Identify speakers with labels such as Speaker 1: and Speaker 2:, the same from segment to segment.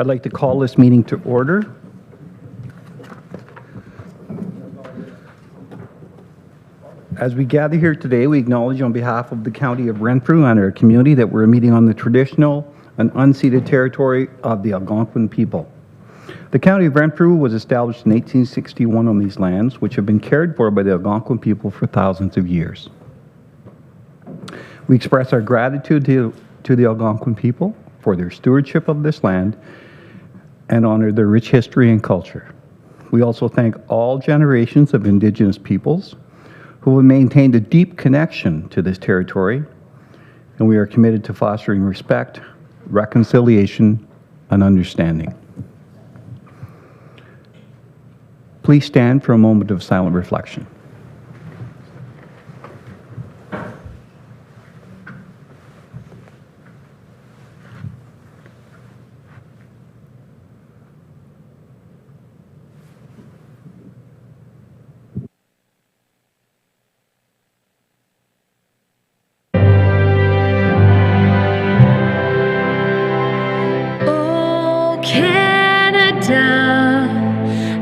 Speaker 1: I'd like to call this meeting to order. As we gather here today, we acknowledge on behalf of the County of Renfrew and our community that we're meeting on the traditional and unceded territory of the Algonquin people. The County of Renfrew was established in 1861 on these lands, which have been cared for by the Algonquin people for thousands of years. We express our gratitude to the Algonquin people for their stewardship of this land and honor their rich history and culture. We also thank all generations of Indigenous peoples who have maintained a deep connection to this territory, and we are committed to fostering respect, reconciliation, and understanding. Please stand for a moment of silent reflection.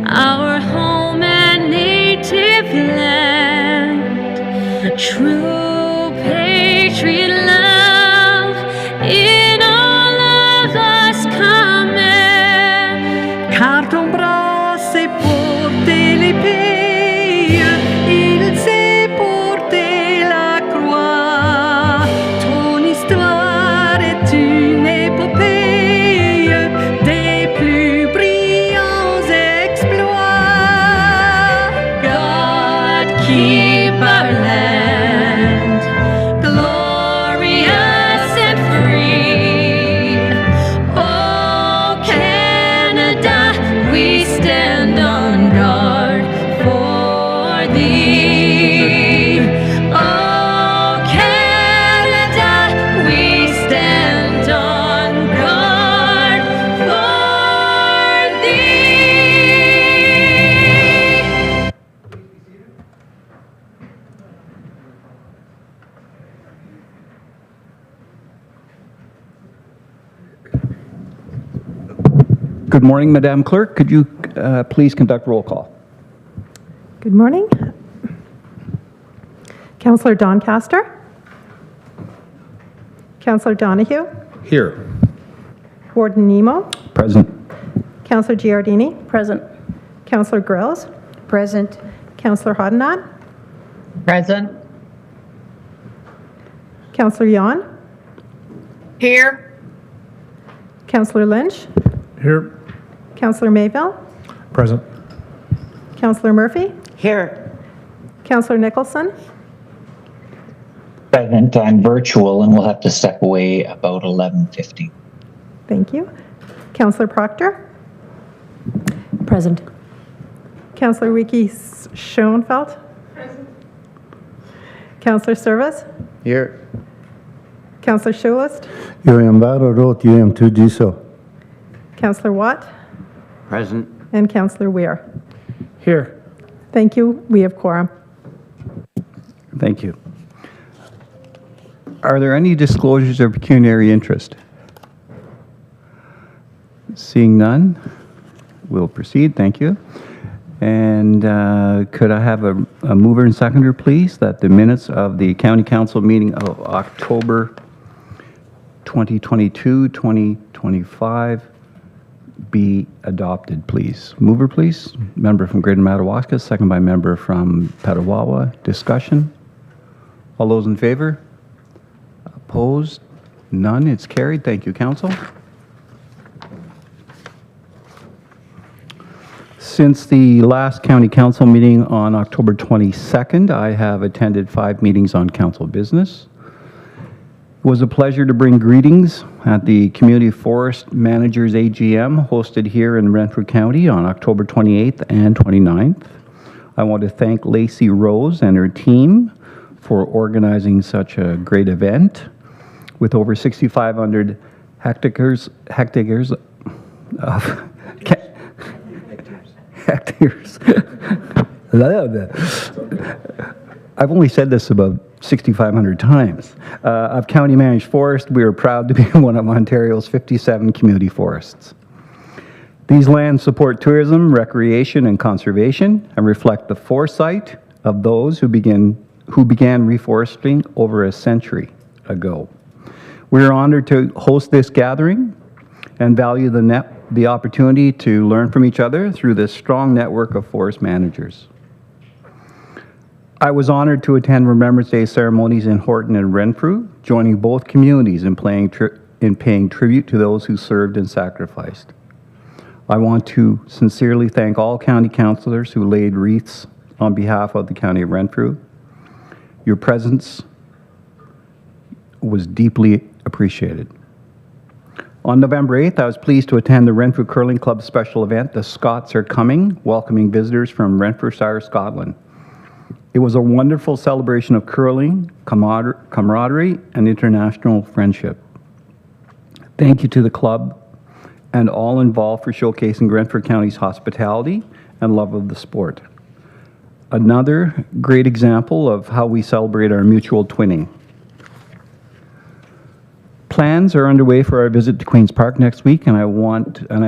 Speaker 2: Our home and native land, true patriot love in all of us common. Car ton bras s'est porté l'épée, il s'est porté la croix. Ton histoire est une épopée des plus brillants exploits. God keep our land glorious and free. Oh Canada, we stand on guard for thee. Oh Canada, we stand on guard for thee.
Speaker 1: Good morning, Madam Clerk. Could you please conduct roll call?
Speaker 3: Good morning. Councillor Doncaster. Councillor Donahue.
Speaker 1: Here.
Speaker 3: Warden Nemo.
Speaker 1: Present.
Speaker 3: Councillor Giardini.
Speaker 4: Present.
Speaker 3: Councillor Grills.
Speaker 4: Present.
Speaker 3: Councillor Hodnott.
Speaker 4: Present.
Speaker 3: Councillor Yon.
Speaker 4: Here.
Speaker 3: Councillor Lynch.
Speaker 5: Here.
Speaker 3: Councillor Mayville.
Speaker 5: Present.
Speaker 3: Councillor Murphy.
Speaker 4: Here.
Speaker 3: Councillor Nicholson.
Speaker 6: Present. I'm virtual and we'll have to step away about 11:50.
Speaker 3: Thank you. Councillor Proctor.
Speaker 4: Present.
Speaker 3: Councillor Wiki Schoenfeld. Present. Councillor Service.
Speaker 1: Here.
Speaker 3: Councillor Schulist.
Speaker 5: Jag är en värd you am to do so.
Speaker 3: Councillor Watt.
Speaker 1: Present.
Speaker 3: And Councillor Weir.
Speaker 5: Here.
Speaker 3: Thank you. We have quorum.
Speaker 1: Thank you. Are there any disclosures of pecuniary interest? Seeing none, we'll proceed. Thank you. And could I have a mover and seconder, please, that the minutes of the County Council meeting of October 2022-2025 be adopted, please. Mover, please. Member from Greater Madawaska, second by member from Petawawa. Discussion? All those in favor? Opposed? None. It's carried. Thank you, Council. Since the last County Council meeting on October 22nd, I have attended 5 meetings on council business. It was a pleasure to bring greetings at the Community Forest Managers AGM hosted here in Renfrew County on October 28th and 29th. I want to thank Lacey Rose and her team for organizing such a great event with over 6,500 hectares of hectares. I've only said this about 6,500 times. Of county managed forest, we are proud to be one of Ontario's 57 community forests. These lands support tourism, recreation, and conservation and reflect the foresight of those who began reforesting over a century ago. We are honored to host this gathering and value the opportunity to learn from each other through this strong network of forest managers. I was honored to attend Remembrance Day ceremonies in Horton and Renfrew, joining both communities in paying tribute to those who served and sacrificed. I want to sincerely thank all county councillors who laid wreaths on behalf of the County of Renfrew. Your presence was deeply appreciated. On November 8th, I was pleased to attend the Renfrew Curling Club special event, The Scots Are Coming, welcoming visitors from Renfrewshire, Scotland. It was a wonderful celebration of curling, camaraderie, and international friendship. Thank you to the club and all involved for showcasing Renfrew County's hospitality and love of the sport. Another great example of how we celebrate our mutual twinning. Plans are underway for our visit to Queen's Park next week, and I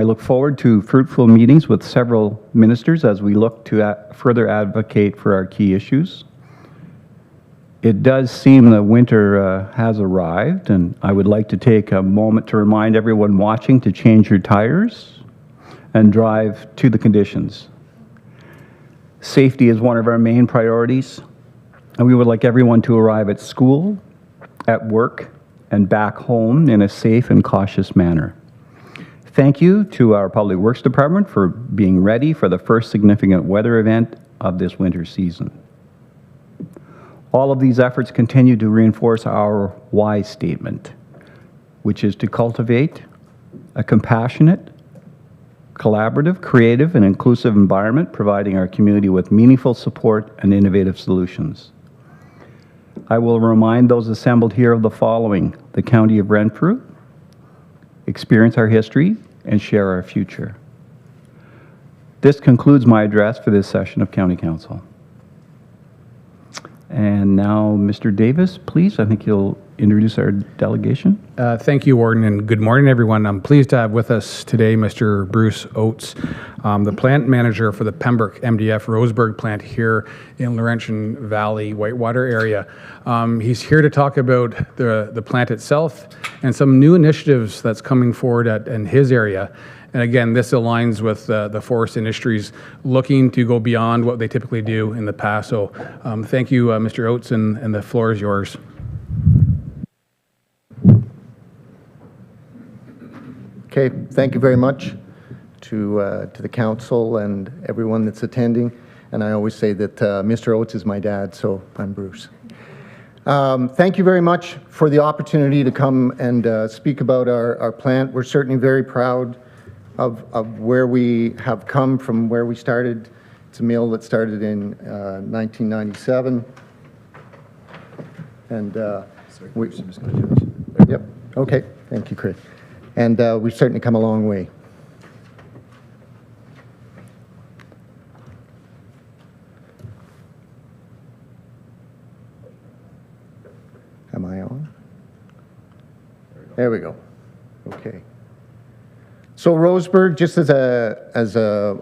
Speaker 1: look forward to fruitful meetings with several ministers as we look to further advocate for our key issues. It does seem that winter has arrived, and I would like to take a moment to remind everyone watching to change your tires and drive to the conditions. Safety is one of our main priorities, and we would like everyone to arrive at school, at work, and back home in a safe and cautious manner. Thank you to our Public Works Department for being ready for the first significant weather event of this winter season. All of these efforts continue to reinforce our why statement, which is to cultivate a compassionate, collaborative, creative, and inclusive environment, providing our community with meaningful support and innovative solutions. I will remind those assembled here of the following: the County of Renfrew, experience our history, and share our future. This concludes my address for this session of County Council. And now, Mr. Davis, please, I think you'll introduce our delegation.
Speaker 7: Thank you, Warden, and good morning, everyone. I'm pleased to have with us today Mr. Bruce Oates, the plant manager for the Pembroke MDF Roseburg plant here in Laurentian Valley, Whitewater area. He's here to talk about the plant itself and some new initiatives that's coming forward in his area. And again, this aligns with the forest industries looking to go beyond what they typically do in the past. So thank you, Mr. Oates, and the floor is yours.
Speaker 8: Okay, thank you very much to the council and everyone that's attending. And I always say that Mr. Oates is my dad, so I'm Bruce. Thank you very much for the opportunity to come and speak about our plant. We're certainly very proud of where we have come from, where we started. It's a mill that started in 1997. And yep, okay, thank you, Chris. And we've certainly come a long way. Am I on? There we go. Okay. So Roseburg, just as a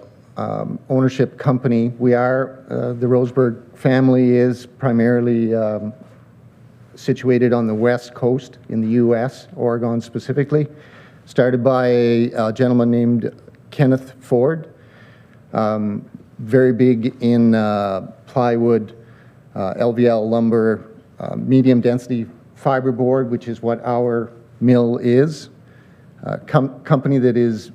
Speaker 8: ownership company, we are the Roseburg family is primarily situated on the west coast in the U.S., Oregon specifically. Started by a gentleman named Kenneth Ford, very big in plywood, LVL lumber, medium density fiberboard, which is what our mill is. Company that is,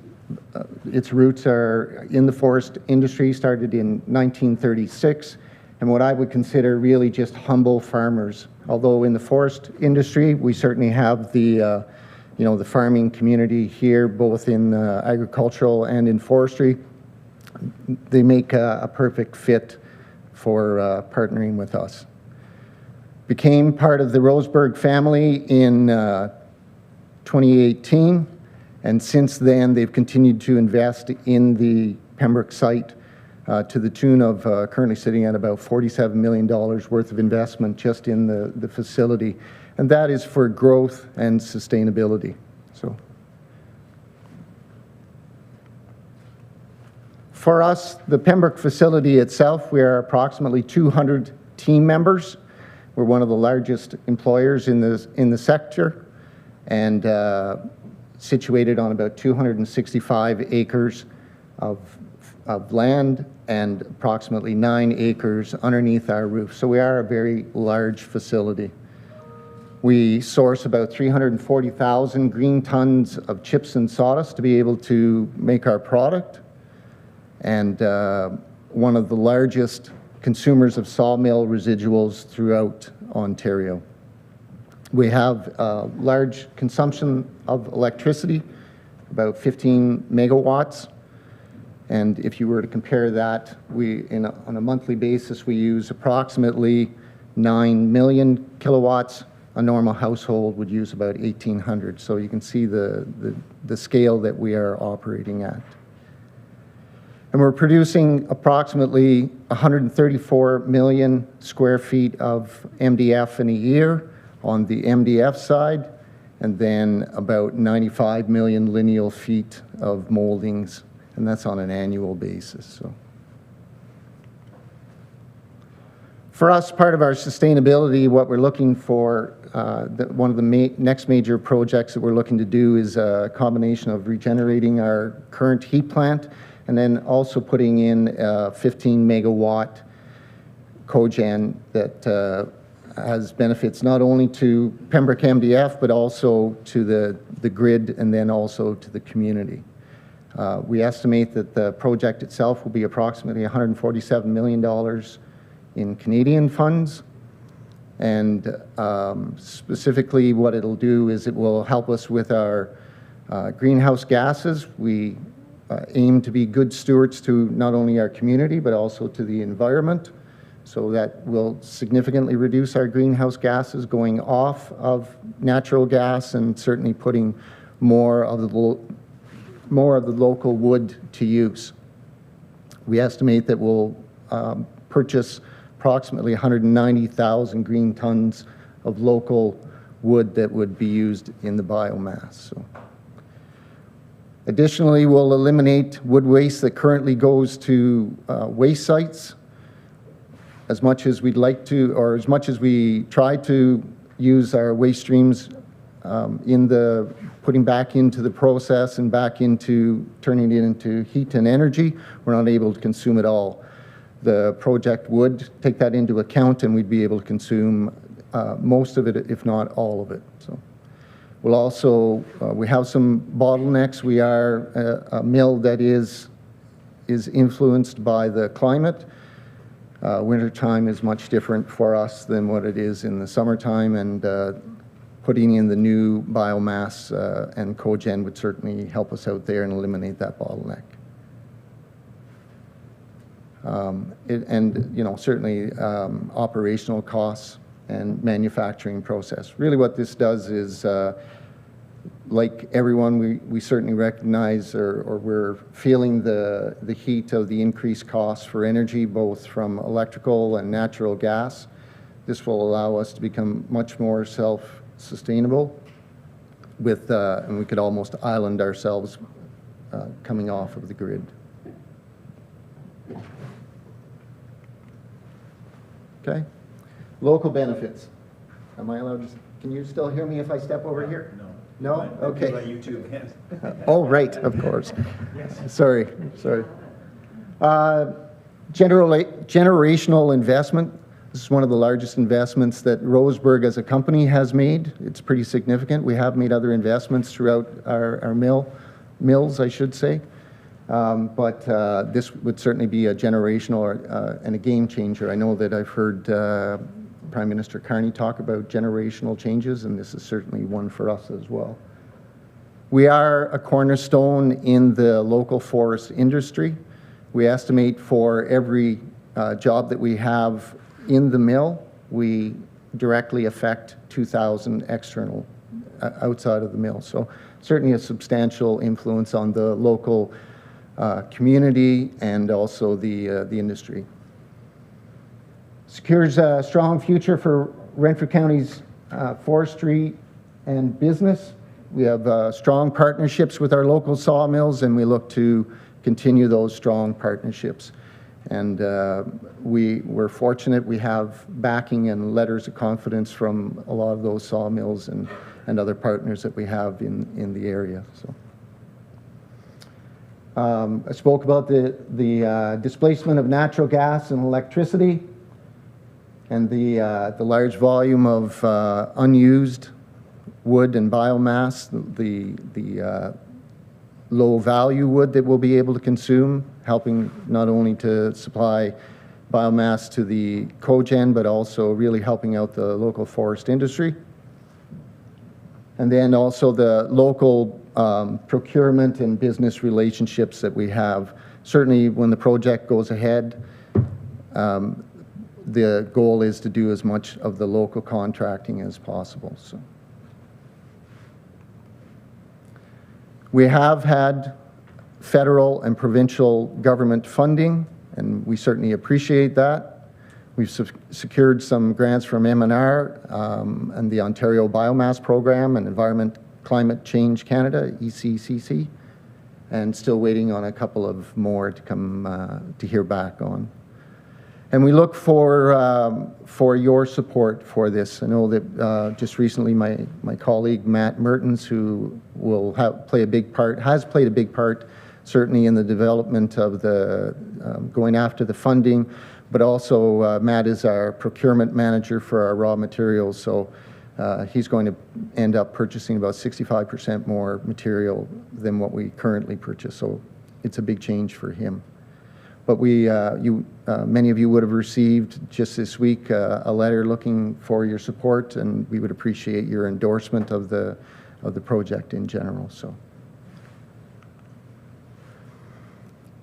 Speaker 8: its roots are in the forest industry, started in 1936, and what I would consider really just humble farmers. Although in the forest industry, we certainly have the the farming community here, both in agricultural and in forestry. They make a perfect fit for partnering with us. Became part of the Roseburg family in 2018, and since then they've continued to invest in the Pembroke site to the tune of currently sitting at about $47 million worth of investment just in the facility. And that is for growth and sustainability. So, For us, the Pembroke facility itself, we are approximately 200 team members. We're one of the largest employers in the sector, and situated on about 265 acres of land and approximately 9 acres underneath our roof. So we are a very large facility. We source about 340,000 green tons of chips and sawdust to be able to make our product, and one of the largest consumers of sawmill residuals throughout Ontario. We have large consumption of electricity, about 15 megawatts. And if you were to compare that, on a monthly basis, we use approximately 9 million kilowatts. A normal household would use about 1,800. So you can see the scale that we are operating at. And we're producing approximately 134 million square feet of MDF in a year on the MDF side, and then about 95 million lineal feet of moldings, and that's on an annual basis. So, for us, part of our sustainability, what we're looking for, one of the next major projects that we're looking to do is a combination of regenerating our current heat plant and then also putting in a 15 megawatt cogen that has benefits not only to Pembroke MDF, but also to the grid and then also to the community. We estimate that the project itself will be approximately $147 million in Canadian funds. And specifically what it'll do is it will help us with our greenhouse gases. We aim to be good stewards to not only our community, but also to the environment. So that will significantly reduce our greenhouse gases going off of natural gas and certainly putting more of the local wood to use. We estimate that we'll purchase approximately 190,000 green tons of local wood that would be used in the biomass. So. Additionally, we'll eliminate wood waste that currently goes to waste sites. As much as we'd like to, or as much as we try to use our waste streams putting back into the process and back into turning it into heat and energy, we're not able to consume it all. The project would take that into account, and we'd be able to consume most of it, if not all of it. So, we'll also we have some bottlenecks. We are a mill that is influenced by the climate. Wintertime is much different for us than what it is in the summertime, and putting in the new biomass and cogen would certainly help us out there and eliminate that bottleneck. Certainly operational costs and manufacturing process. Really what this does is, like everyone, we certainly recognize or we're feeling the heat of the increased costs for energy, both from electrical and natural gas. This will allow us to become much more self-sustainable and we could almost island ourselves coming off of the grid. Okay. Local benefits. Am I allowed to, can you still hear me if I step over here? No. No? Okay. Oh, right, of course. Yes. Sorry. Generational investment. This is one of the largest investments that Roseburg as a company has made. It's pretty significant. We have made other investments throughout our mills, I should say. But this would certainly be a generational and a game changer. I know that I've heard Prime Minister Carney talk about generational changes, and this is certainly one for us as well. We are a cornerstone in the local forest industry. We estimate for every job that we have in the mill, we directly affect 2,000 external outside of the mill. So certainly a substantial influence on the local community and also the industry. Secures a strong future for Renfrew County's forestry and business. We have strong partnerships with our local sawmills, and we look to continue those strong partnerships. And we're fortunate we have backing and letters of confidence from a lot of those sawmills and other partners that we have in the area. So. I spoke about the displacement of natural gas and electricity and the large volume of unused wood and biomass, the low value wood that we'll be able to consume, helping not only to supply biomass to the cogen, but also really helping out the local forest industry. And then also the local procurement and business relationships that we have. Certainly when the project goes ahead, the goal is to do as much of the local contracting as possible. So. We have had federal and provincial government funding, and we certainly appreciate that. We've secured some grants from M&R and the Ontario Biomass Program and Environment Climate Change Canada, ECCC, and still waiting on a couple of more to come to hear back on. And we look for your support for this. I know that just recently my colleague Matt Mertens, who will play a big part, has played a big part certainly in the development of the going after the funding, but also Matt is our procurement manager for our raw materials, so he's going to end up purchasing about 65% more material than what we currently purchase, so it's a big change for him. But many of you would have received just this week a letter looking for your support, and we would appreciate your endorsement of the project in general. So.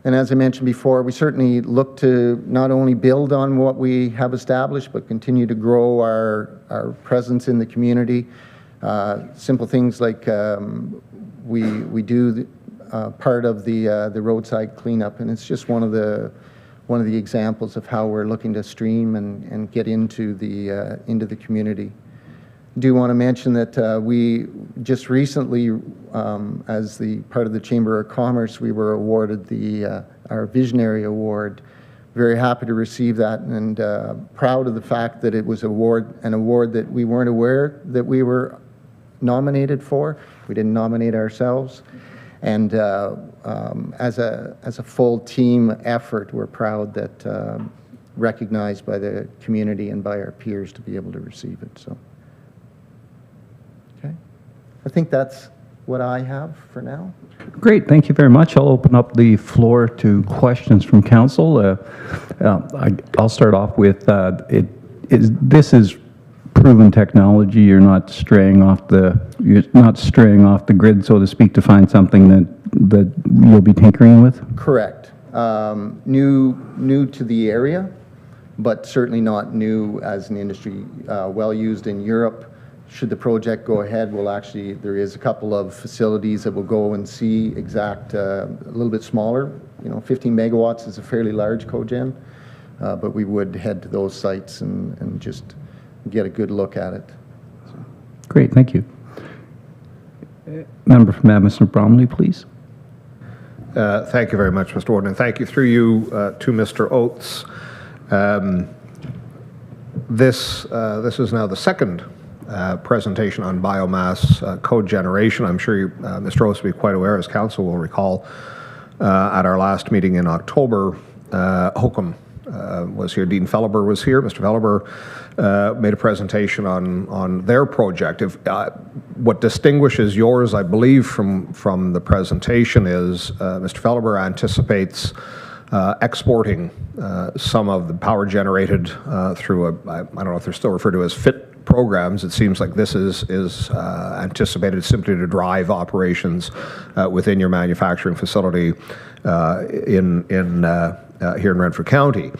Speaker 8: And as I mentioned before, we certainly look to not only build on what we have established, but continue to grow our presence in the community. Simple things like we do part of the roadside cleanup, and it's just one of the examples of how we're looking to stream and get into the community. I do want to mention that we just recently, as the part of the Chamber of Commerce, we were awarded our Visionary Award. Very happy to receive that, and proud of the fact that it was an award that we weren't aware that we were nominated for. We didn't nominate ourselves, and as a full team effort, we're proud that recognized by the community and by our peers to be able to receive it. So. I think that's what I have for now.
Speaker 1: Great, thank you very much. I'll open up the floor to questions from council. I'll start off with, this is proven technology. You're not straying off the grid, so to speak, to find something that you'll be tinkering with?
Speaker 8: Correct. New to the area, but certainly not new as an industry. Well used in Europe. Should the project go ahead, there is a couple of facilities that will go and see exact, a little bit smaller, 15 megawatts is a fairly large cogen, but we would head to those sites and just get a good look at it. So.
Speaker 1: Great, thank you. Member from Madison Bromley, please.
Speaker 9: Thank you very much, Mr. Warden, and thank you through you to Mr. Oates. This is now the second presentation on biomass cogeneration. I'm sure you, Mr. Oates will be quite aware, as council will recall, at our last meeting in October, Hokum was here, Dean Felleber was here. Mr. Felleber made a presentation on their project. What distinguishes yours, I believe, from the presentation is Mr. Felleber anticipates exporting some of the power generated through I don't know if they're still referred to as FIT programs. It seems like this is anticipated simply to drive operations within your manufacturing facility here in Renfrew County.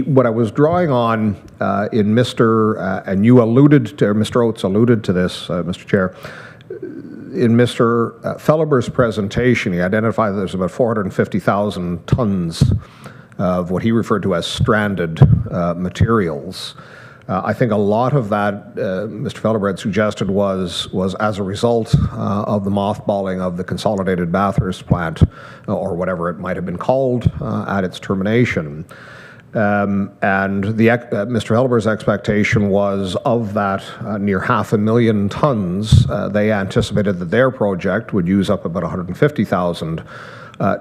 Speaker 9: What I was drawing on in and you alluded to, or Mr. Oates alluded to this, Mr. Chair, in Mr. Felleber's presentation, he identified that there's about 450,000 tons of what he referred to as stranded materials. I think a lot of that, Mr. Fellebrand suggested, was as a result of the mothballing of the consolidated Bathurst plant, or whatever it might have been called at its termination. And Mr. Helber's expectation was of that near 500,000 tons, they anticipated that their project would use up about 150,000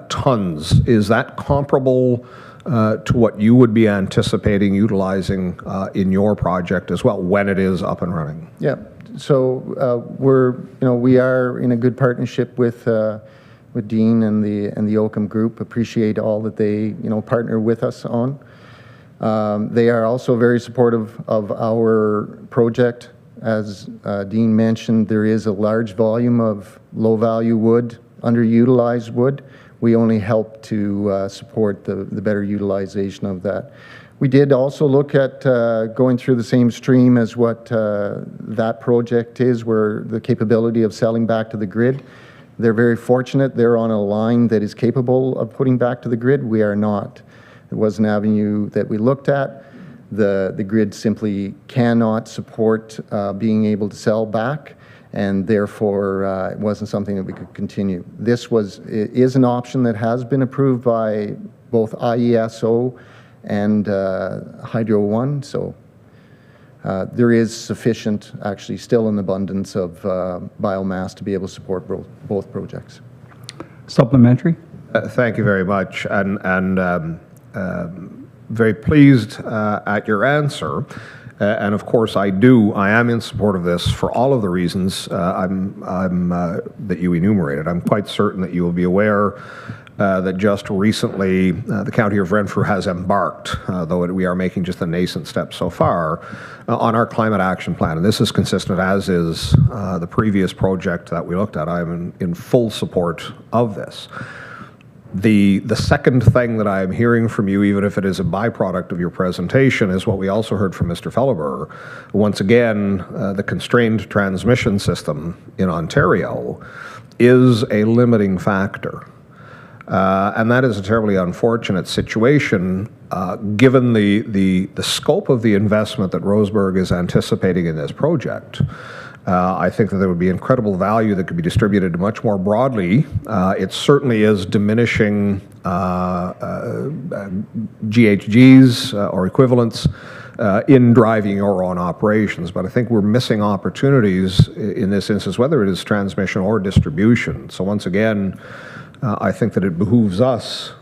Speaker 9: tons. Is that comparable to what you would be anticipating utilizing in your project as well when it is up and running?
Speaker 10: Yeah. So we are in a good partnership with Dean and the Oakham Group. Appreciate all that they partner with us on. They are also very supportive of our project. As Dean mentioned, there is a large volume of low-value wood, underutilized wood. We only help to support the better utilization of that. We did also look at going through the same stream as what that project is, where the capability of selling back to the grid. They're very fortunate. They're on a line that is capable of putting back to the grid. We are not. It was an avenue that we looked at. The grid simply cannot support being able to sell back, and therefore it wasn't something that we could continue. This is an option that has been approved by both IESO and Hydro One, so there is sufficient, actually still an abundance of biomass to be able to support both projects.
Speaker 1: Supplementary?
Speaker 9: Thank you very much, and very pleased at your answer. And of course, I am in support of this for all of the reasons that you enumerated. I'm quite certain that you will be aware that just recently the County of Renfrew has embarked, though we are making just a nascent step so far, on our climate action plan. And this is consistent, as is the previous project that we looked at. I am in full support of this. The second thing that I am hearing from you, even if it is a byproduct of your presentation, is what we also heard from Mr. Felleber. Once again, the constrained transmission system in Ontario is a limiting factor. And that is a terribly unfortunate situation, given the scope of the investment that Roseburg is anticipating in this project. I think that there would be incredible value that could be distributed much more broadly. It certainly is diminishing GHGs or equivalents in driving your own operations, but I think we're missing opportunities in this instance, whether it is transmission or distribution. So once again, I think that it behooves us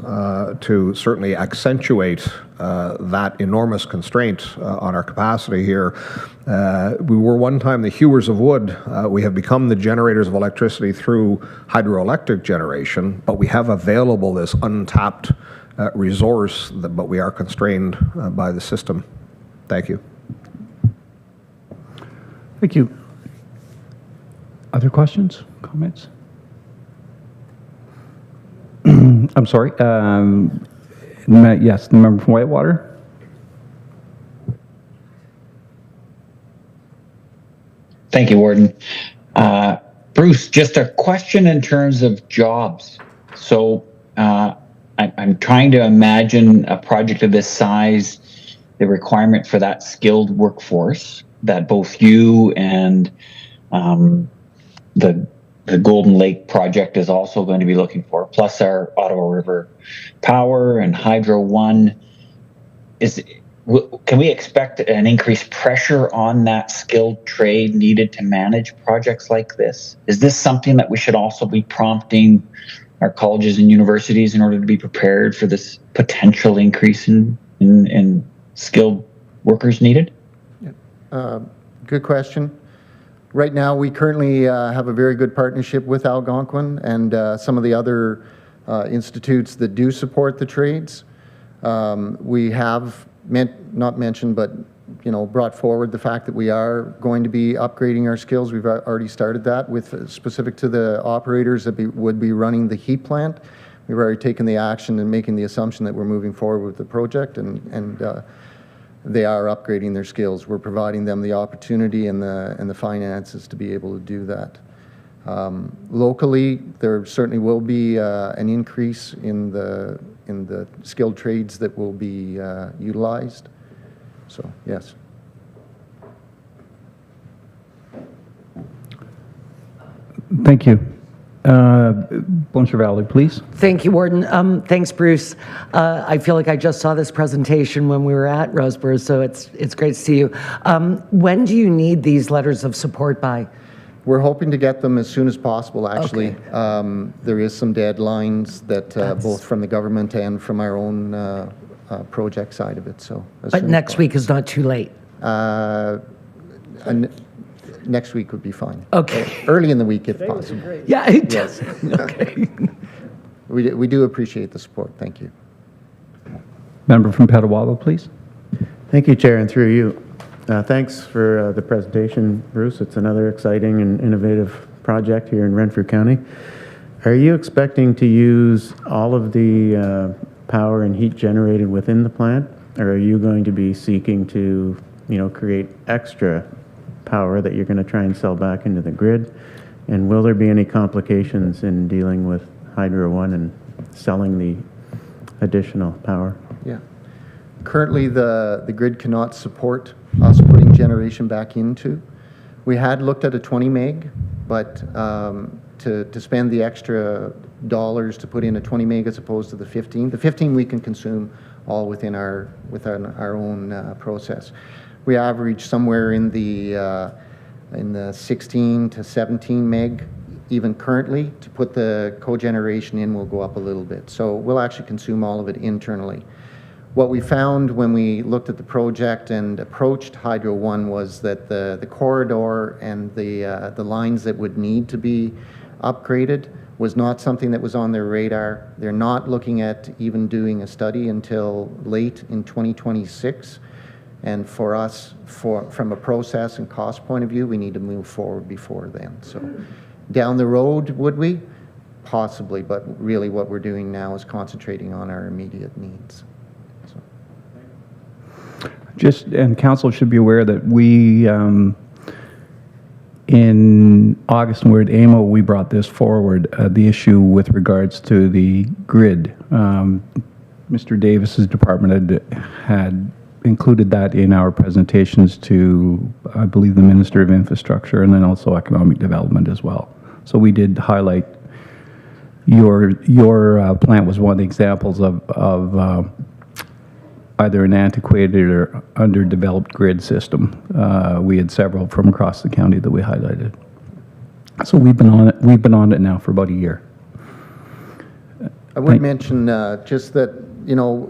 Speaker 9: to certainly accentuate that enormous constraint on our capacity here. We were one time the hewers of wood. We have become the generators of electricity through hydroelectric generation, but we have available this untapped resource, but we are constrained by the system. Thank you.
Speaker 1: Thank you. Other questions, comments? I'm sorry. Yes, the member from Whitewater.
Speaker 6: Thank you, Warden. Bruce, just a question in terms of jobs. So I'm trying to imagine a project of this size, the requirement for that skilled workforce that both you and the Golden Lake project is also going to be looking for, plus our Ottawa River Power and Hydro One. Can we expect an increased pressure on that skilled trade needed to manage projects like this? Is this something that we should also be prompting our colleges and universities in order to be prepared for this potential increase in skilled workers needed?
Speaker 10: Good question. Right now, we currently have a very good partnership with Algonquin and some of the other institutes that do support the trades. We have not mentioned, but brought forward the fact that we are going to be upgrading our skills. We've already started that with specific to the operators that would be running the heat plant. We've already taken the action and making the assumption that we're moving forward with the project, and they are upgrading their skills. We're providing them the opportunity and the finances to be able to do that. Locally, there certainly will be an increase in the skilled trades that will be utilized. So, yes.
Speaker 1: Thank you. Boncher Valley, please.
Speaker 11: Thank you, Warden. Thanks, Bruce. I feel like I just saw this presentation when we were at Roseburg, so it's great to see you. When do you need these letters of support by?
Speaker 10: We're hoping to get them as soon as possible, actually.
Speaker 11: Okay.
Speaker 10: There is some deadlines that both from the government and from our own project side of it, so.
Speaker 11: But next week is not too late.
Speaker 10: Next week would be fine.
Speaker 11: Okay.
Speaker 10: Early in the week, if possible.
Speaker 11: Yeah, it does. Okay.
Speaker 10: We do appreciate the support. Thank you.
Speaker 1: Member from Petawawa, please.
Speaker 5: Thank you, Chair, and through you. Thanks for the presentation, Bruce. It's another exciting and innovative project here in Renfrew County. Are you expecting to use all of the power and heat generated within the plant, or are you going to be seeking to, create extra power that you're going to try and sell back into the grid? And will there be any complications in dealing with Hydro One and selling the additional power?
Speaker 10: Yeah. Currently, the grid cannot support us putting generation back into. We had looked at a 20 meg, but to spend the extra dollars to put in a 20 meg as opposed to the 15 we can consume all within our own process. We average somewhere in the 16 to 17 meg. Even currently, to put the cogeneration in will go up a little bit. So we'll actually consume all of it internally. What we found when we looked at the project and approached Hydro One was that the corridor and the lines that would need to be upgraded was not something that was on their radar. They're not looking at even doing a study until late in 2026. And for us, from a process and cost point of view, we need to move forward before then. So down the road, would we? Possibly, but really what we're doing now is concentrating on our immediate needs.
Speaker 1: And council should be aware that we, in August, when we were at AMO, we brought this forward, the issue with regards to the grid. Mr. Davis's department had included that in our presentations to, I believe, the Minister of Infrastructure and then also Economic Development as well. So we did highlight your plant was one of the examples of either an antiquated or underdeveloped grid system. We had several from across the county that we highlighted. So we've been on it. We've been on it now for about a year.
Speaker 10: I would mention just that,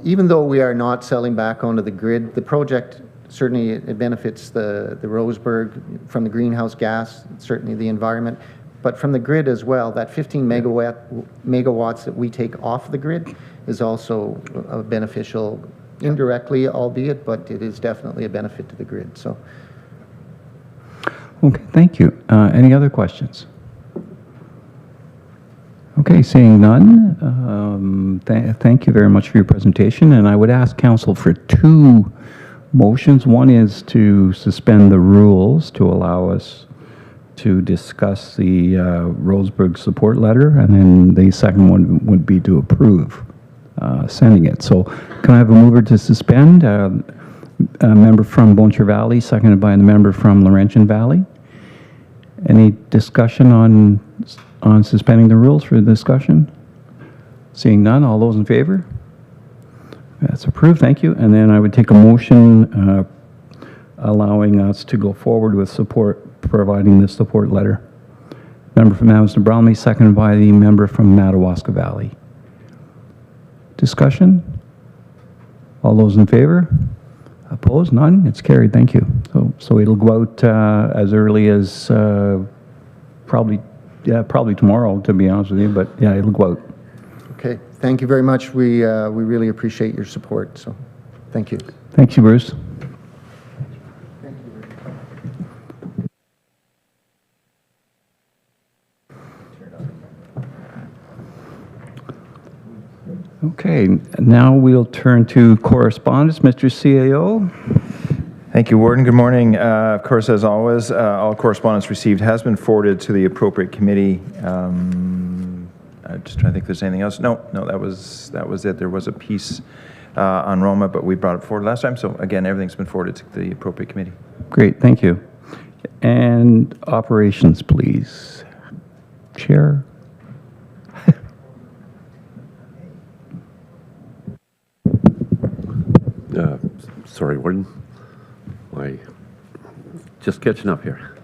Speaker 10: even though we are not selling back onto the grid, the project certainly it benefits the Roseburg from the greenhouse gas, certainly the environment, but from the grid as well. That 15 megawatts that we take off the grid is also beneficial. Indirectly, albeit, but it is definitely a benefit to the grid. So,
Speaker 1: okay, thank you. Any other questions? Okay, seeing none, thank you very much for your presentation. And I would ask council for two motions. One is to suspend the rules to allow us to discuss the Roseburg support letter, and then the second one would be to approve sending it. So can I have a mover to suspend? A member from Boncher Valley, seconded by the member from Laurentian Valley. Any discussion on suspending the rules for discussion? Seeing none, all those in favor? That's approved, thank you. And then I would take a motion allowing us to go forward with support, providing the support letter. Member from Amherst Bromley, seconded by the member from Madawaska Valley. Discussion? All those in favor? Opposed? None? It's carried. Thank you. So it'll go out as early as probably tomorrow, to be honest with you. But yeah, it'll go out.
Speaker 10: okay, thank you very much. We really appreciate your support. So, thank you.
Speaker 1: Thank you, Bruce. Okay, now we'll turn to correspondence. Mr. CAO.
Speaker 12: Thank you, Warden. Good morning. Of course, as always, all correspondence received has been forwarded to the appropriate committee. I'm just trying to think if there's anything else. No, that was it. There was a piece on Roma, but we brought it forward last time. So again, everything's been forwarded to the appropriate committee.
Speaker 1: Great, thank you. And operations, please. Chair.
Speaker 13: Sorry, Warden. Just catching up here.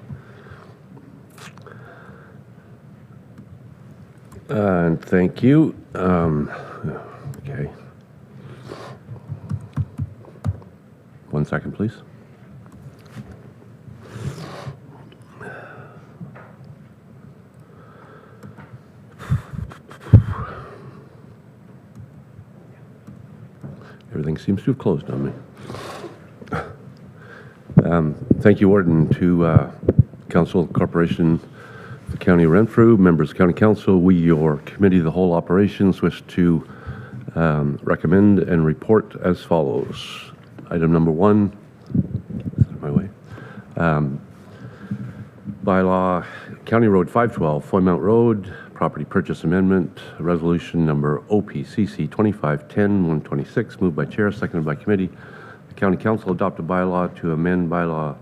Speaker 13: And thank you. Okay. 1 second, please. Everything seems to have closed on me. Thank you, Warden, to Council, Corporation, the County of Renfrew, members of County Council. We, your Committee of the Whole Operations, wish to recommend and report as follows. Item number 1, my way. Bylaw, County Road 512, Foymount Road, Property Purchase Amendment, Resolution number OPCC 2510-126, moved by Chair, seconded by Committee. The County Council adopt a bylaw to amend Bylaw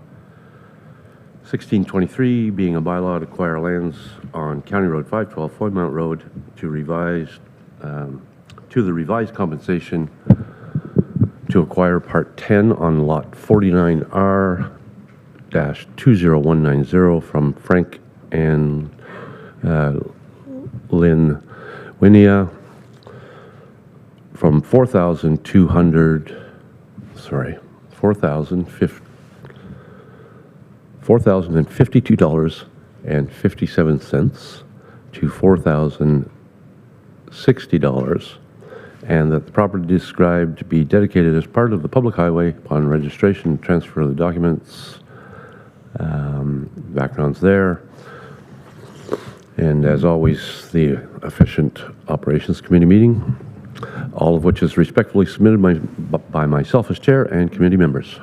Speaker 13: 1623, being a bylaw to acquire lands on County Road 512, Foymount Road, to the revised compensation to acquire Part 10 on Lot 49R-20190 from Frank and Lynn Winia from $4,052.57 to $4,060, and that the property described be dedicated as part of the public highway upon registration and transfer of the documents. Background's there. And as always, the efficient Operations Committee meeting, all of which is respectfully submitted by myself as Chair and committee members.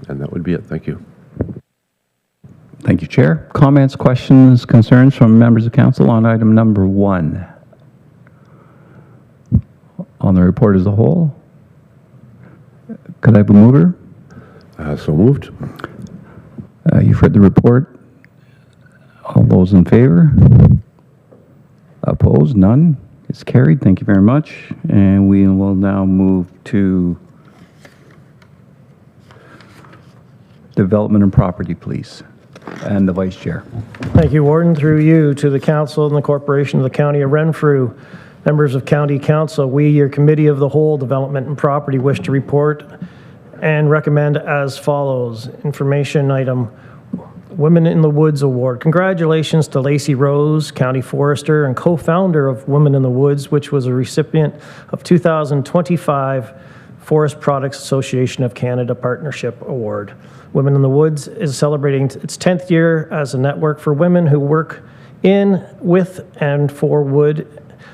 Speaker 13: And that would be it. Thank you.
Speaker 1: Thank you, Chair. Comments, questions, concerns from members of council on item number 1? On the report as a whole? Could I have a mover?
Speaker 13: So moved.
Speaker 1: You've heard the report. All those in favor? Opposed? None? It's carried. Thank you very much. And we will now move to Development and Property, please. And the Vice Chair.
Speaker 14: Thank you, Warden. Through you to the Council and the Corporation of the County of Renfrew. Members of County Council, we, your Committee of the Whole, Development and Property, wish to report and recommend as follows. Information item, Women in the Woods Award. Congratulations to Lacey Rose, County Forester and co-founder of Women in the Woods, which was a recipient of 2025 Forest Products Association of Canada Partnership Award. Women in the Woods is celebrating its 10th year as a network for women who work in, with, and for wood.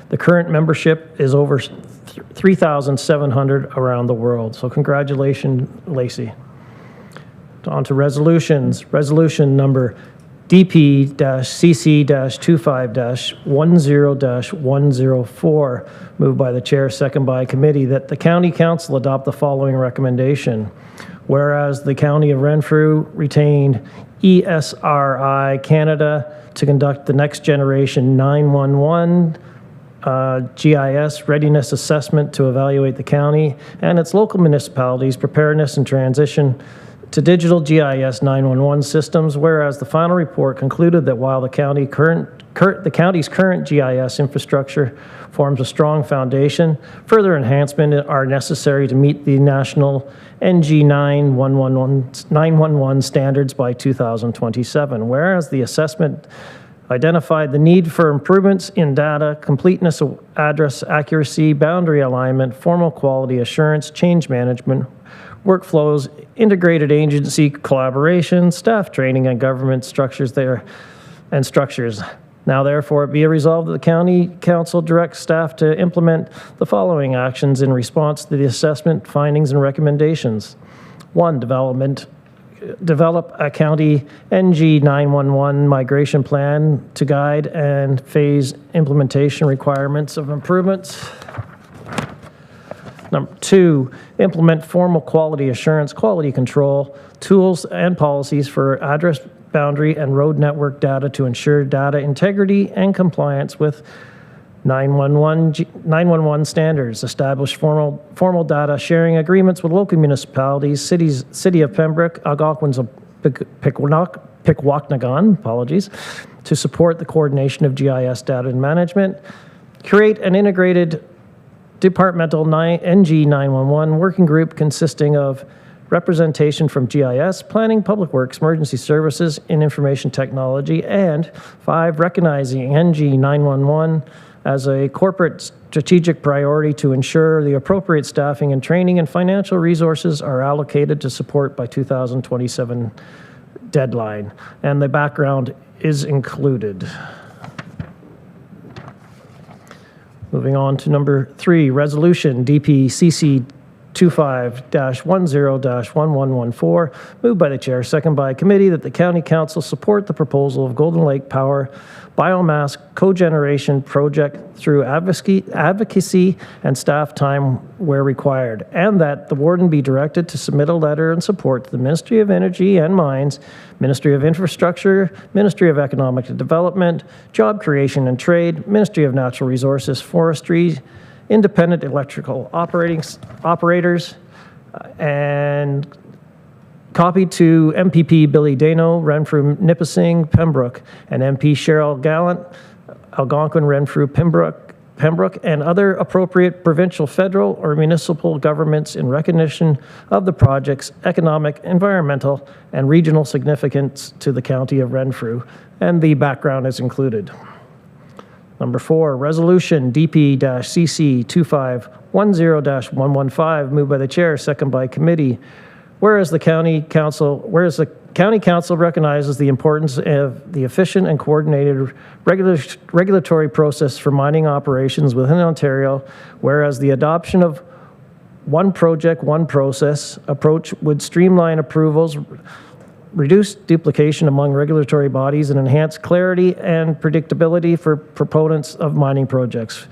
Speaker 14: The current membership is over 3,700 around the world. So congratulations, Lacey. On to resolutions. Resolution number DP-CC-25-10-104, moved by the Chair, second by Committee, that the County Council adopt the following recommendation. Whereas the County of Renfrew retained ESRI Canada to conduct the next generation 911 GIS readiness assessment to evaluate the county and its local municipalities' preparedness and transition to digital GIS 911 systems, whereas the final report concluded that while the county's current GIS infrastructure forms a strong foundation, further enhancement are necessary to meet the national NG 911 standards by 2027, whereas the assessment identified the need for improvements in data, completeness, address accuracy, boundary alignment, formal quality assurance, change management, workflows, integrated agency collaboration, staff training, and government structures structures. Now therefore be it resolved that the County Council directs staff to implement the following actions in response to the assessment findings and recommendations. 1, develop a county NG 911 migration plan to guide and phase implementation requirements of improvements. Number 2, implement formal quality assurance, quality control, tools and policies for address boundary and road network data to ensure data integrity and compliance with 911 standards, establish formal data sharing agreements with local municipalities, City of Pembroke, Algonquins of Pikwakanagan, apologies, to support the coordination of GIS data and management, create an integrated departmental NG 911 working group consisting of representation from GIS, Planning, Public Works, Emergency Services, and Information Technology, and 5, recognizing NG 911 as a corporate strategic priority to ensure the appropriate staffing and training and financial resources are allocated to support by 2027 deadline. And the background is included. Moving on to number 3, resolution DPCC 25-10-1114, moved by the chair, second by committee, that the county council support the proposal of Golden Lake Power biomass cogeneration project through advocacy and staff time where required, and that the warden be directed to submit a letter in support to the Ministry of Energy and Mines, Ministry of Infrastructure, Ministry of Economic Development, Job Creation and Trade, Ministry of Natural Resources, Forestry, Independent Electrical Operators, and copy to MPP Billy Dano, Renfrew, Nipissing, Pembroke, and MP Cheryl Gallant, Algonquin, Renfrew, Pembroke, and other appropriate provincial, federal, or municipal governments in recognition of the project's economic, environmental, and regional significance to the county of Renfrew, and the background is included. Number 4, resolution DP-CC 2510-115, moved by the chair, second by committee. Whereas the county council recognizes the importance of the efficient and coordinated regulatory process for mining operations within Ontario, whereas the adoption of one project, one process approach would streamline approvals, reduce duplication among regulatory bodies, and enhance clarity and predictability for proponents of mining projects.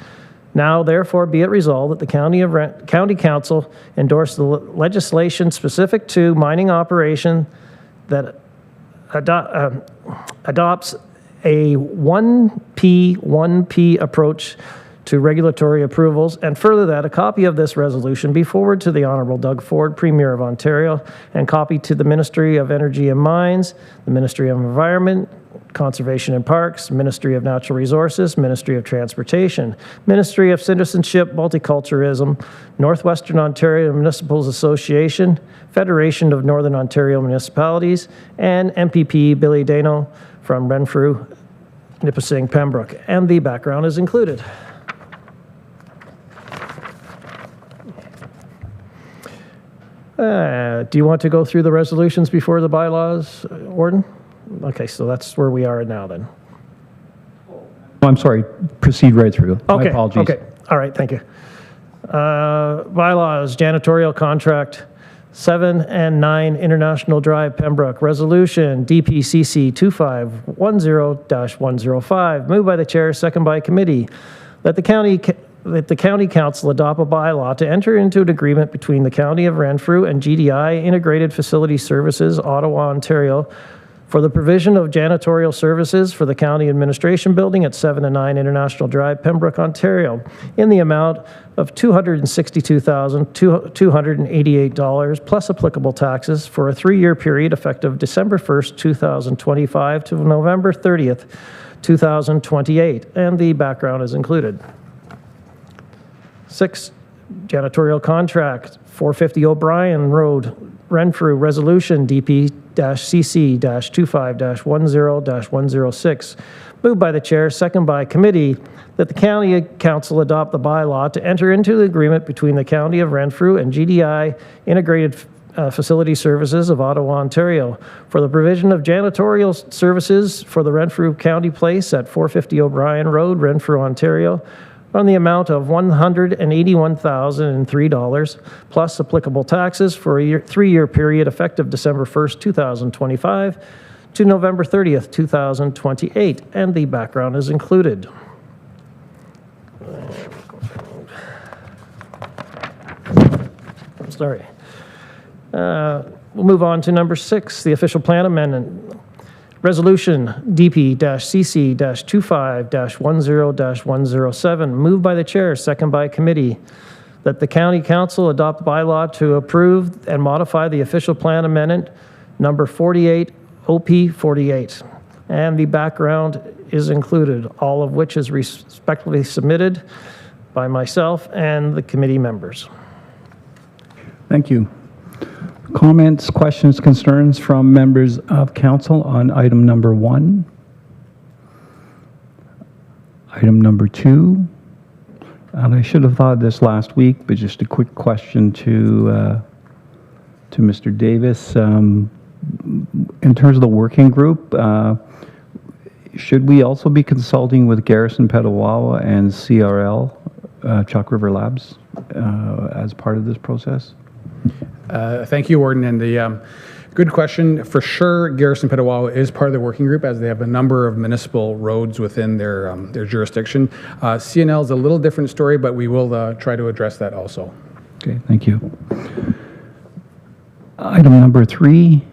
Speaker 14: Now, therefore, be it resolved that the County Council endorse the legislation specific to mining operation that adopts a 1P approach to regulatory approvals, and further that a copy of this resolution be forwarded to the Honourable Doug Ford, Premier of Ontario, and copy to the Ministry of Energy and Mines, the Ministry of Environment, Conservation and Parks, Ministry of Natural Resources, Ministry of Transportation, Ministry of Citizenship, Multiculturalism, Northwestern Ontario Municipals Association, Federation of Northern Ontario Municipalities, and MPP Billy Dano from Renfrew, Nipissing, Pembroke. And the background is included. Do you want to go through the resolutions before the bylaws, Warden? Okay, so that's where we are now then.
Speaker 1: Oh, I'm sorry, proceed right through. My apologies.
Speaker 14: Okay, all right, thank you. Bylaws, janitorial contract 7 and 9 International Drive, Pembroke. Resolution DPCC 2510-105, moved by the chair, second by committee, that the county council adopt a bylaw to enter into an agreement between the county of Renfrew and GDI Integrated Facility Services, Ottawa, Ontario, for the provision of janitorial services for the county administration building at 7 and 9 International Drive, Pembroke, Ontario, in the amount of $262,288 plus applicable taxes for a 3-year period effective December 1st, 2025 to November 30th, 2028, and the background is included. 6, janitorial contract, 450 O'Brien Road, Renfrew, resolution DP-CC-25-10-106, moved by the chair, second by committee, that the county council adopt the bylaw to enter into the agreement between the county of Renfrew and GDI Integrated Facility Services of Ottawa, Ontario, for the provision of janitorial services for the Renfrew County Place at 450 O'Brien Road, Renfrew, Ontario, on the amount of $181,003 plus applicable taxes for a 3-year period effective December 1st, 2025 to November 30th, 2028, and the background is included. I'm sorry. We'll move on to number 6, the official plan amendment. Resolution DP-CC-25-10-107, moved by the chair, second by committee, that the county council adopt bylaw to approve and modify the official plan amendment number 48 OP 48. And the background is included, all of which is respectfully submitted by myself and the committee members.
Speaker 1: Thank you. Comments, questions, concerns from members of council on item number 1? Item number 2? And I should have thought of this last week, but just a quick question to Mr. Davis. In terms of the working group, should we also be consulting with Garrison Petawawa and CRL, Chalk River Labs, as part of this process?
Speaker 7: Thank you, Warden. And the good question. For sure, Garrison Petawawa is part of the working group, as they have a number of municipal roads within their jurisdiction. CNL is a little different story, but we will try to address that also.
Speaker 1: Okay, thank you. Item number 3.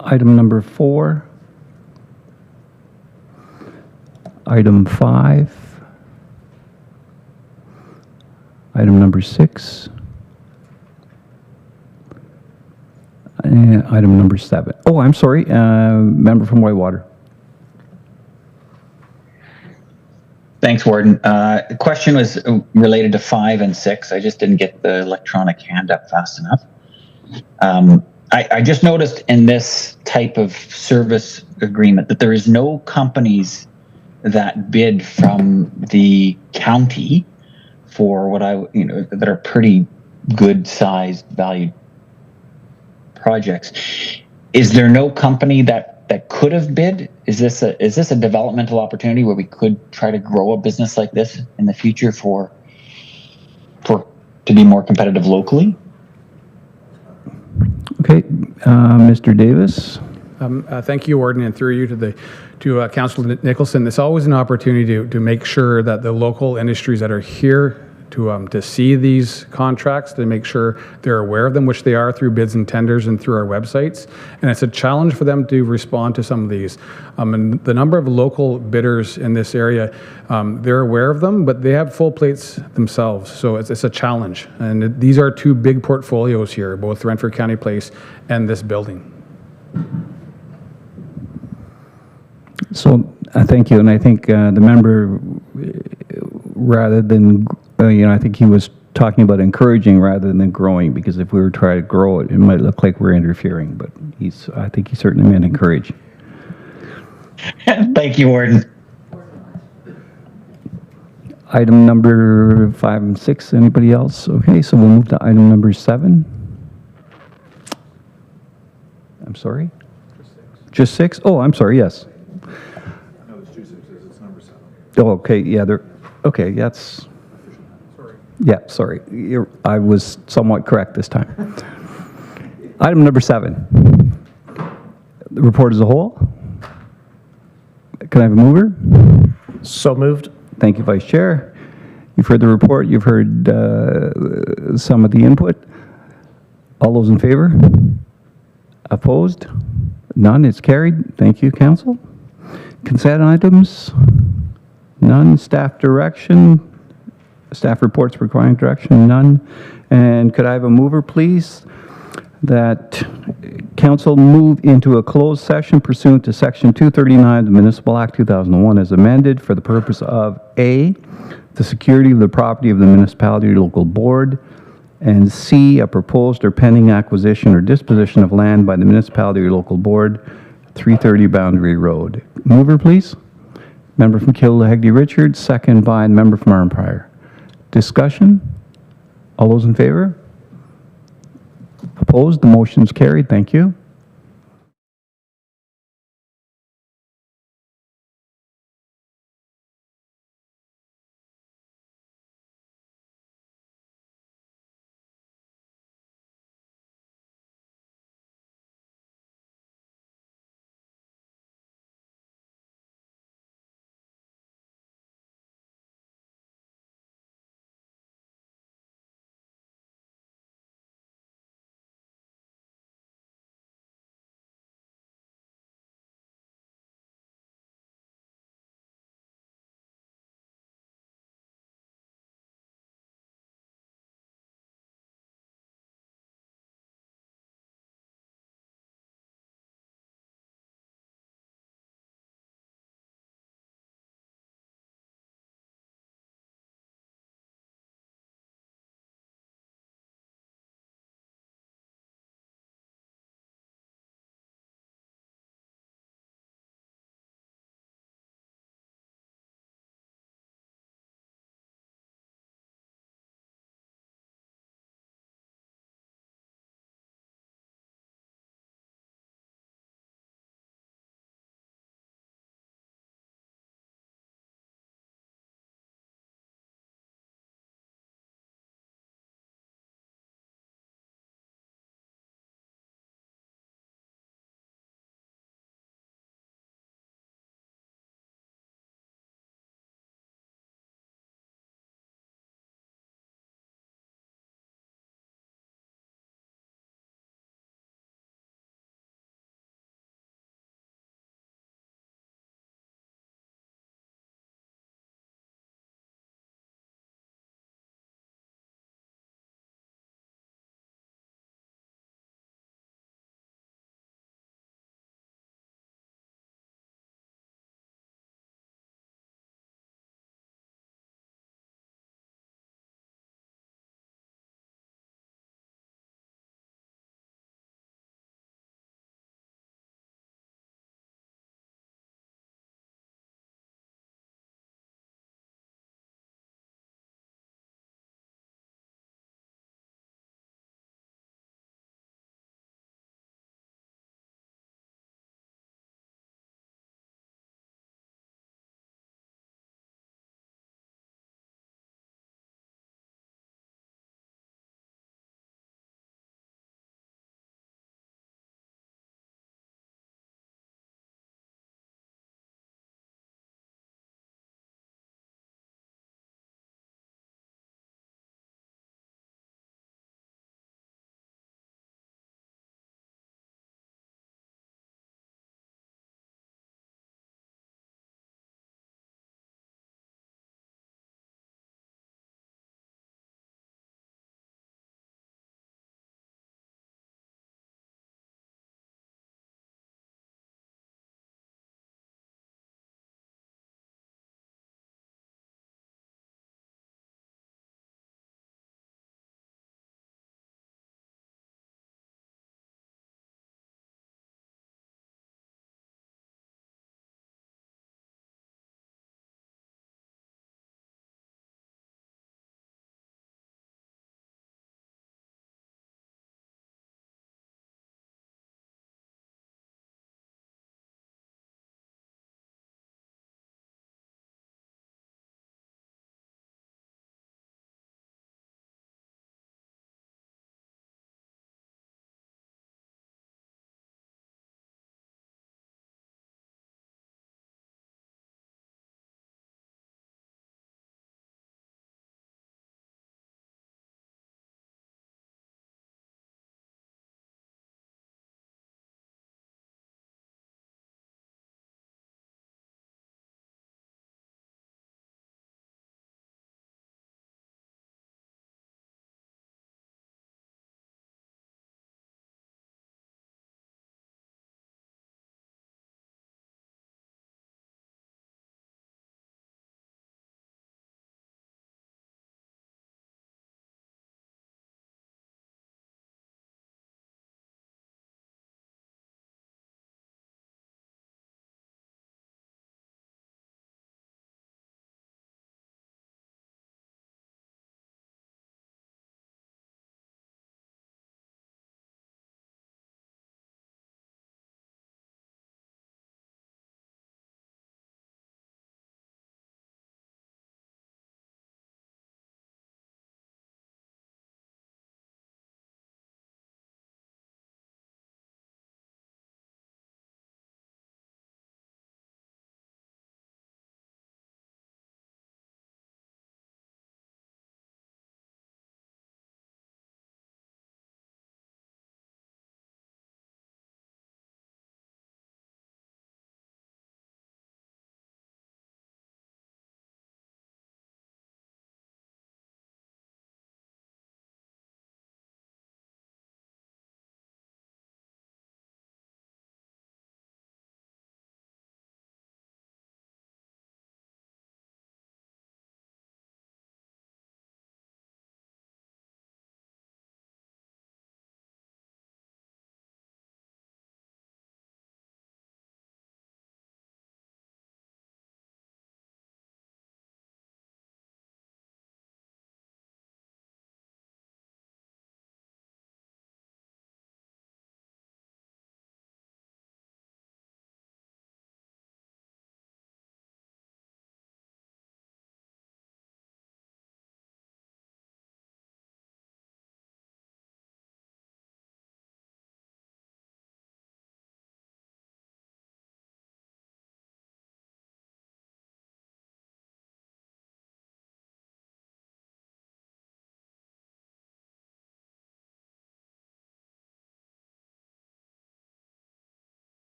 Speaker 1: Item number 4. Item 5. Item number 6. And item number 7. Oh, I'm sorry, member from Whitewater.
Speaker 6: Thanks, Warden. The question was related to 5 and 6. I just didn't get the electronic hand up fast enough. I just noticed in this type of service agreement that there is no companies that bid from the county for what that are pretty good sized valued projects. Is there no company that could have bid? Is this a developmental opportunity where we could try to grow a business like this in the future to be more competitive locally?
Speaker 1: Okay, Mr. Davis.
Speaker 7: Thank you, Warden, and through you to Councillor Nicholson. It's always an opportunity to make sure that the local industries that are here to see these contracts, to make sure they're aware of them, which they are through bids and tenders and through our websites. And it's a challenge for them to respond to some of these. And the number of local bidders in this area, they're aware of them, but they have full plates themselves. So it's a challenge. And these are 2 big portfolios here, both Renfrew County Place and this building.
Speaker 1: So thank you, and I think the member, rather than, I think he was talking about encouraging rather than growing, because if we were trying to grow it, it might look like we're interfering, but I think he certainly meant encourage.
Speaker 6: Thank you, Warden.
Speaker 1: Item number 5 and 6, anybody else? Okay, so we'll move to item number 7. I'm sorry? Just 6? Oh, I'm sorry, yes.
Speaker 15: No, it's 2 6s, it's number 7.
Speaker 1: Oh, okay, yeah, okay, that's, yeah, sorry. I was somewhat correct this time. Item number 7. The report as a whole. Can I have a mover?
Speaker 14: So moved.
Speaker 1: Thank you, Vice Chair. You've heard the report. You've heard some of the input. All those in favor? Opposed? None. It's carried. Thank you, Council. Consent items? None. Staff direction? Staff reports requiring direction? None. And could I have a mover, please, that Council move into a closed session pursuant to Section 239 of the Municipal Act 2001 as amended for the purpose of A, the security of the property of the municipality or local board, and C, a proposed or pending acquisition or disposition of land by the municipality or local board, 330 Boundary Road. Mover, please. Member from Killahegdy Richards, second by the member from Arnprior. Discussion? All those in favor? Opposed? The motion is carried. Thank you.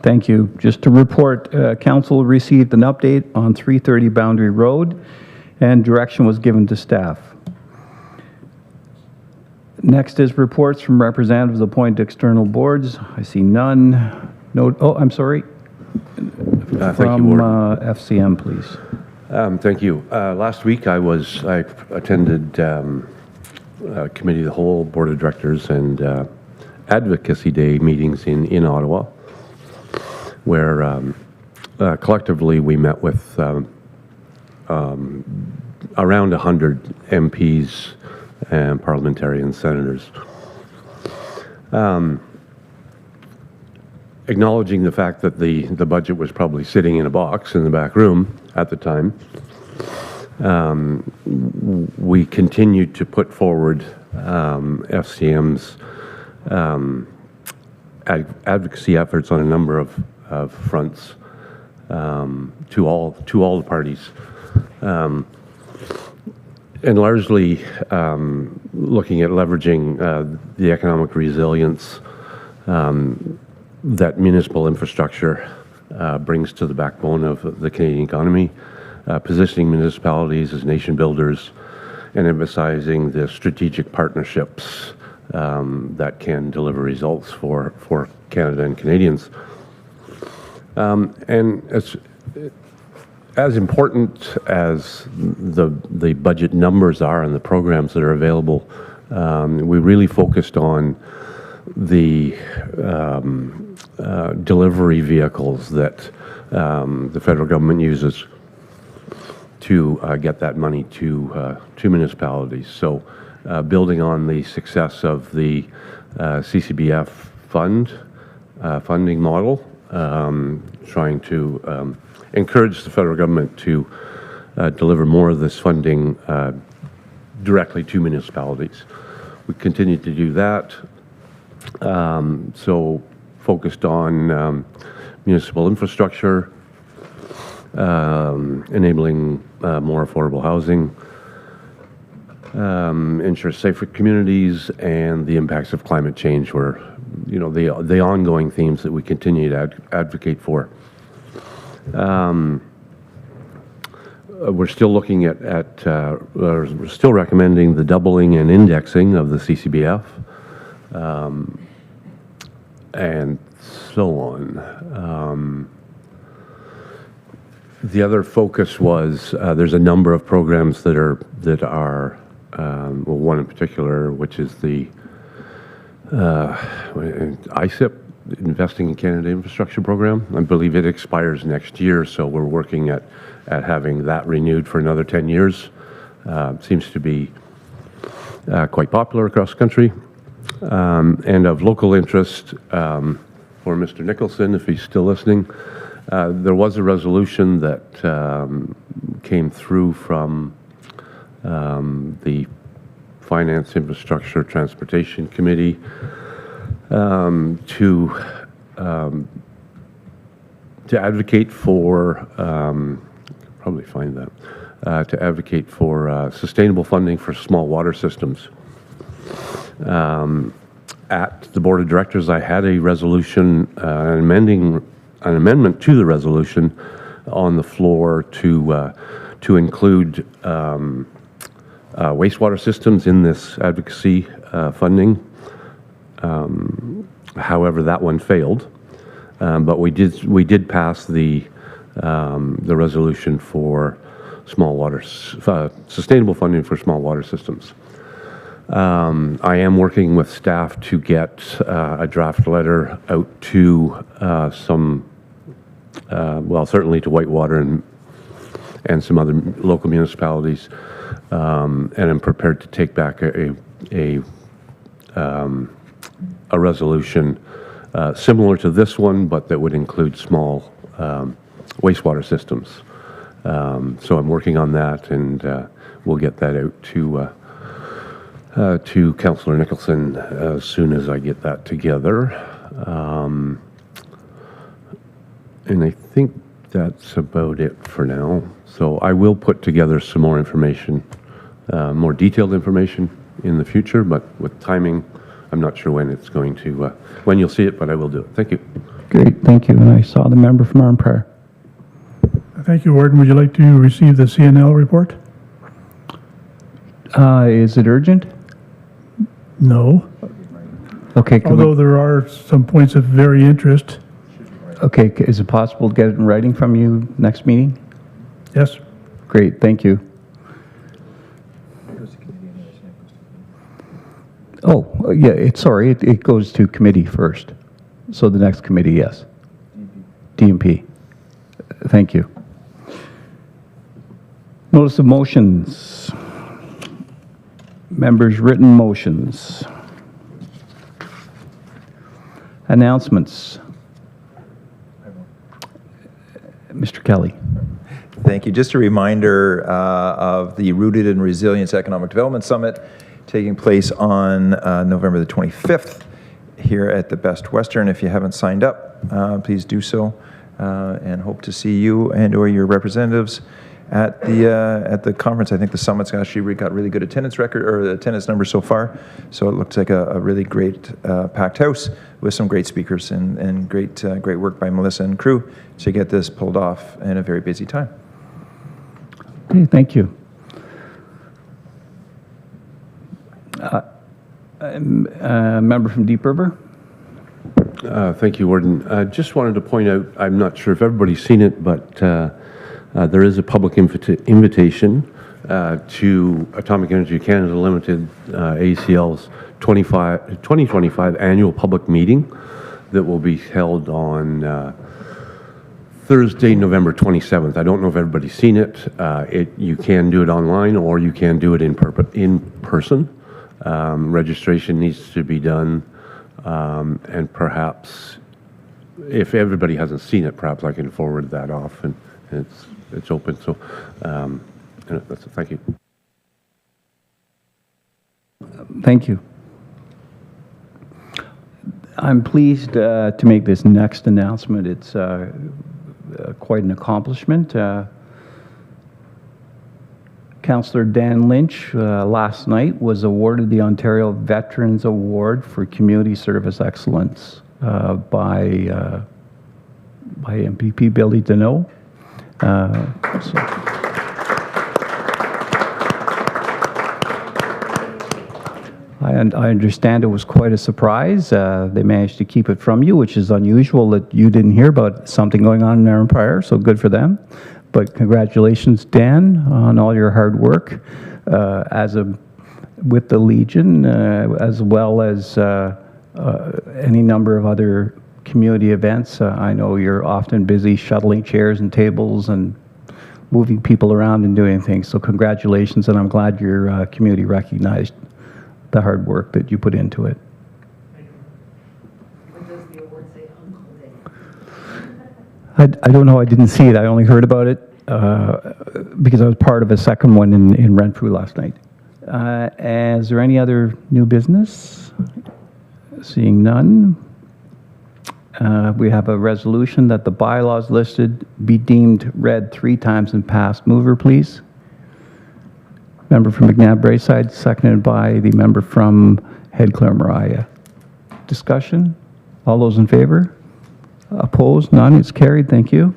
Speaker 1: Thank you. Just to report, council received an update on 330 Boundary Road, and direction was given to staff. Next is reports from representatives appointed to external boards. I see none. No, oh, I'm sorry.
Speaker 13: Thank you,
Speaker 1: From
Speaker 13: Warden.
Speaker 1: FCM, please.
Speaker 13: Thank you. Last week I attended Committee of the Whole, Board of Directors, and Advocacy Day meetings in Ottawa, where collectively we met with around 100 MPs and parliamentarians, senators, acknowledging the fact that the budget was probably sitting in a box in the back room at the time. We continued to put forward FCM's advocacy efforts on a number of fronts to all the parties. And largely looking at leveraging the economic resilience that municipal infrastructure brings to the backbone of the Canadian economy, positioning municipalities as nation builders, and emphasizing the strategic partnerships that can deliver results for Canada and Canadians. And as important as the budget numbers are and the programs that are available, we really focused on the delivery vehicles that the federal government uses to get that money to municipalities. So building on the success of the CCBF funding model, trying to encourage the federal government to deliver more of this funding directly to municipalities. We continue to do that. So focused on municipal infrastructure, enabling more affordable housing, ensure safer communities, and the impacts of climate change were, the ongoing themes that we continue to advocate for. We're still looking we're still recommending the doubling and indexing of the CCBF, and so on. The other focus was there's a number of programs that are well, one in particular, which is the ISIP, Investing in Canada Infrastructure Program. I believe it expires next year, so we're working at having that renewed for another 10 years. Seems to be quite popular across the country. And of local interest for Mr. Nicholson, if he's still listening, there was a resolution that came through from the Finance, Infrastructure, Transportation Committee to advocate for, probably find that, to advocate for sustainable funding for small water systems. At the Board of Directors, I had a resolution, an amendment to the resolution on the floor to include wastewater systems in this advocacy funding. However, that one failed, but we did pass the resolution for sustainable funding for small water systems. I am working with staff to get a draft letter out to certainly to Whitewater and some other local municipalities, and I'm prepared to take back a resolution similar to this one, but that would include small wastewater systems. So I'm working on that, and we'll get that out to Councillor Nicholson as soon as I get that together. And I think that's about it for now. So I will put together some more information, more detailed information in the future, but with timing, I'm not sure when it's going to, when you'll see it, but I will do it. Thank you.
Speaker 1: Great, thank you. And I saw the member from Arm Prior.
Speaker 16: Thank you, Warden. Would you like to receive the CNL report?
Speaker 1: Is it urgent?
Speaker 16: No.
Speaker 1: Okay,
Speaker 16: Although there are some points of very interest.
Speaker 1: okay, is it possible to get it in writing from you next meeting?
Speaker 16: Yes.
Speaker 1: Great, thank you. Oh, yeah, sorry, it goes to committee first. So the next committee, yes. DMP. Thank you. Notice of motions. Members' written motions. Announcements. Mr. Kelly.
Speaker 12: Thank you. Just a reminder of the Rooted in Resilience Economic Development Summit taking place on November the 25th here at the Best Western. If you haven't signed up, please do so, and hope to see you and or your representatives at the conference. I think the summit's actually got really good attendance record or attendance numbers so far, so it looks like a really great packed house with some great speakers and great work by Melissa and crew to get this pulled off in a very busy time.
Speaker 1: Okay, thank you. Member from Deep River.
Speaker 13: Thank you, Warden. Just wanted to point out, I'm not sure if everybody's seen it, but there is a public invitation to Atomic Energy Canada Limited, ACL's 2025 annual public meeting that will be held on Thursday, November 27th. I don't know if everybody's seen it. You can do it online or you can do it in person. Registration needs to be done, and perhaps if everybody hasn't seen it, perhaps I can forward that off, and it's open. So that's it. Thank you.
Speaker 1: Thank you. I'm pleased to make this next announcement. It's quite an accomplishment. Councillor Dan Lynch last night was awarded the Ontario Veterans Award for Community Service Excellence by MPP Billy Deneau. I understand it was quite a surprise. They managed to keep it from you, which is unusual that you didn't hear about something going on in Arm Prior, so good for them. But congratulations, Dan, on all your hard work with the Legion, as well as any number of other community events. I know you're often busy shuttling chairs and tables and moving people around and doing things. So congratulations, and I'm glad your community recognized the hard work that you put into it.
Speaker 11: What does the award say, Uncle Dave?
Speaker 1: I don't know. I didn't see it. I only heard about it because I was part of a second one in Renfrew last night. Is there any other new business? Seeing none. We have a resolution that the bylaws listed be deemed read 3 times and passed. Mover, please. Member from McNabb Braeside, seconded by the member from Head Clare Mariah. Discussion? All those in favor? Opposed? None. It's carried. Thank you.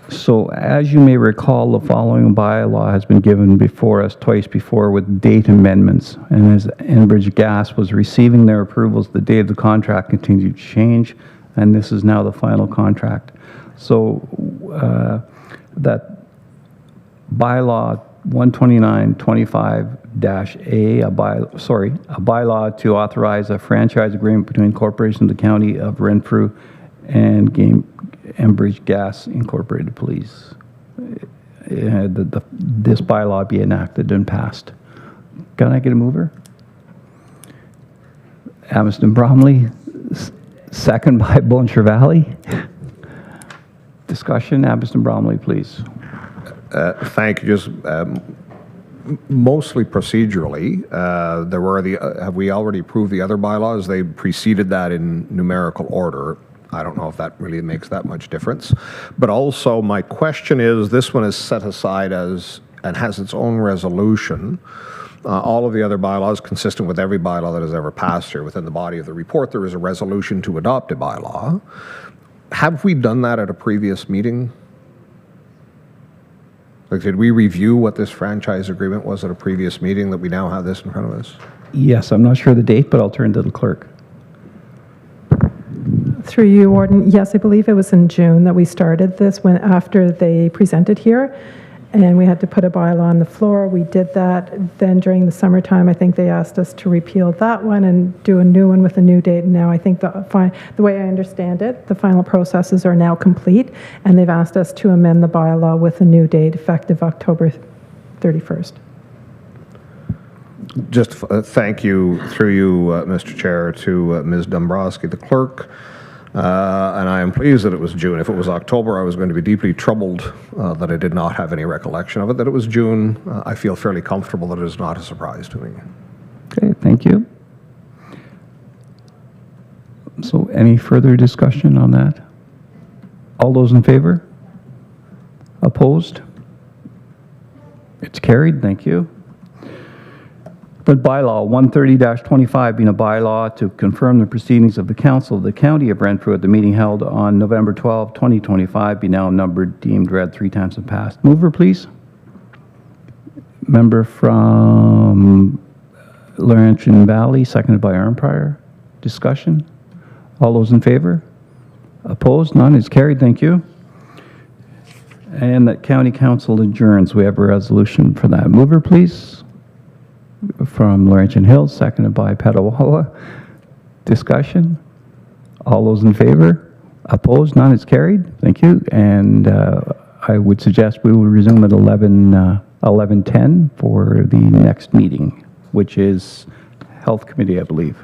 Speaker 1: So, as you may recall, the following bylaw has been given before us twice before with date amendments. And as Enbridge Gas was receiving their approvals, the date of the contract continued to change, and this is now the final contract. So, that bylaw 12925-A, a bylaw to authorize a franchise agreement between Corporation of the County of Renfrew and Enbridge Gas Incorporated, please. This bylaw be enacted and passed. Can I get a mover? Amiston Bromley, second by Boncher Valley. Discussion, Amiston Bromley, please.
Speaker 9: Thank you. Just mostly procedurally, have we already approved the other bylaws? They preceded that in numerical order. I don't know if that really makes that much difference. But also, my question is, this one is set aside and has its own resolution. all of the other bylaws, consistent with every bylaw that has ever passed here. Within the body of the report, there is a resolution to adopt a bylaw. Have we done that at a previous meeting? Like, did we review what this franchise agreement was at a previous meeting that we now have this in front of us?
Speaker 1: Yes, I'm not sure the date, but I'll turn to the clerk.
Speaker 3: Through you, Warden, yes, I believe it was in June that we started this, when after they presented here, and we had to put a bylaw on the floor. We did that. Then during the summertime, I think they asked us to repeal that one and do a new one with a new date. And now I think the way I understand it, the final processes are now complete, and they've asked us to amend the bylaw with a new date effective October 31st.
Speaker 9: Just thank you, through you, Mr. Chair, to Ms. Dombrowski, the clerk. And I am pleased that it was June. If it was October, I was going to be deeply troubled that I did not have any recollection of it. That it was June, I feel fairly comfortable that it is not a surprise to me.
Speaker 1: Okay, thank you. So any further discussion on that? All those in favor? Opposed? It's carried, thank you. The bylaw 130-25 being a bylaw to confirm the proceedings of the Council of the County of Renfrew at the meeting held on November 12, 2025, be now numbered, deemed, read 3 times and passed. Mover, please. Member from Laurentian Valley, seconded by Armprior. Discussion? All those in favor? Opposed? None. It's carried. Thank you. And that County Council adjourns. We have a resolution for that. Mover, please. From Laurentian Hills, seconded by Petawawa. Discussion? All those in favor? Opposed? None. It's carried. Thank you. And I would suggest we will resume at 11:10 for the next meeting, which is Health Committee, I believe.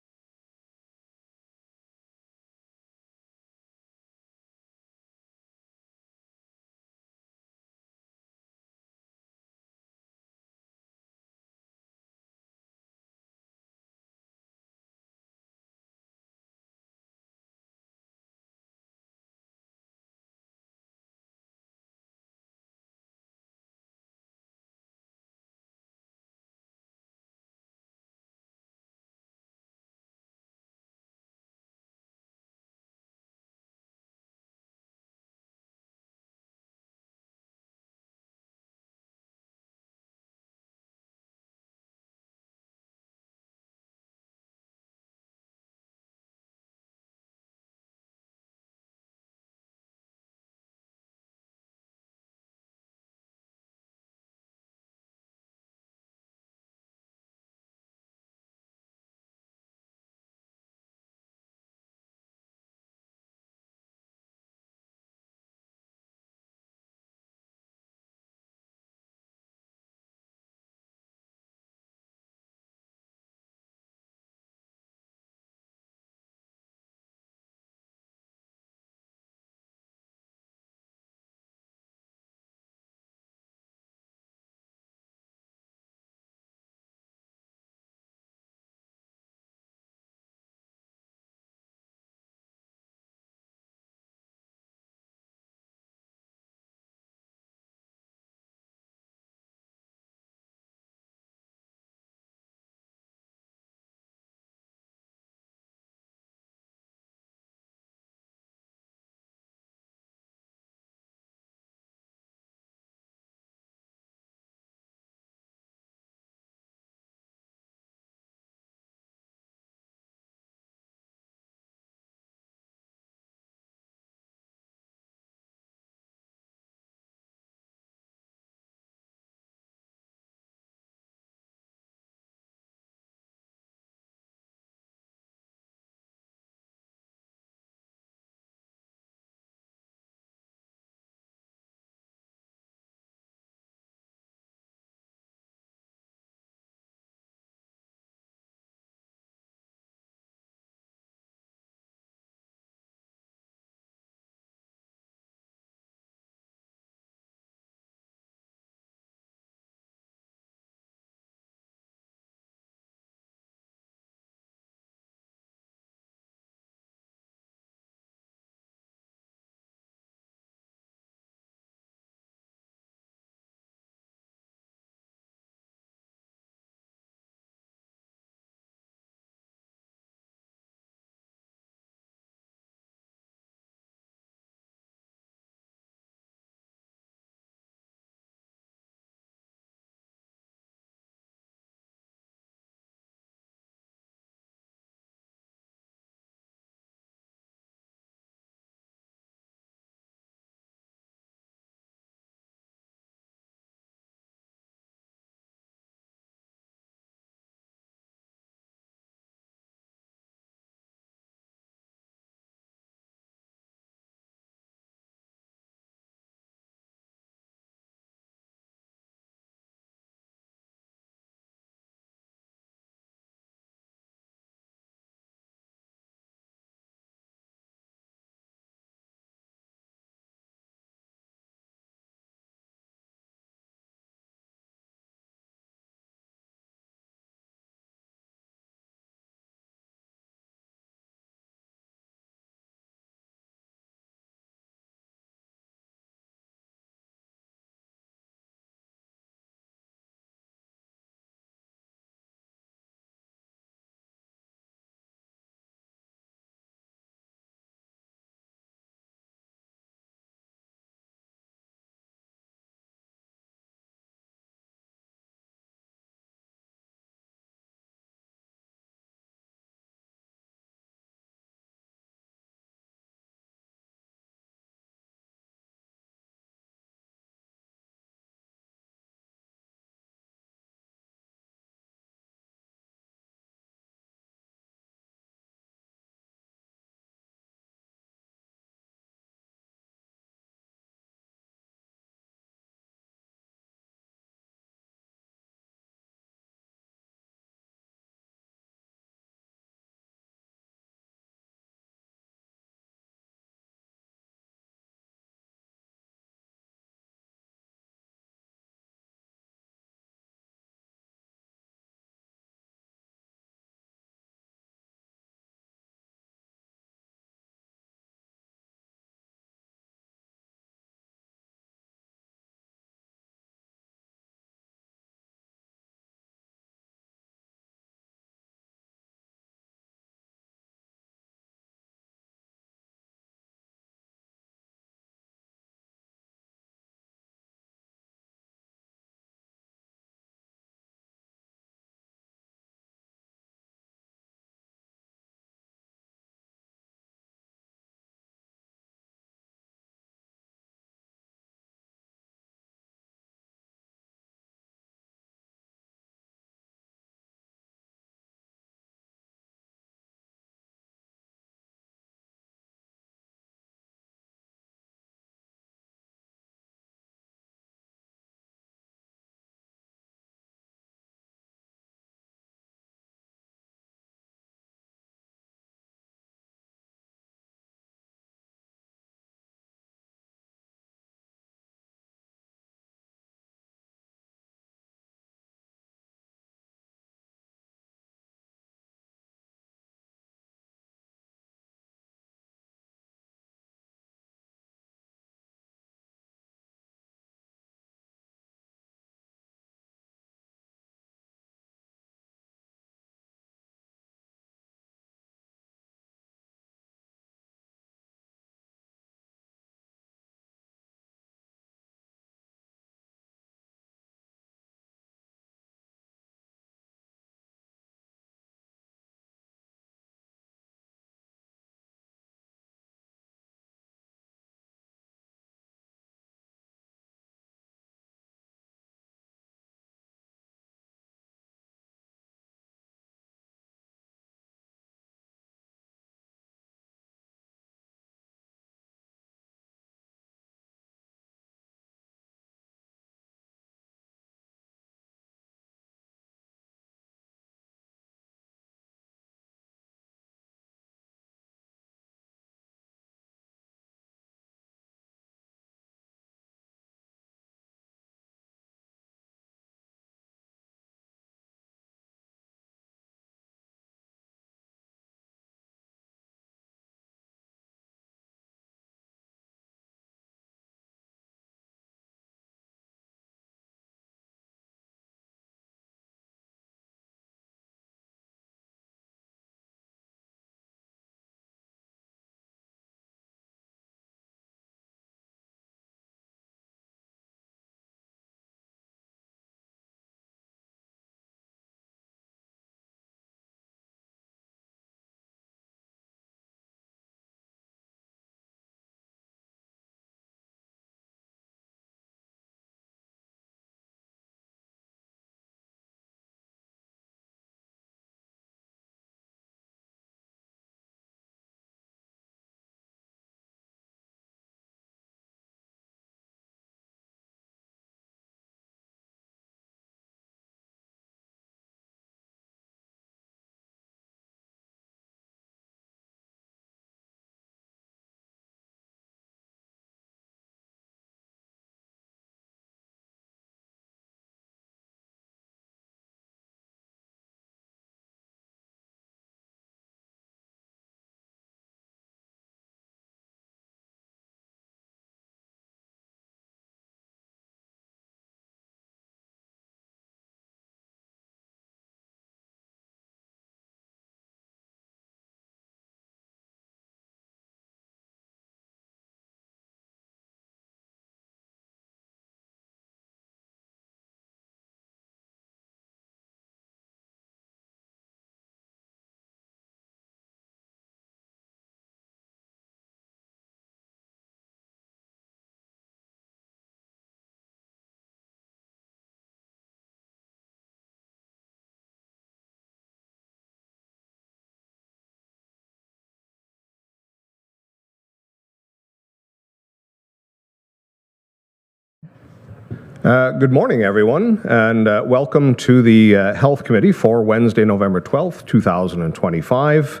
Speaker 9: Good morning, everyone, and welcome to the Health Committee for Wednesday, November 12th, 2025.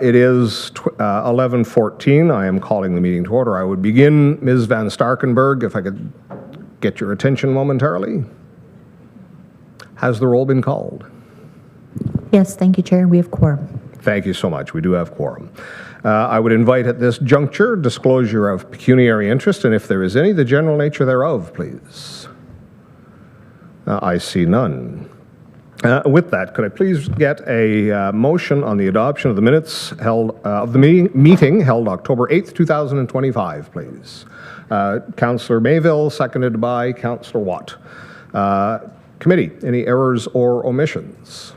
Speaker 9: It is 11:14. I am calling the meeting to order. I would begin, Ms. Van Starkenburg, if I could get your attention momentarily. Has the roll been called?
Speaker 17: Yes, thank you, Chair. We have quorum.
Speaker 9: Thank you so much. We do have quorum. I would invite at this juncture disclosure of pecuniary interest, and if there is any, the general nature thereof, please. I see none. With that, could I please get a motion on the adoption of the minutes held of the meeting held October 8th, 2025, please? Councillor Mayville, seconded by Councillor Watt. Committee, any errors or omissions?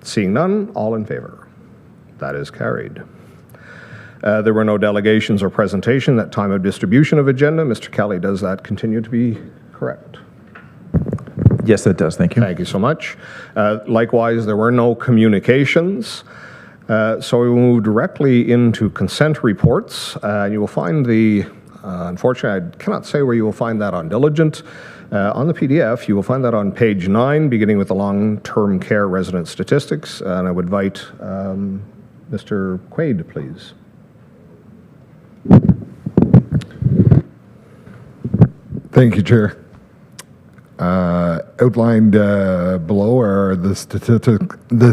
Speaker 9: Seeing none, all in favor? That is carried. There were no delegations or presentation at time of distribution of agenda. Mr. Kelly, does that continue to be correct?
Speaker 12: Yes, that does. Thank you.
Speaker 9: Thank you so much. Likewise, there were no communications. So we will move directly into consent reports. You will find the, unfortunately, I cannot say where you will find that on Diligent. On the PDF, you will find that on page 9, beginning with the long-term care resident statistics. And I would invite Mr. Quaid, please.
Speaker 18: Thank you, Chair. Outlined below are the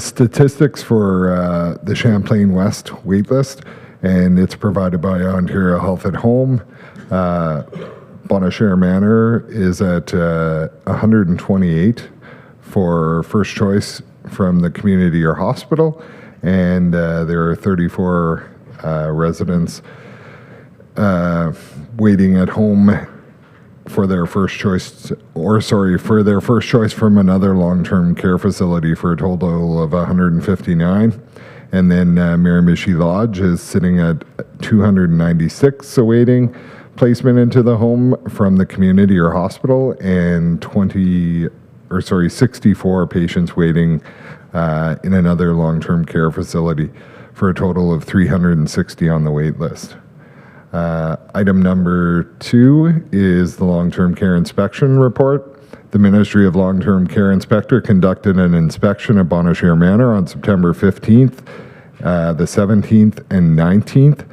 Speaker 18: statistics for the Champlain West waitlist, and it's provided by Ontario Health at Home. Bonachere Manor is at 128 for first choice from the community or hospital, and there are 34 residents waiting at home for their first choice, for their first choice from another long-term care facility, for a total of 159. And then Miramichi Lodge is sitting at 296 awaiting placement into the home from the community or hospital, and 64 patients waiting in another long-term care facility, for a total of 360 on the wait list. Item number 2 is the long-term care inspection report. The Ministry of Long-Term Care Inspector conducted an inspection at Bonachere Manor on September 15th, the 17th and 19th,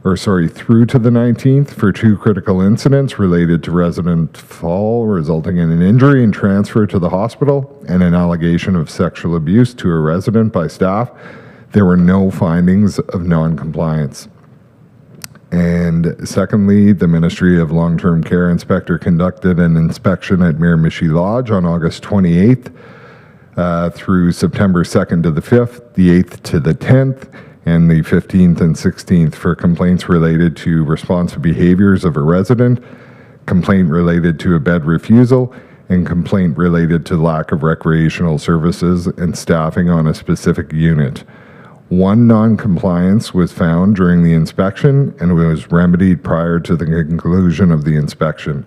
Speaker 18: through to the 19th, for 2 critical incidents related to resident fall resulting in an injury and transfer to the hospital, and an allegation of sexual abuse to a resident by staff. There were no findings of non-compliance. And secondly, the Ministry of Long-Term Care Inspector conducted an inspection at Miramichi Lodge on August 28th through September 2nd to the 5th, the 8th to the 10th, and the 15th and 16th, for complaints related to responsive behaviors of a resident, complaint related to a bed refusal, and complaint related to lack of recreational services and staffing on a specific unit. 1 non-compliance was found during the inspection and was remedied prior to the conclusion of the inspection.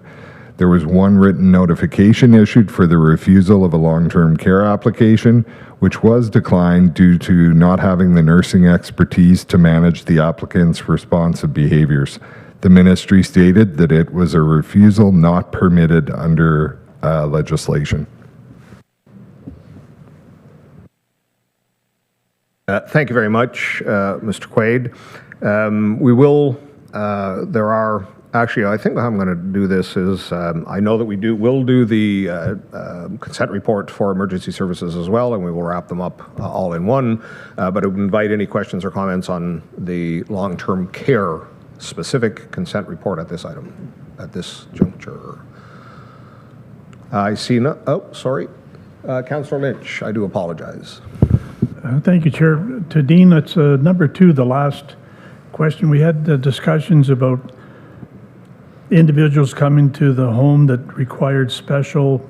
Speaker 18: There was 1 written notification issued for the refusal of a long-term care application, which was declined due to not having the nursing expertise to manage the applicant's responsive behaviors. The ministry stated that it was a refusal not permitted under legislation.
Speaker 9: Thank you very much, Mr. Quaid. We will, there are, actually, I think how I'm going to do this is, I know that we'll do the consent report for emergency services as well, and we will wrap them up all in one, but I would invite any questions or comments on the long-term care specific consent report at this item, at this juncture. I see no, oh, sorry. Councillor Lynch, I do apologize.
Speaker 16: Thank you, Chair. To Dean, that's number 2, the last question. We had discussions about individuals coming to the home that required special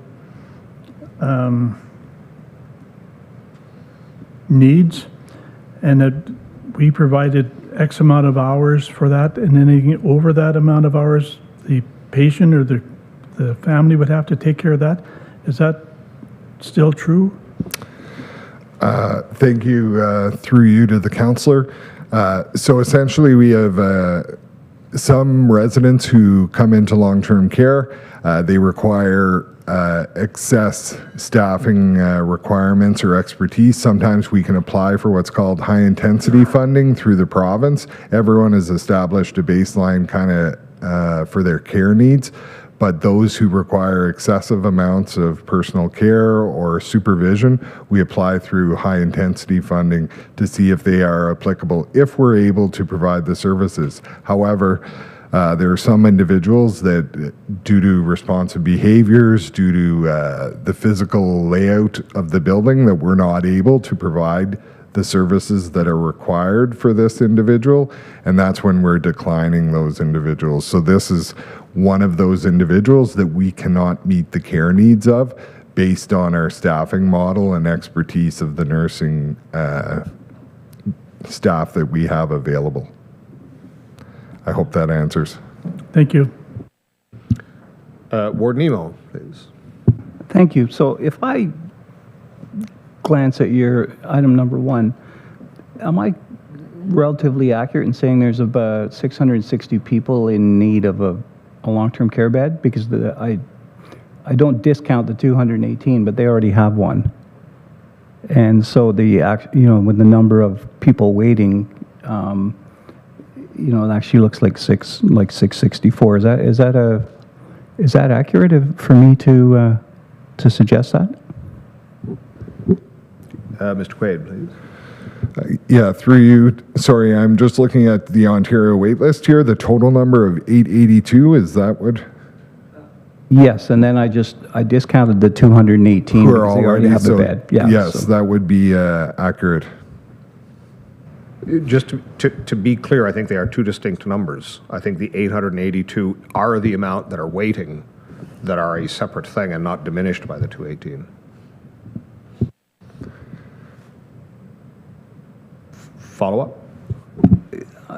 Speaker 16: needs, and that we provided X amount of hours for that, and anything over that amount of hours, the patient or the family would have to take care of that. Is that still true?
Speaker 18: Thank you, through you to the councillor. So essentially we have some residents who come into long-term care, they require excess staffing requirements or expertise. Sometimes we can apply for what's called high-intensity funding through the province. Everyone has established a baseline kind of for their care needs, but those who require excessive amounts of personal care or supervision, we apply through high-intensity funding to see if they are applicable, if we're able to provide the services. However, there are some individuals that, due to responsive behaviors, due to the physical layout of the building, that we're not able to provide the services that are required for this individual, and that's when we're declining those individuals. So this is one of those individuals that we cannot meet the care needs of based on our staffing model and expertise of the nursing staff that we have available. I hope that answers.
Speaker 16: Thank you.
Speaker 9: Ward Nemo, please.
Speaker 1: Thank you. So if I glance at your item number 1, am I relatively accurate in saying there's about 660 people in need of a long-term care bed? Because I don't discount the 218, but they already have one. And so with the number of people waiting, it actually looks like 664. Is that accurate for me to suggest that?
Speaker 9: Mr. Quaid, please.
Speaker 18: Yeah, through you. Sorry, I'm just looking at the Ontario waitlist here. The total number of 882, is that what?
Speaker 1: Yes, and then I discounted the 218
Speaker 18: Who are
Speaker 1: because they already have a bed. Yeah,
Speaker 18: yes,
Speaker 1: so.
Speaker 18: that would be accurate.
Speaker 9: Just to be clear, I think they are two distinct numbers. I think the 882 are the amount that are waiting, that are a separate thing and not diminished by the 218. Follow up?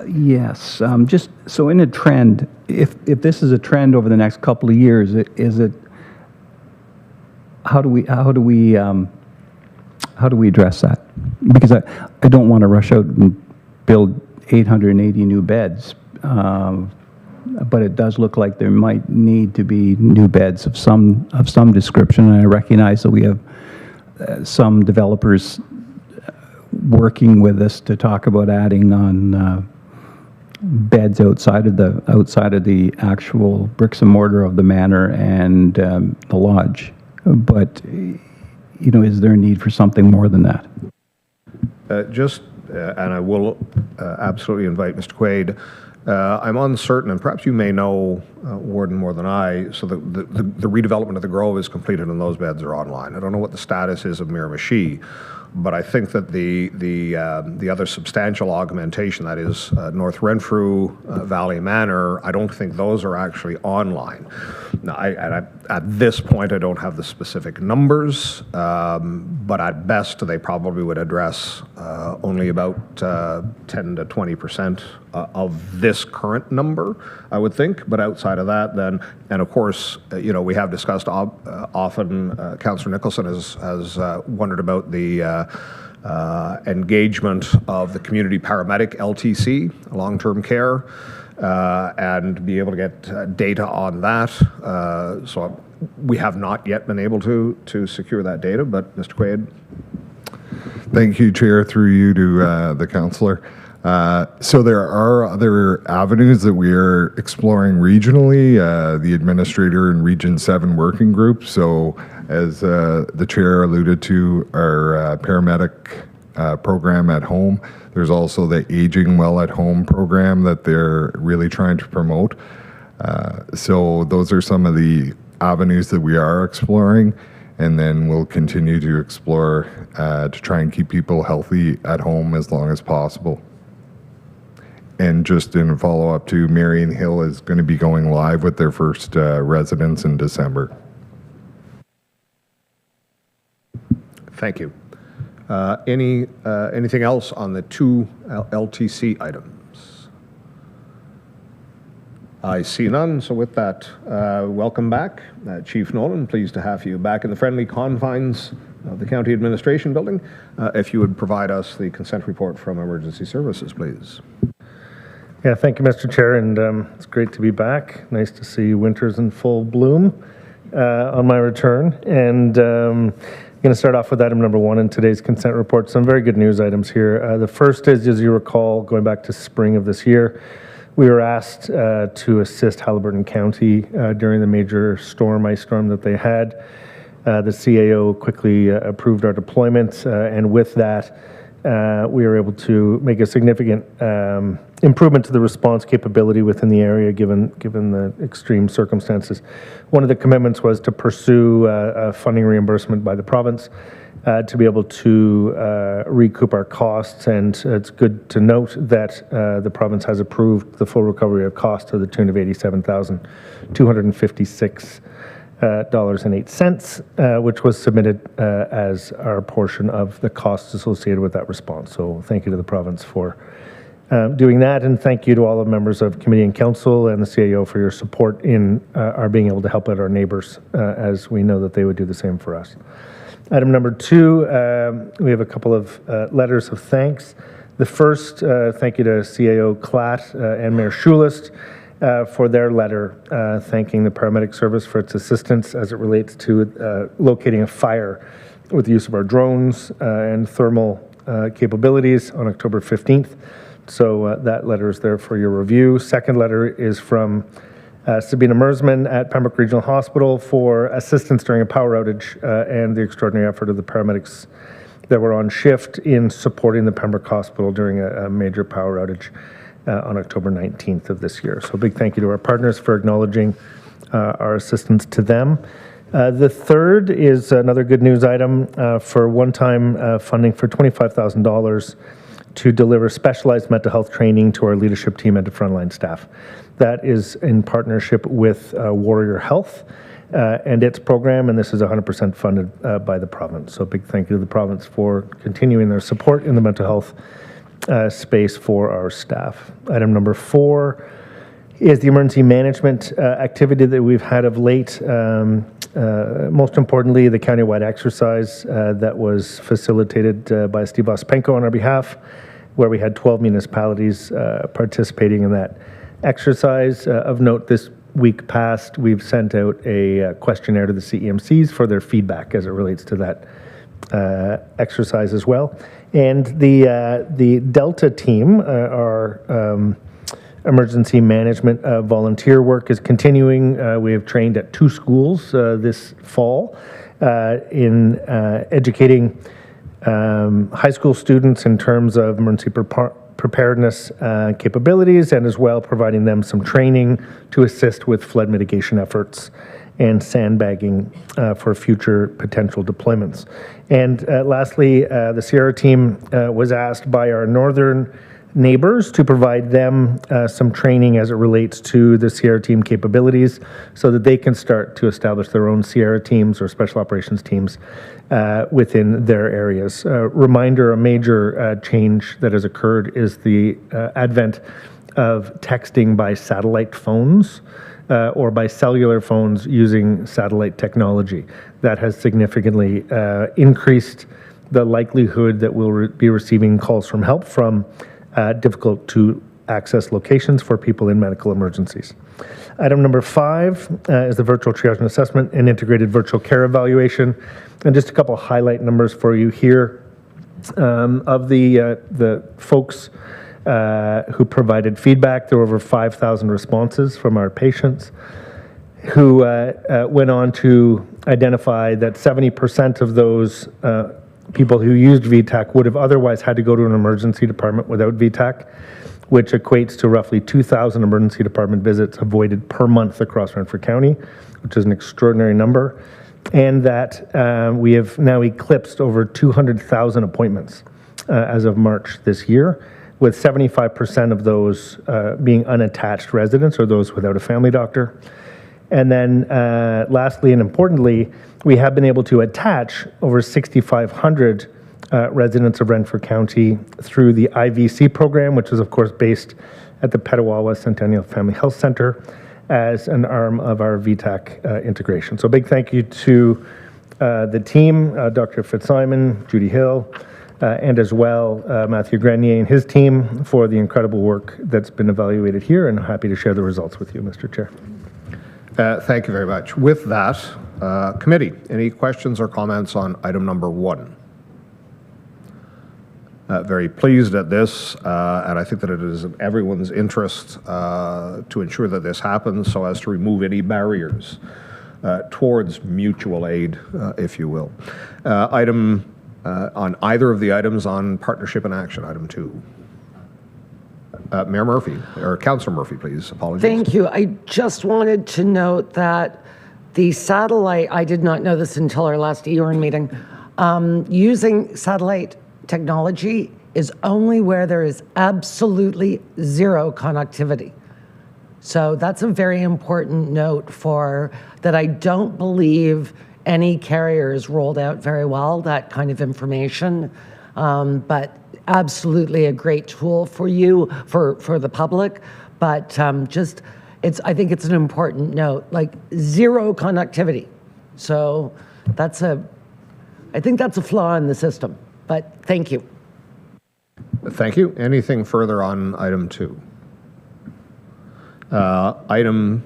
Speaker 1: Yes, just so in a trend, if this is a trend over the next couple of years, how do we address that? Because I don't want to rush out and build 880 new beds, but it does look like there might need to be new beds of some description. And I recognize that we have some developers working with us to talk about adding on beds outside of the actual bricks and mortar of the manor and the lodge. But is there a need for something more than that?
Speaker 9: And I will absolutely invite Mr. Quaid. I'm uncertain, and perhaps you may know, Warden, more than I, so the redevelopment of the Grove is completed and those beds are online. I don't know what the status is of Miramichi, but I think that the other substantial augmentation, that is North Renfrew, Valley Manor, I don't think those are actually online. Now, at this point, I don't have the specific numbers, but at best, they probably would address only about 10 to 20% of this current number, I would think. But outside of that, then, and of course, we have discussed often, Councillor Nicholson has wondered about the engagement of the community paramedic LTC, long-term care, and be able to get data on that. So we have not yet been able to secure that data, but Mr. Quaid.
Speaker 18: Thank you, Chair, through you to the councillor. So there are other avenues that we are exploring regionally, the administrator in Region 7 working group. So as the Chair alluded to, our paramedic program at home. There's also the Aging Well at Home program that they're really trying to promote. So those are some of the avenues that we are exploring, and then we'll continue to explore to try and keep people healthy at home as long as possible. And just in follow-up to Marion Hill is going to be going live with their first residents in December.
Speaker 9: Thank you. Anything else on the two LTC items? I see none, so with that, welcome back. Chief Nolan, pleased to have you back in the friendly confines of the County Administration Building. If you would provide us the consent report from Emergency Services, please.
Speaker 14: Yeah, thank you, Mr. Chair, and it's great to be back. Nice to see winter's in full bloom on my return. And I'm going to start off with item number 1 in today's consent report. Some very good news items here. The first is, as you recall, going back to spring of this year, we were asked to assist Haliburton County during the major ice storm that they had. The CAO quickly approved our deployment, and with that, we were able to make a significant improvement to the response capability within the area, given the extreme circumstances. One of the commitments was to pursue funding reimbursement by the province to be able to recoup our costs, and it's good to note that the province has approved the full recovery of costs to the tune of $87,256.08, which was submitted as our portion of the costs associated with that response. So thank you to the province for doing that, and thank you to all the members of committee and council and the CAO for your support in our being able to help out our neighbors, as we know that they would do the same for us. Item number 2, we have a couple of letters of thanks. The first, thank you to CAO Klatt and Mayor Schulist for their letter thanking the paramedic service for its assistance as it relates to locating a fire with the use of our drones and thermal capabilities on October 15th. So that letter is there for your review. Second letter is from Sabina Mersman at Pembroke Regional Hospital for assistance during a power outage and the extraordinary effort of the paramedics that were on shift in supporting the Pembroke Hospital during a major power outage on October 19th of this year. So a big thank you to our partners for acknowledging our assistance to them. The third is another good news item for one-time funding for $25,000 to deliver specialized mental health training to our leadership team and to frontline staff. That is in partnership with Warrior Health and its program, and this is 100% funded by the province. So a big thank you to the province for continuing their support in the mental health space for our staff. Item number 4 is the emergency management activity that we've had of late. Most importantly, the countywide exercise that was facilitated by Steve Ospenko on our behalf, where we had 12 municipalities participating in that exercise. Of note, this week past, we've sent out a questionnaire to the CEMCs for their feedback as it relates to that exercise as well. And the Delta team, our emergency management volunteer work is continuing. We have trained at 2 schools this fall in educating high school students in terms of emergency preparedness capabilities, and as well providing them some training to assist with flood mitigation efforts and sandbagging for future potential deployments. And lastly, the Sierra team was asked by our northern neighbors to provide them some training as it relates to the Sierra team capabilities so that they can start to establish their own Sierra teams or special operations teams within their areas. Reminder, a major change that has occurred is the advent of texting by satellite phones or by cellular phones using satellite technology. That has significantly increased the likelihood that we'll be receiving calls from help from difficult to access locations for people in medical emergencies. Item number 5 is the virtual triage and assessment and integrated virtual care evaluation. And just a couple of highlight numbers for you here. Of the folks who provided feedback, there were over 5,000 responses from our patients who went on to identify that 70% of those people who used VTAC would have otherwise had to go to an emergency department without VTAC, which equates to roughly 2,000 emergency department visits avoided per month across Renfrew County, which is an extraordinary number, and that we have now eclipsed over 200,000 appointments as of March this year, with 75% of those being unattached residents or those without a family doctor. And then lastly and importantly, we have been able to attach over 6,500 residents of Renfrew County through the IVC program, which is of course based at the Petawawa Centennial Family Health Center as an arm of our VTAC integration. So big thank you to the team, Dr. Fitzsimon, Judy Hill, and as well Matthew Grenier and his team for the incredible work that's been evaluated here, and happy to share the results with you, Mr. Chair.
Speaker 9: Thank you very much. With that, committee, any questions or comments on item number 1? Very pleased at this, and I think that it is in everyone's interest to ensure that this happens so as to remove any barriers towards mutual aid, if you will. Item on either of the items on partnership and action, item 2. Mayor Murphy, or Councillor Murphy, please. Apologies.
Speaker 11: Thank you. I just wanted to note that the satellite, I did not know this until our last EORN meeting, using satellite technology is only where there is absolutely zero connectivity. So that's a very important note for that. I don't believe any carriers rolled out very well that kind of information, but absolutely a great tool for you, for the public. But I think it's an important note, like zero connectivity. So I think that's a flaw in the system. But thank you.
Speaker 9: Thank you. Anything further on item 2? Item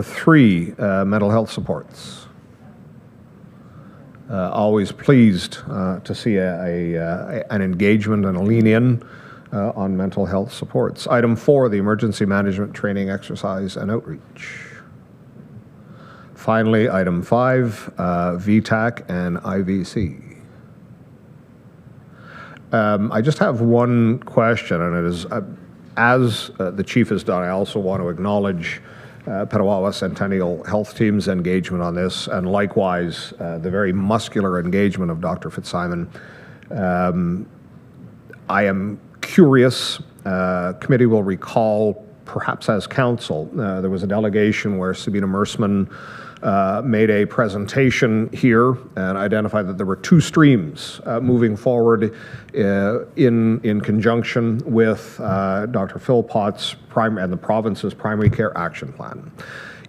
Speaker 9: 3, mental health supports. Always pleased to see an engagement and a lean in on mental health supports. Item 4, the emergency management training exercise and outreach. Finally, item 5, VTAC and IVC. I just have one question, and it is, as the Chief has done, I also want to acknowledge Petawawa Centennial Health Team's engagement on this, and likewise the very muscular engagement of Dr. Fitzsimon. I am curious, committee will recall, perhaps as council, there was a delegation where Sabina Mersman made a presentation here and identified that there were 2 streams moving forward in conjunction with Dr. Philpott's and the province's primary care action plan.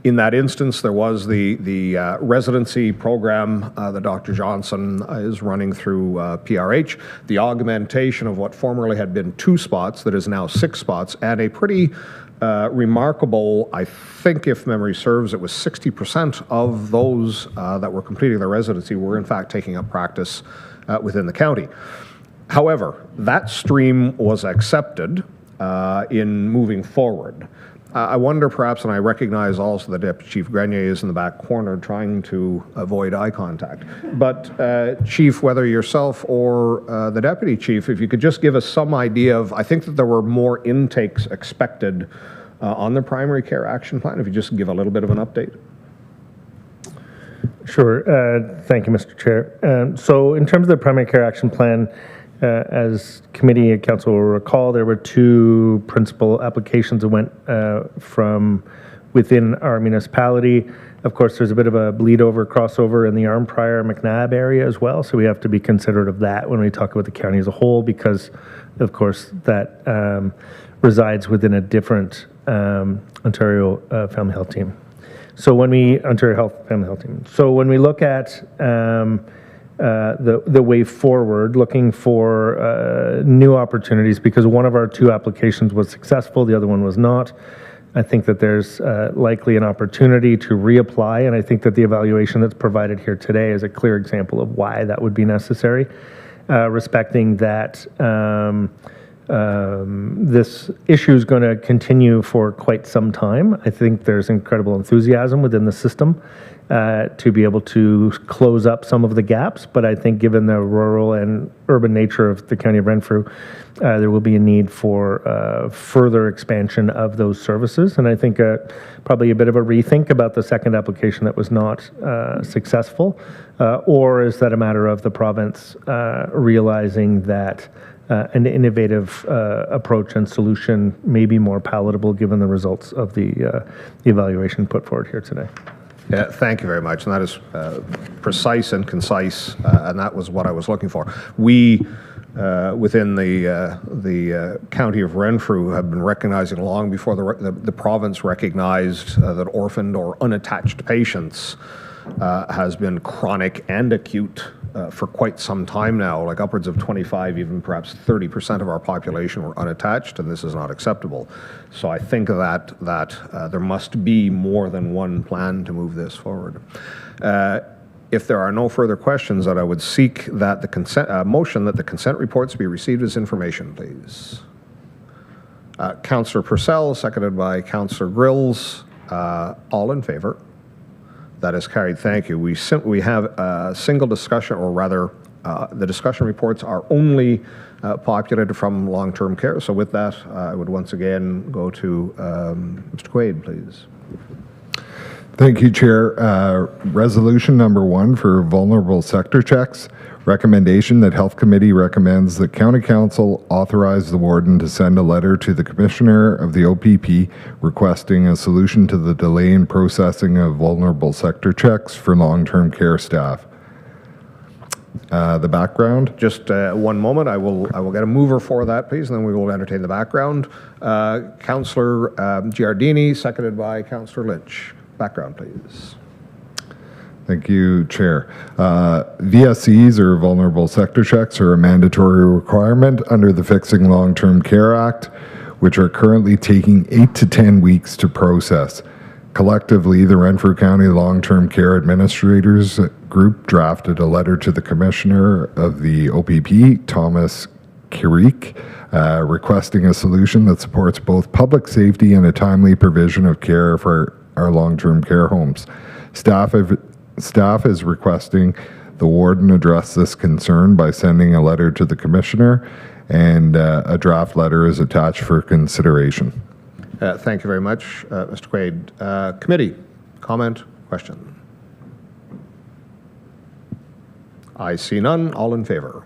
Speaker 9: In that instance, there was the residency program that Dr. Johnson is running through PRH, the augmentation of what formerly had been 2 spots that is now 6 spots, and a pretty remarkable, I think if memory serves, it was 60% of those that were completing their residency were in fact taking up practice within the county. However, that stream was accepted in moving forward. I wonder perhaps, and I recognize also that Deputy Chief Grenier is in the back corner trying to avoid eye contact, but Chief, whether yourself or the Deputy Chief, if you could just give us some idea of, I think that there were more intakes expected on the primary care action plan, if you just give a little bit of an update.
Speaker 14: Sure. Thank you, Mr. Chair. So in terms of the primary care action plan, as committee and council will recall, there were 2 principal applications that went from within our municipality. Of course, there's a bit of a bleed over, crossover in the Arnprior McNabb area as well, so we have to be considerate of that when we talk about the county as a whole, because of course that resides within a different Ontario Family Health Team. So when we Ontario Family Health Team. So when we look at the way forward, looking for new opportunities, because one of our 2 applications was successful, the other one was not. I think that there's likely an opportunity to reapply, and I think that the evaluation that's provided here today is a clear example of why that would be necessary, respecting that this issue is going to continue for quite some time. I think there's incredible enthusiasm within the system to be able to close up some of the gaps, but I think given the rural and urban nature of the County of Renfrew, there will be a need for further expansion of those services, and I think probably a bit of a rethink about the second application that was not successful, or is that a matter of the province realizing that an innovative approach and solution may be more palatable given the results of the evaluation put forward here today.
Speaker 9: Yeah, thank you very much, and that is precise and concise, and that was what I was looking for. We, within the County of Renfrew, have been recognizing long before the province recognized that orphaned or unattached patients has been chronic and acute for quite some time now, like upwards of 25, even perhaps 30% of our population were unattached, and this is not acceptable. So I think that there must be more than one plan to move this forward. If there are no further questions, that I would seek that the motion that the consent reports be received as information, please. Councillor Purcell, seconded by Councillor Grills. All in favor? That is carried. Thank you. We have a single discussion, or rather, the discussion reports are only populated from long-term care. So with that, I would once again go to Mr. Quaid, please.
Speaker 18: Thank you, Chair. Resolution number 1 for vulnerable sector checks. Recommendation that Health Committee recommends that County Council authorize the Warden to send a letter to the Commissioner of the OPP requesting a solution to the delay in processing of vulnerable sector checks for long-term care staff. The background?
Speaker 9: Just one moment. I will get a mover for that, please, and then we will entertain the background. Councillor Giardini, seconded by Councillor Lynch. Background, please.
Speaker 18: Thank you, Chair. VSCs, or vulnerable sector checks, are a mandatory requirement under the Fixing Long-Term Care Act, which are currently taking 8 to 10 weeks to process. Collectively, the Renfrew County Long-Term Care Administrators Group drafted a letter to the Commissioner of the OPP, Thomas Kirik, requesting a solution that supports both public safety and a timely provision of care for our long-term care homes. Staff is requesting the Warden address this concern by sending a letter to the Commissioner, and a draft letter is attached for consideration.
Speaker 9: Thank you very much, Mr. Quaid. Committee, comment, question? I see none. All in favor?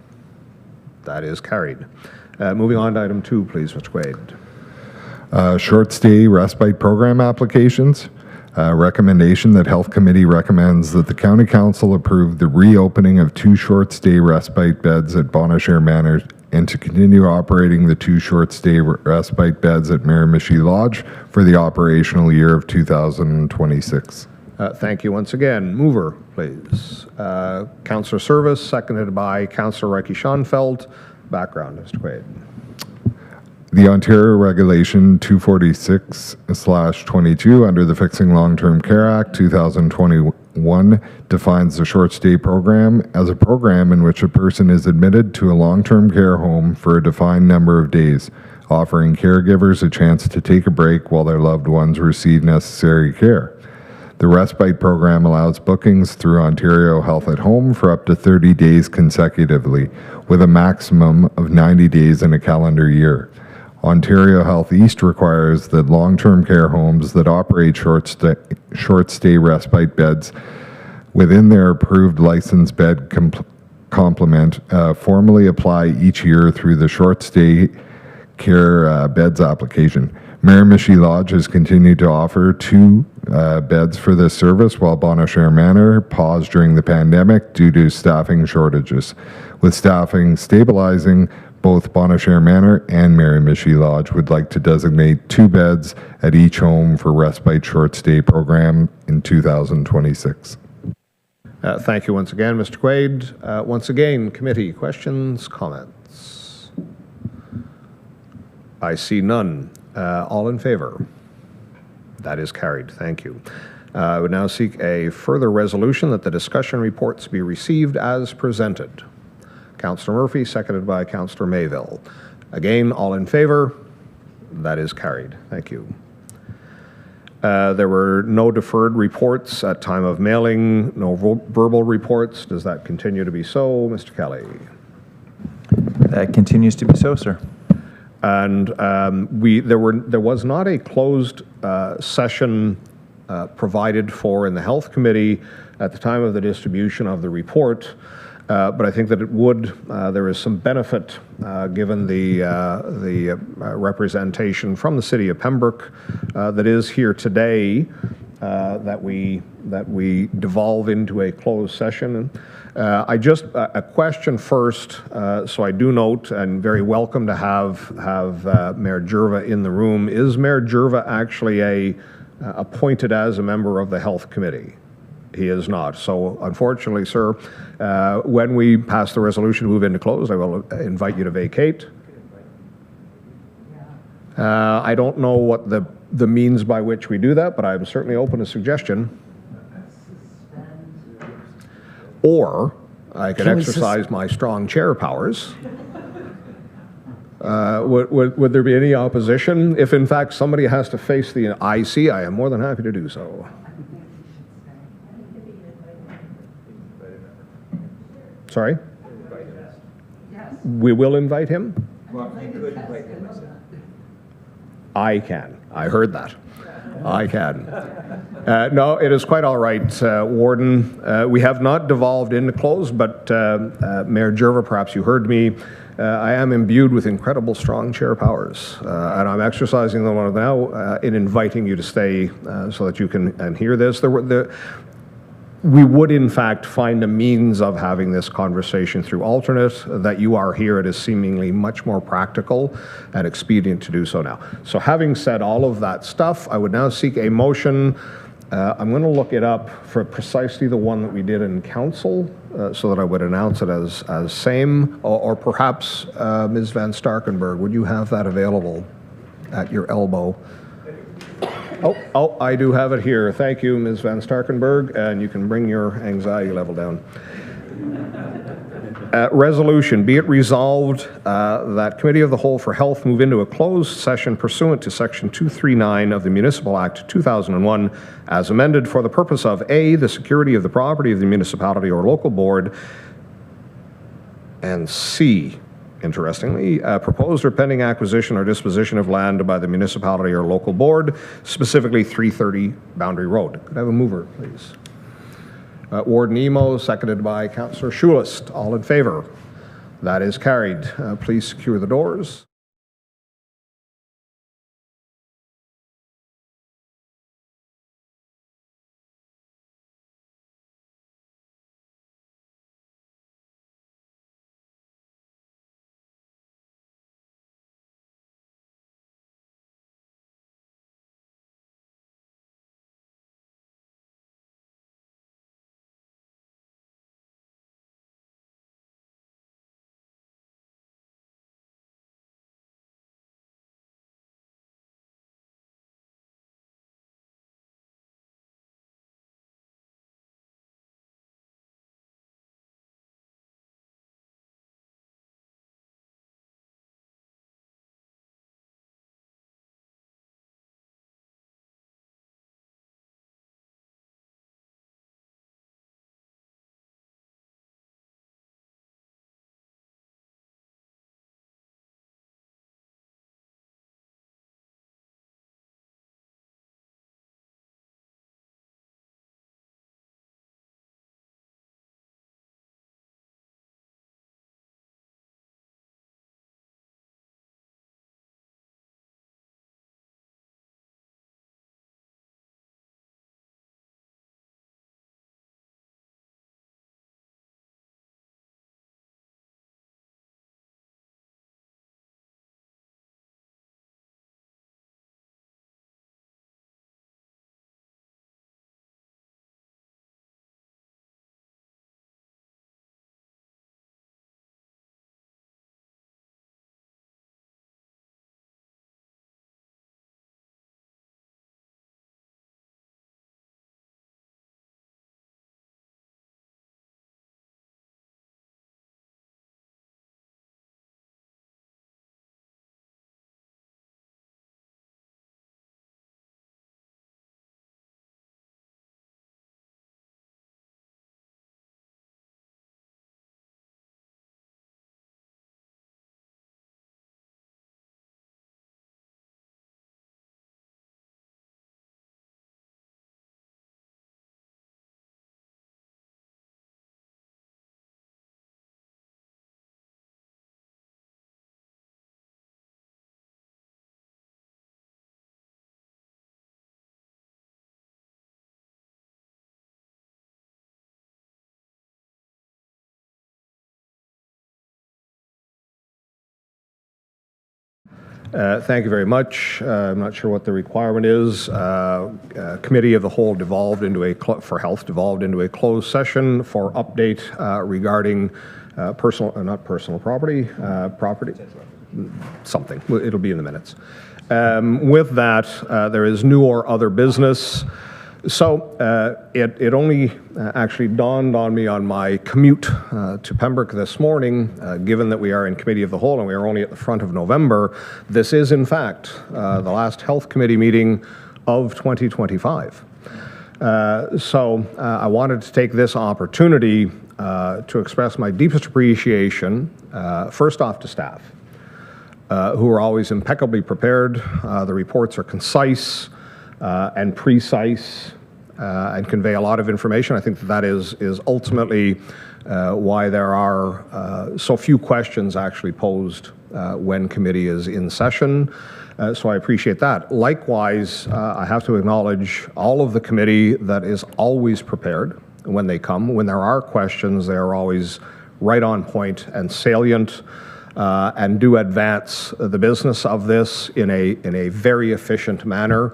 Speaker 9: That is carried. Moving on to item 2, please, Mr. Quaid.
Speaker 18: Short stay respite program applications. Recommendation that Health Committee recommends that the County Council approve the reopening of 2 short stay respite beds at Bonashare Manor and to continue operating the 2 short stay respite beds at Miramichi Lodge for the operational year of 2026.
Speaker 9: Thank you once again. Mover, please. Councillor Service, seconded by Councillor Reiki-Schonfeld. Background, Mr. Quaid.
Speaker 18: The Ontario Regulation 246/22 under the Fixing Long-Term Care Act 2021 defines the short stay program as a program in which a person is admitted to a long-term care home for a defined number of days, offering caregivers a chance to take a break while their loved ones receive necessary care. The respite program allows bookings through Ontario Health at Home for up to 30 days consecutively, with a maximum of 90 days in a calendar year. Ontario Health East requires that long-term care homes that operate short stay respite beds within their approved licensed bed complement formally apply each year through the short stay care beds application. Miramichi Lodge has continued to offer 2 beds for this service, while Bonashare Manor paused during the pandemic due to staffing shortages. With staffing stabilizing, both Bonashare Manor and Miramichi Lodge would like to designate 2 beds at each home for respite short stay program in 2026.
Speaker 9: Thank you once again, Mr. Quaid. Once again, committee, questions, comments? I see none. All in favor? That is carried. Thank you. I would now seek a further resolution that the discussion reports be received as presented. Councillor Murphy, seconded by Councillor Mayville. Again, all in favor? That is carried. Thank you. There were no deferred reports at time of mailing, no verbal reports. Does that continue to be so, Mr. Kelly?
Speaker 12: That continues to be so, sir.
Speaker 9: And there was not a closed session provided for in the Health Committee at the time of the distribution of the report. But I think that it would, there is some benefit given the representation from the City of Pembroke that is here today that we devolve into a closed session. I just, a question first, so I do note and very welcome to have Mayor Jerva in the room. Is Mayor Jerva actually appointed as a member of the Health Committee? He is not. So unfortunately, sir, when we pass the resolution to move into closed, I will invite you to vacate. I don't know what the means by which we do that, but I'm certainly open to suggestion. Or I could exercise my strong chair powers. Would there be any opposition? If in fact somebody has to face the IC, I am more than happy to do so. Sorry? We will invite him? I can. I heard that. I can. No, it is quite all right, Warden. We have not devolved into close, but Mayor Jerva, perhaps you heard me. I am imbued with incredible strong chair powers, and I'm exercising them now in inviting you to stay so that you can hear this. We would, in fact, find a means of having this conversation through alternate. That you are here, it is seemingly much more practical and expedient to do so now. So having said all of that stuff, I would now seek a motion. I'm going to look it up for precisely the one that we did in council, so that I would announce it as same, or perhaps Ms. Van Starkenburg, would you have that available at your elbow? Oh, I do have it here. Thank you, Ms. Van Starkenburg, and you can bring your anxiety level down. Resolution, be it resolved that Committee of the Whole for Health move into a closed session pursuant to Section 239 of the Municipal Act 2001 as amended for the purpose of A, the security of the property of the municipality or local board, and C, interestingly, proposed or pending acquisition or disposition of land by the municipality or local board, specifically 330 Boundary Road. Could I have a mover, please? Warden Emo, seconded by Councillor Schulist. All in favor? That is carried. Please secure the doors. Thank you very much. I'm not sure what the requirement is. Committee of the Whole devolved into for Health devolved into a closed session for update regarding not personal property, property, something. It'll be in the minutes. With that, there is new or other business. So it only actually dawned on me on my commute to Pembroke this morning, given that we are in Committee of the Whole and we are only at the front of November, this is in fact the last Health Committee meeting of 2025. So I wanted to take this opportunity to express my deepest appreciation, first off to staff, who are always impeccably prepared. The reports are concise and precise and convey a lot of information. I think that is ultimately why there are so few questions actually posed when committee is in session. So I appreciate that. Likewise, I have to acknowledge all of the committee that is always prepared when they come. When there are questions, they are always right on point and salient. And do advance the business of this in a very efficient manner.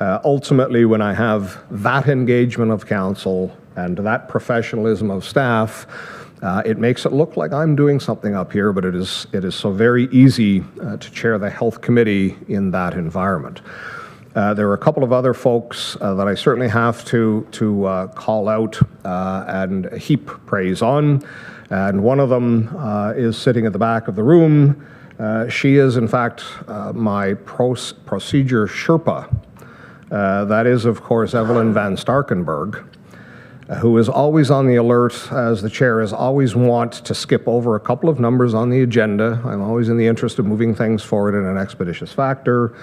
Speaker 9: Ultimately, when I have that engagement of council and that professionalism of staff, it makes it look like I'm doing something up here, but it is so very easy to chair the Health Committee in that environment. There are a couple of other folks that I certainly have to call out and heap praise on. And one of them is sitting at the back of the room. She is, in fact, my procedure Sherpa. That is, of course, Evelyn Van Starkenberg, who is always on the alert, as the chair is always want to skip over a couple of numbers on the agenda. I'm always in the interest of moving things forward in an expeditious factor.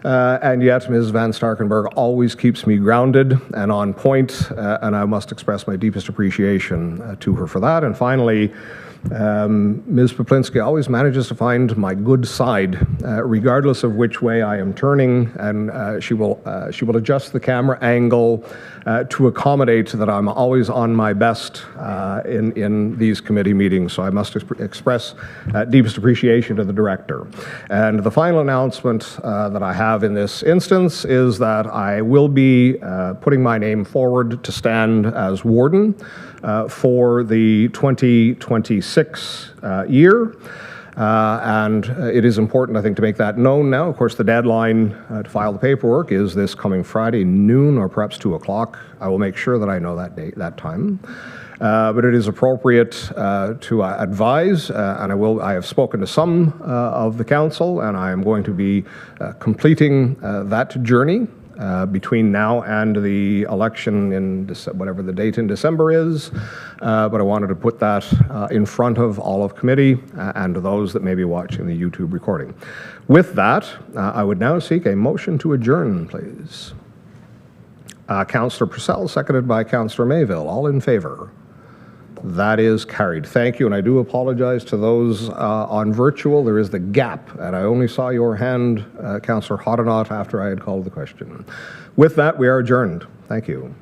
Speaker 9: And yet, Ms. Van Starkenberg always keeps me grounded and on point, and I must express my deepest appreciation to her for that. And finally, Ms. Poplinski always manages to find my good side, regardless of which way I am turning, and she will adjust the camera angle to accommodate that I'm always on my best in these committee meetings. So I must express deepest appreciation to the director. And the final announcement that I have in this instance is that I will be putting my name forward to stand as warden for the 2026 year. And it is important, I think, to make that known now. Of course, the deadline to file the paperwork is this coming Friday, noon or perhaps 2 o'clock. I will make sure that I know that date, that time. But it is appropriate to advise, and I have spoken to some of the council, and I am going to be completing that journey between now and the election in whatever the date in December is. But I wanted to put that in front of all of committee and those that may be watching the YouTube recording. With that, I would now seek a motion to adjourn, please. Councillor Purcell, seconded by Councillor Mayville. All in favor? That is carried. Thank you, and I do apologize to those on virtual. There is the gap, and I only saw your hand, Councillor Hoddinott, after I had called the question. With that, we are adjourned. Thank you.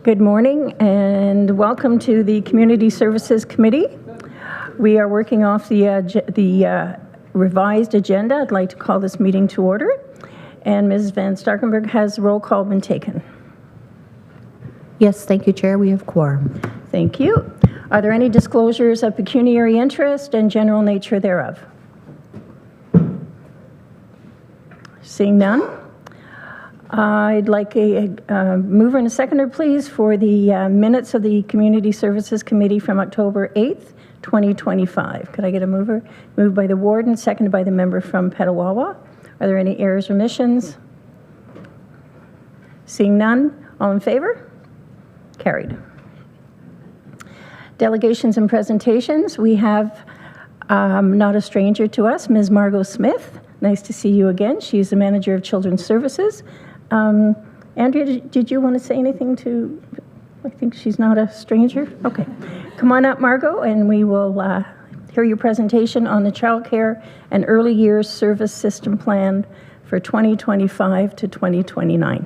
Speaker 19: Good morning and welcome to the Community Services Committee. We are working off the revised agenda. I'd like to call this meeting to order. And Ms. Van Starkenburg, has roll call been taken?
Speaker 17: Yes, thank you, Chair. We have quorum.
Speaker 19: Thank you. Are there any disclosures of pecuniary interest and general nature thereof? Seeing none. I'd like a mover and a seconder, please, for the minutes of the Community Services Committee from October 8th, 2025. Could I get a mover? Moved by the warden, seconded by the member from Petawawa. Are there any errors or omissions? Seeing none, all in favor? Carried. Delegations and presentations. We have not a stranger to us, Ms. Margot Smith. Nice to see you again. She's the manager of Children's Services. Andrea, did you want to say anything to, I think she's not a stranger? Okay. Come on up, Margot, and we will hear your presentation on the Child Care and Early Years Service System Plan for 2025 to 2029.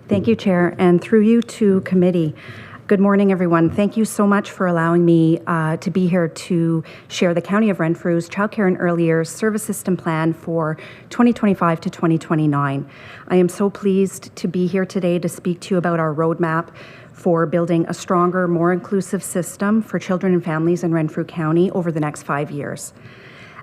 Speaker 20: Thank you, Chair, and through you to committee. Good morning, everyone. Thank you so much for allowing me to be here to share the County of Renfrew's Child Care and Early Years Service System Plan for 2025 to 2029. I am so pleased to be here today to speak to you about our roadmap for building a stronger, more inclusive system for children and families in Renfrew County over the next 5 years.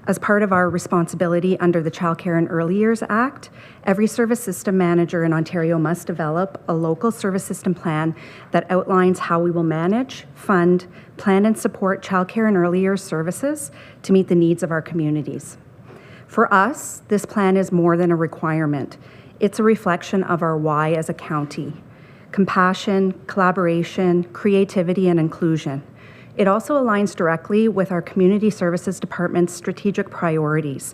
Speaker 20: As part of our responsibility under the Child Care and Early Years Act, every service system manager in Ontario must develop a local service system plan that outlines how we will manage, fund, plan and support child care and early years services to meet the needs of our communities. For us, this plan is more than a requirement. It's a reflection of our why as a county: compassion, collaboration, creativity, and inclusion. It also aligns directly with our Community Services Department's strategic priorities,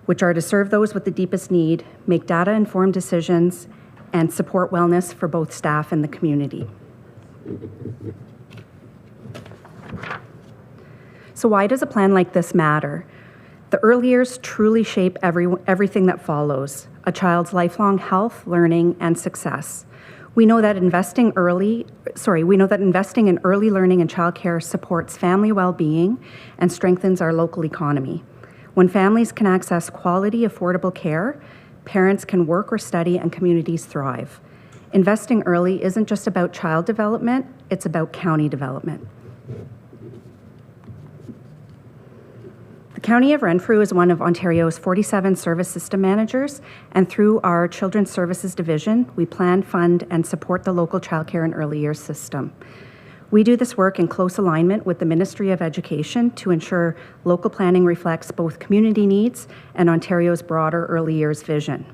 Speaker 20: which are to serve those with the deepest need, make data-informed decisions, and support wellness for both staff and the community. So why does a plan like this matter? The early years truly shape everything that follows: a child's lifelong health, learning, and success. We know that investing in early learning and childcare supports family well-being and strengthens our local economy. When families can access quality, affordable care, parents can work or study and communities thrive. Investing early isn't just about child development, it's about county development. The County of Renfrew is one of Ontario's 47 service system managers, and through our Children's Services Division, we plan, fund, and support the local childcare and early years system. We do this work in close alignment with the Ministry of Education to ensure local planning reflects both community needs and Ontario's broader early years vision.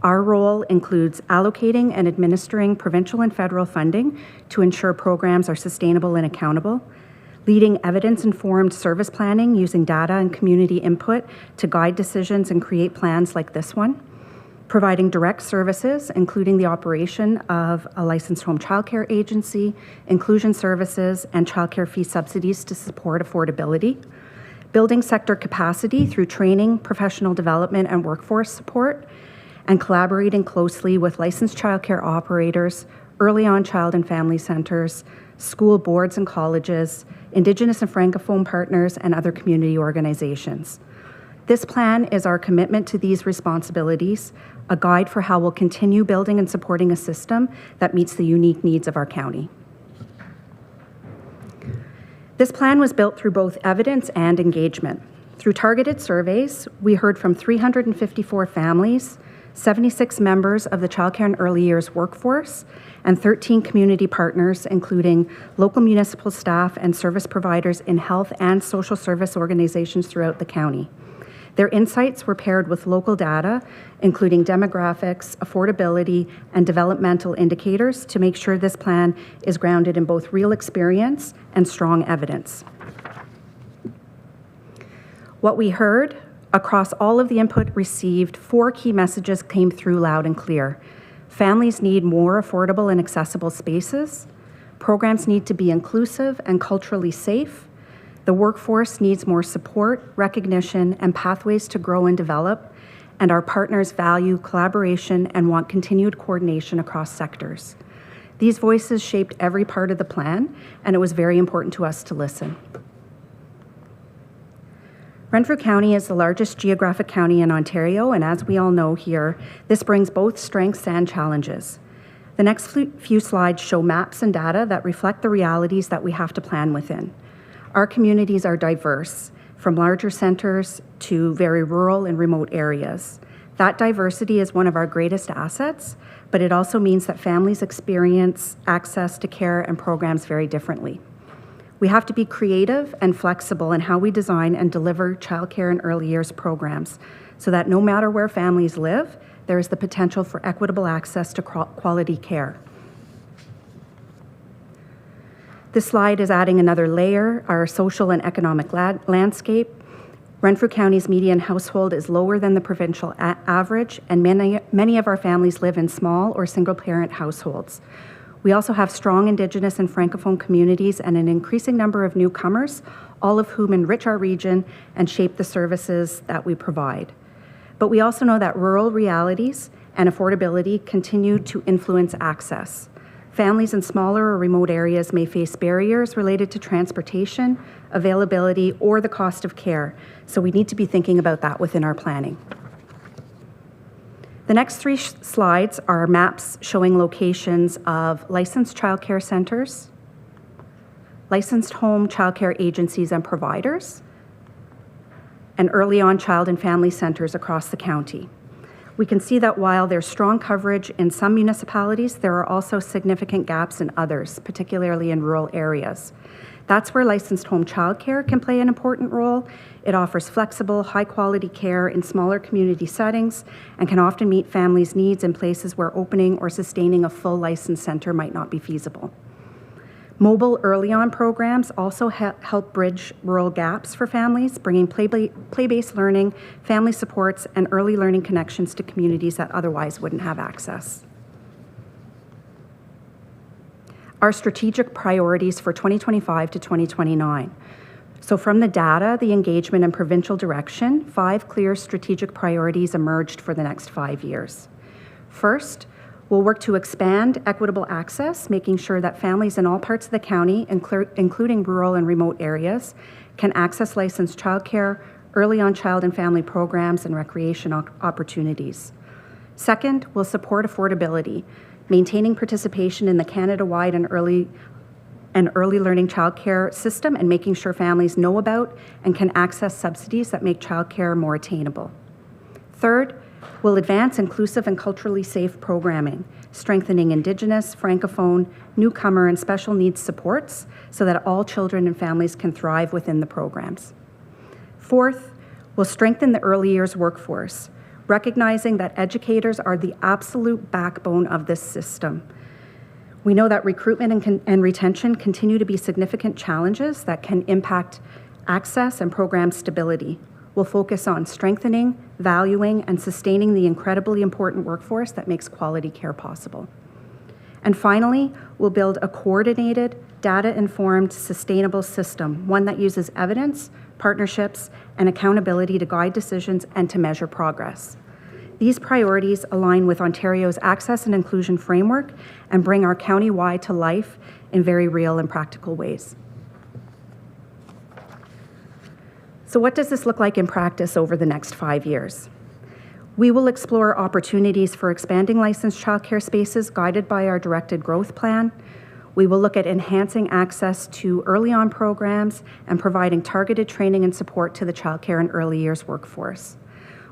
Speaker 20: Our role includes allocating and administering provincial and federal funding to ensure programs are sustainable and accountable, leading evidence-informed service planning using data and community input to guide decisions and create plans like this one, providing direct services, including the operation of a licensed home childcare agency, inclusion services, and childcare fee subsidies to support affordability, building sector capacity through training, professional development, and workforce support, and collaborating closely with licensed childcare operators, early on child and family centers, school boards and colleges, Indigenous and Francophone partners, and other community organizations. This plan is our commitment to these responsibilities, a guide for how we'll continue building and supporting a system that meets the unique needs of our county. This plan was built through both evidence and engagement. Through targeted surveys, we heard from 354 families, 76 members of the childcare and early years workforce, and 13 community partners, including local municipal staff and service providers in health and social service organizations throughout the county. Their insights were paired with local data, including demographics, affordability, and developmental indicators to make sure this plan is grounded in both real experience and strong evidence. What we heard across all of the input received, 4 key messages came through loud and clear. Families need more affordable and accessible spaces. Programs need to be inclusive and culturally safe. The workforce needs more support, recognition, and pathways to grow and develop, and our partners value collaboration and want continued coordination across sectors. These voices shaped every part of the plan, and it was very important to us to listen. Renfrew County is the largest geographic county in Ontario, and as we all know here, this brings both strengths and challenges. The next few slides show maps and data that reflect the realities that we have to plan within. Our communities are diverse, from larger centres to very rural and remote areas. That diversity is one of our greatest assets, but it also means that families experience access to care and programs very differently. We have to be creative and flexible in how we design and deliver childcare and early years programs so that no matter where families live, there is the potential for equitable access to quality care. This slide is adding another layer, our social and economic landscape. Renfrew County's median household is lower than the provincial average, and many of our families live in small or single-parent households. We also have strong Indigenous and Francophone communities and an increasing number of newcomers, all of whom enrich our region and shape the services that we provide. But we also know that rural realities and affordability continue to influence access. Families in smaller or remote areas may face barriers related to transportation, availability, or the cost of care, so we need to be thinking about that within our planning. The next three slides are maps showing locations of licensed childcare centres, licensed home childcare agencies and providers, and early on child and family centres across the county. We can see that while there's strong coverage in some municipalities, there are also significant gaps in others, particularly in rural areas. That's where licensed home childcare can play an important role. It offers flexible, high-quality care in smaller community settings and can often meet families' needs in places where opening or sustaining a full licensed centre might not be feasible. Mobile early-on programs also help bridge rural gaps for families, bringing play-based learning, family supports, and early learning connections to communities that otherwise wouldn't have access. Our strategic priorities for 2025 to 2029. So from the data, the engagement, and provincial direction, 5 clear strategic priorities emerged for the next 5 years. First, we'll work to expand equitable access, making sure that families in all parts of the county, including rural and remote areas, can access licensed childcare, early on child and family programs, and recreation opportunities. Second, we'll support affordability, maintaining participation in the Canada-wide and early learning childcare system and making sure families know about and can access subsidies that make childcare more attainable. Third, we'll advance inclusive and culturally safe programming, strengthening Indigenous, Francophone, newcomer, and special needs supports so that all children and families can thrive within the programs. Fourth, we'll strengthen the early years workforce, recognizing that educators are the absolute backbone of this system. We know that recruitment and retention continue to be significant challenges that can impact access and program stability. We'll focus on strengthening, valuing, and sustaining the incredibly important workforce that makes quality care possible. And finally, we'll build a coordinated, data-informed, sustainable system, one that uses evidence, partnerships, and accountability to guide decisions and to measure progress. These priorities align with Ontario's Access and Inclusion Framework and bring our county-wide to life in very real and practical ways. So what does this look like in practice over the next 5 years? We will explore opportunities for expanding licensed childcare spaces guided by our directed growth plan. We will look at enhancing access to early on programs and providing targeted training and support to the childcare and early years workforce.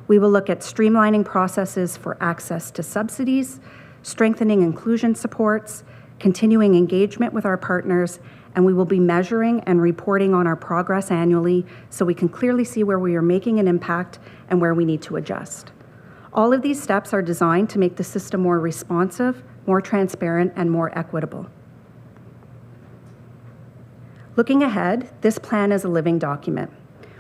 Speaker 20: We will look at streamlining processes for access to subsidies, strengthening inclusion supports, continuing engagement with our partners, and we will be measuring and reporting on our progress annually so we can clearly see where we are making an impact and where we need to adjust. All of these steps are designed to make the system more responsive, more transparent, and more equitable. Looking ahead, this plan is a living document.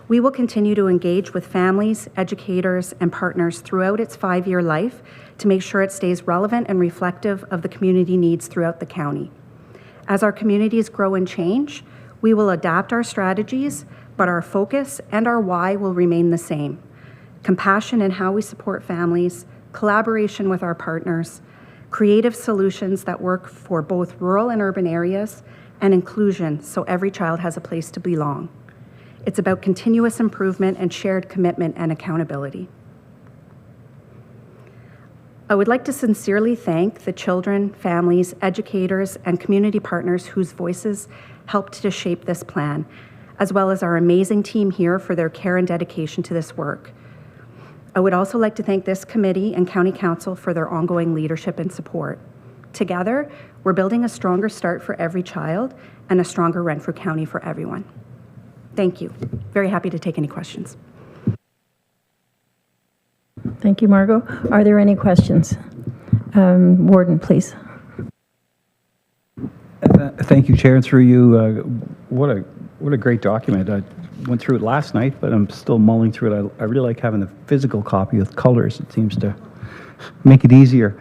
Speaker 20: We will continue to engage with families, educators, and partners throughout its 5-year life to make sure it stays relevant and reflective of the community needs throughout the county. As our communities grow and change, We will adapt our strategies, but our focus and our why will remain the same. Compassion in how we support families, collaboration with our partners, creative solutions that work for both rural and urban areas, and inclusion so every child has a place to belong. It's about continuous improvement and shared commitment and accountability. I would like to sincerely thank the children, families, educators, and community partners whose voices helped to shape this plan, as well as our amazing team here for their care and dedication to this work. I would also like to thank this committee and County Council for their ongoing leadership and support. Together, we're building a stronger start for every child and a stronger Renfrew County for everyone. Thank you. Very happy to take any questions.
Speaker 19: Thank you, Margot. Are there any questions? Warden, please.
Speaker 1: Thank you, Chair, and through you. What a great document. I went through it last night, but I'm still mulling through it. I really like having the physical copy with colors. It seems to make it easier.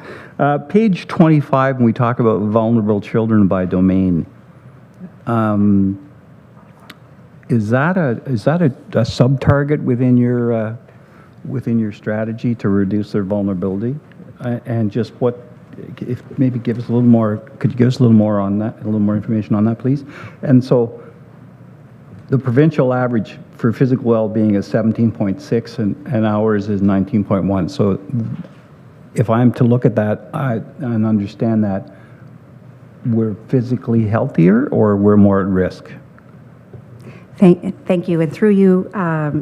Speaker 1: Page 25, when we talk about vulnerable children by domain, is that a sub-target within your strategy to reduce their vulnerability? And just what, if maybe give us a little more, could you give us a little more on that, a little more information on that, please? And so the provincial average for physical well-being is 17.6 and ours is 19.1. So if I'm to look at that and understand that, we're physically healthier or we're more at risk?
Speaker 20: Thank you, and through you,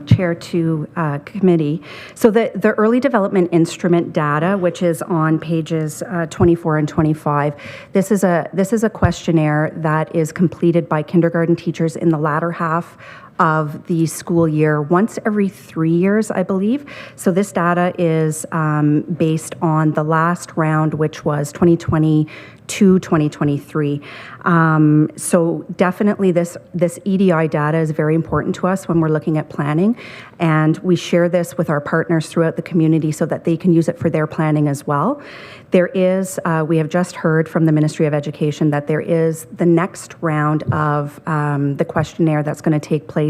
Speaker 20: Chair, to committee. So the early development instrument data, which is on pages 24 and 25, this is a questionnaire that is completed by kindergarten teachers in the latter half of the school year, once every 3 years, I believe. So this data is based on the last round, which was 2022-2023. So definitely this EDI data is very important to us when we're looking at planning, and we share this with our partners throughout the community so that they can use it for their planning as well. There is, we have just heard from the Ministry of Education that there is the next round of the questionnaire that's going to take place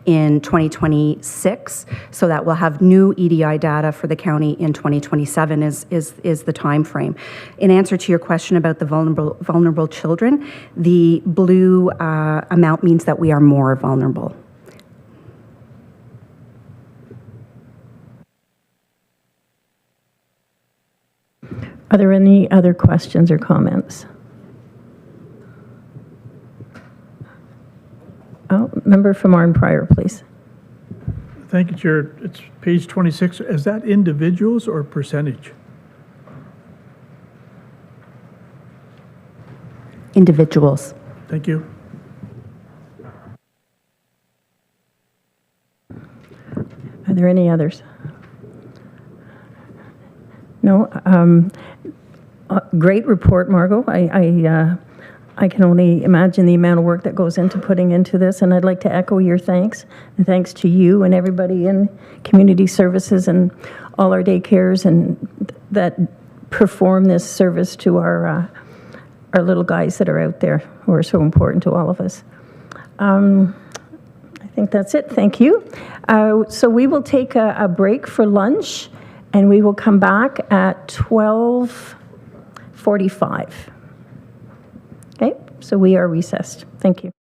Speaker 20: in 2026, so that we'll have new EDI data for the county in 2027 is the time frame. In answer to your question about the vulnerable children, the blue amount means that we are more vulnerable.
Speaker 19: Are there any other questions or comments? Oh, member from Arn Prior, please.
Speaker 16: Thank you, Chair. It's page 26. Is that individuals or percentage?
Speaker 20: Individuals.
Speaker 16: Thank you.
Speaker 19: Are there any others? No. Great report, Margot. I can only imagine the amount of work that goes into putting into this, and I'd like to echo your thanks. And thanks to you and everybody in community services and all our daycares and that perform this service to our little guys that are out there who are so important to all of us. I think that's it. Thank you. So we will take a break for lunch, and we will come back at 12:45. Okay, so we are recessed. Thank you.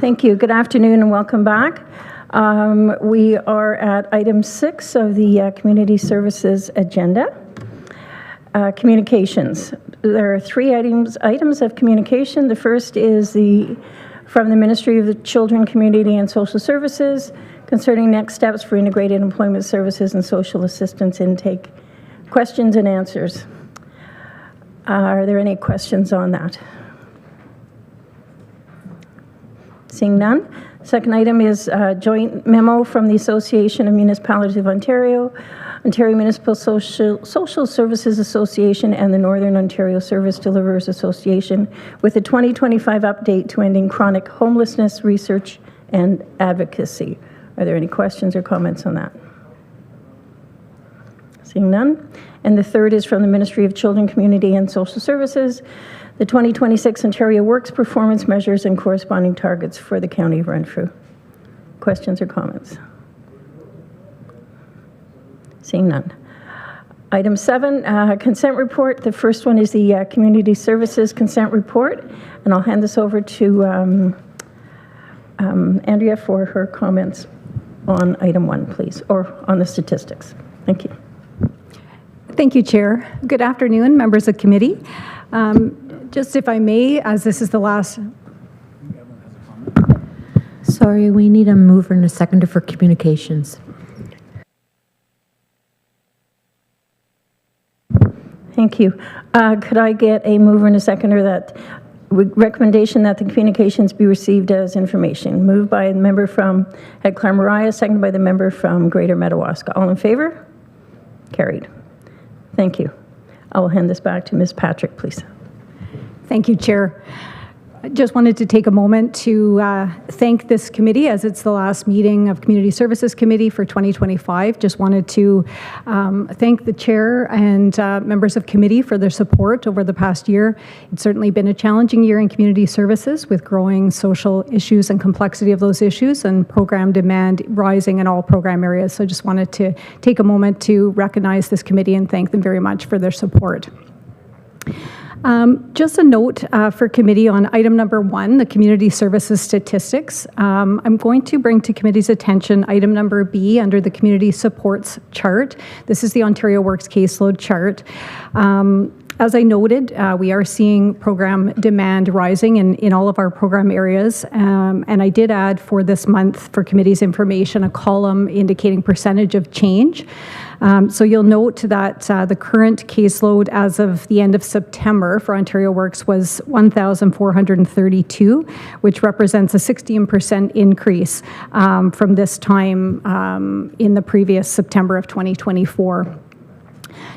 Speaker 19: Thank you. Good afternoon and welcome back. We are at item 6 of the Community Services agenda. Communications. There are 3 items of communication. The first is from the Ministry of the Children, Community and Social Services concerning next steps for integrated employment services and social assistance intake. Questions and answers. Are there any questions on that? Seeing none. Second item is a joint memo from the Association of Municipalities of Ontario, Ontario Municipal Social Services Association, and the Northern Ontario Service Deliverers Association with a 2025 update to ending chronic homelessness research and advocacy. Are there any questions or comments on that? Seeing none. And the third is from the Ministry of Children, Community and Social Services, the 2026 Ontario Works Performance Measures and corresponding targets for the County of Renfrew. Questions or comments? Seeing none. Item 7, consent report. The first one is the Community Services consent report, and I'll hand this over to Andrea for her comments on item 1, please, or on the statistics. Thank you.
Speaker 21: Thank you, Chair. Good afternoon, members of committee. Just if I may, as this is the last...
Speaker 17: Sorry, we need a mover and a seconder for communications.
Speaker 19: Thank you. Could I get a mover and a seconder that recommendation that the communications be received as information? Moved by the member from Head Claremoraya, seconded by the member from Greater Madawaska. All in favor? Carried. Thank you. I will hand this back to Ms. Patrick, please.
Speaker 21: Thank you, Chair. I just wanted to take a moment to thank this committee as it's the last meeting of Community Services Committee for 2025. Just wanted to thank the Chair and members of committee for their support over the past year. It's certainly been a challenging year in community services with growing social issues and complexity of those issues and program demand rising in all program areas. So I just wanted to take a moment to recognize this committee and thank them very much for their support. Just a note for committee on item number 1, the community services statistics. I'm going to bring to committee's attention item number B under the community supports chart. This is the Ontario Works caseload chart. As I noted, we are seeing program demand rising in all of our program areas. And I did add for this month for committee's information a column indicating percentage of change. So you'll note that the current caseload as of the end of September for Ontario Works was 1,432, which represents a 16% increase from this time in the previous September of 2024.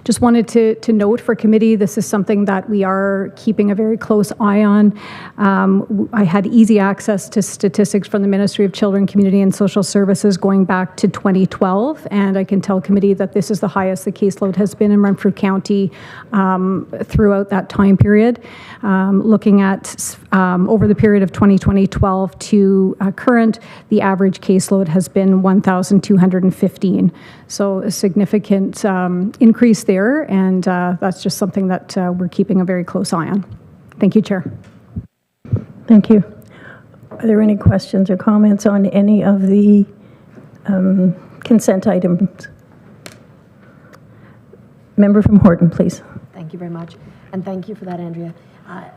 Speaker 21: Just wanted to note for committee, this is something that we are keeping a very close eye on. I had easy access to statistics from the Ministry of Children, Community and Social Services going back to 2012, and I can tell committee that this is the highest the caseload has been in Renfrew County throughout that time period. Looking at over the period of 2012 to current, the average caseload has been 1,215. So a significant increase there, and that's just something that we're keeping a very close eye on. Thank you, Chair.
Speaker 19: Thank you. Are there any questions or comments on any of the consent items? Member from Horton, please.
Speaker 4: Thank you very much. And thank you for that, Andrea.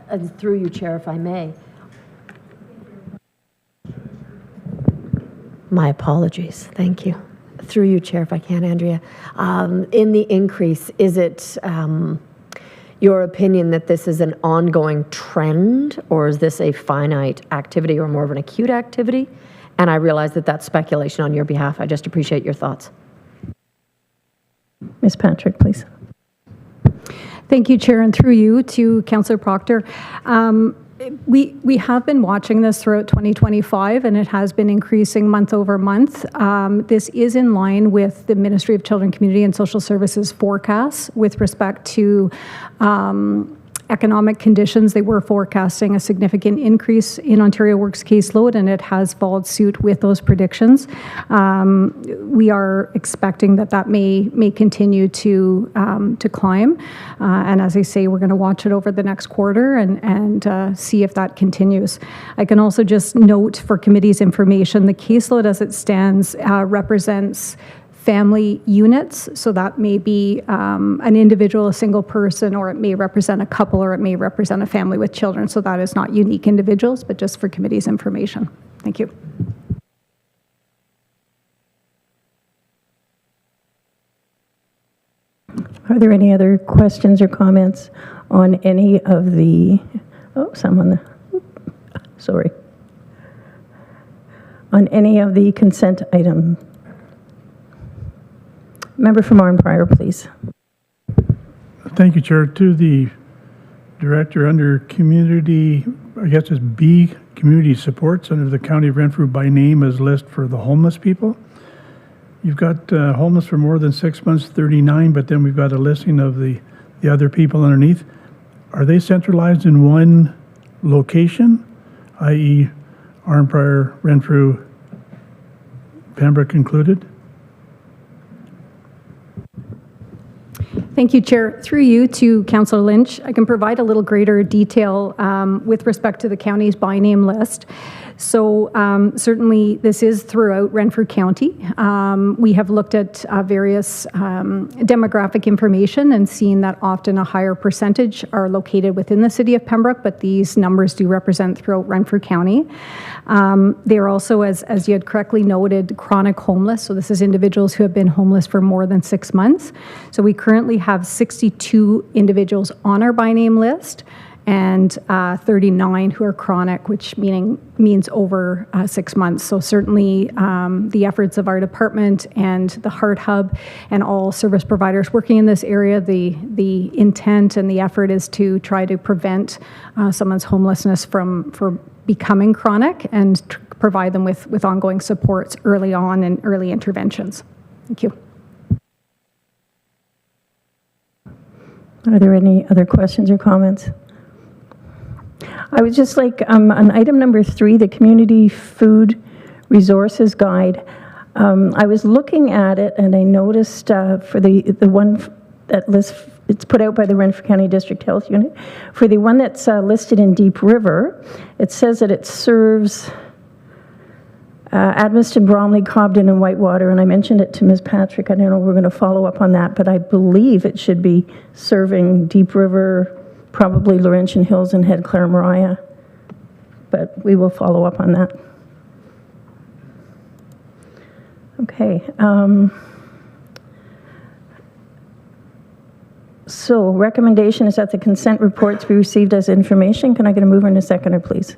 Speaker 4: And through you, Chair, if I may. My apologies. Thank you. Through you, Chair, if I can, Andrea. In the increase, is it your opinion that this is an ongoing trend, or is this a finite activity or more of an acute activity? And I realize that that's speculation on your behalf. I just appreciate your thoughts.
Speaker 19: Ms. Patrick, please.
Speaker 21: Thank you, Chair, and through you to Councillor Proctor. We have been watching this throughout 2025, and it has been increasing month over month. This is in line with the Ministry of Children, Community and Social Services forecasts with respect to economic conditions, they were forecasting a significant increase in Ontario Works caseload, and it has followed suit with those predictions. We are expecting that may continue to climb, and as I say, we're going to watch it over the next quarter and see if that continues. I can also just note for committee's information, the caseload as it stands represents family units, so that may be an individual, a single person, or it may represent a couple, or it may represent a family with children, so that is not unique individuals, but just for committee's information. Thank you.
Speaker 19: Are there any other questions or comments on any of the, on any of the consent item? Member from Arn Prior, please.
Speaker 16: Thank you, Chair. To the Director under Community, I guess it's B, Community Supports, under the County of Renfrew by name as list for the homeless people. You've got homeless for more than 6 months, 39, but then we've got a listing of the other people underneath. Are they centralized in one location, i.e. Arn Prior, Renfrew, Pembroke included?
Speaker 21: Thank you, Chair. Through you to Councillor Lynch, I can provide a little greater detail with respect to the county's by name list. So certainly this is throughout Renfrew County. We have looked at various demographic information and seen that often a higher percentage are located within the city of Pembroke, but these numbers do represent throughout Renfrew County. They are also, as you had correctly noted, chronic homeless. So this is individuals who have been homeless for more than 6 months. So we currently have 62 individuals on our by name list, and 39 who are chronic, which means over 6 months. So certainly the efforts of our department and the Heart Hub and all service providers working in this area, the intent and the effort is to try to prevent someone's homelessness from becoming chronic and provide them with ongoing supports early on and early interventions. Thank you.
Speaker 19: Are there any other questions or comments? I would just like, on item number 3, the Community Food Resources Guide, I was looking at it and I noticed for the one that lists, it's put out by the Renfrew County District Health Unit, for the one that's listed in Deep River, it says that it serves Admiston, Bromley, Cobden, and Whitewater, and I mentioned it to Ms. Patrick. I don't know if we're going to follow up on that, but I believe it should be serving Deep River, probably Laurentian Hills and Head Clare Mariah, but we will follow up on that. Okay. So recommendation is that the consent reports be received as information. Can I get a mover and a seconder, please?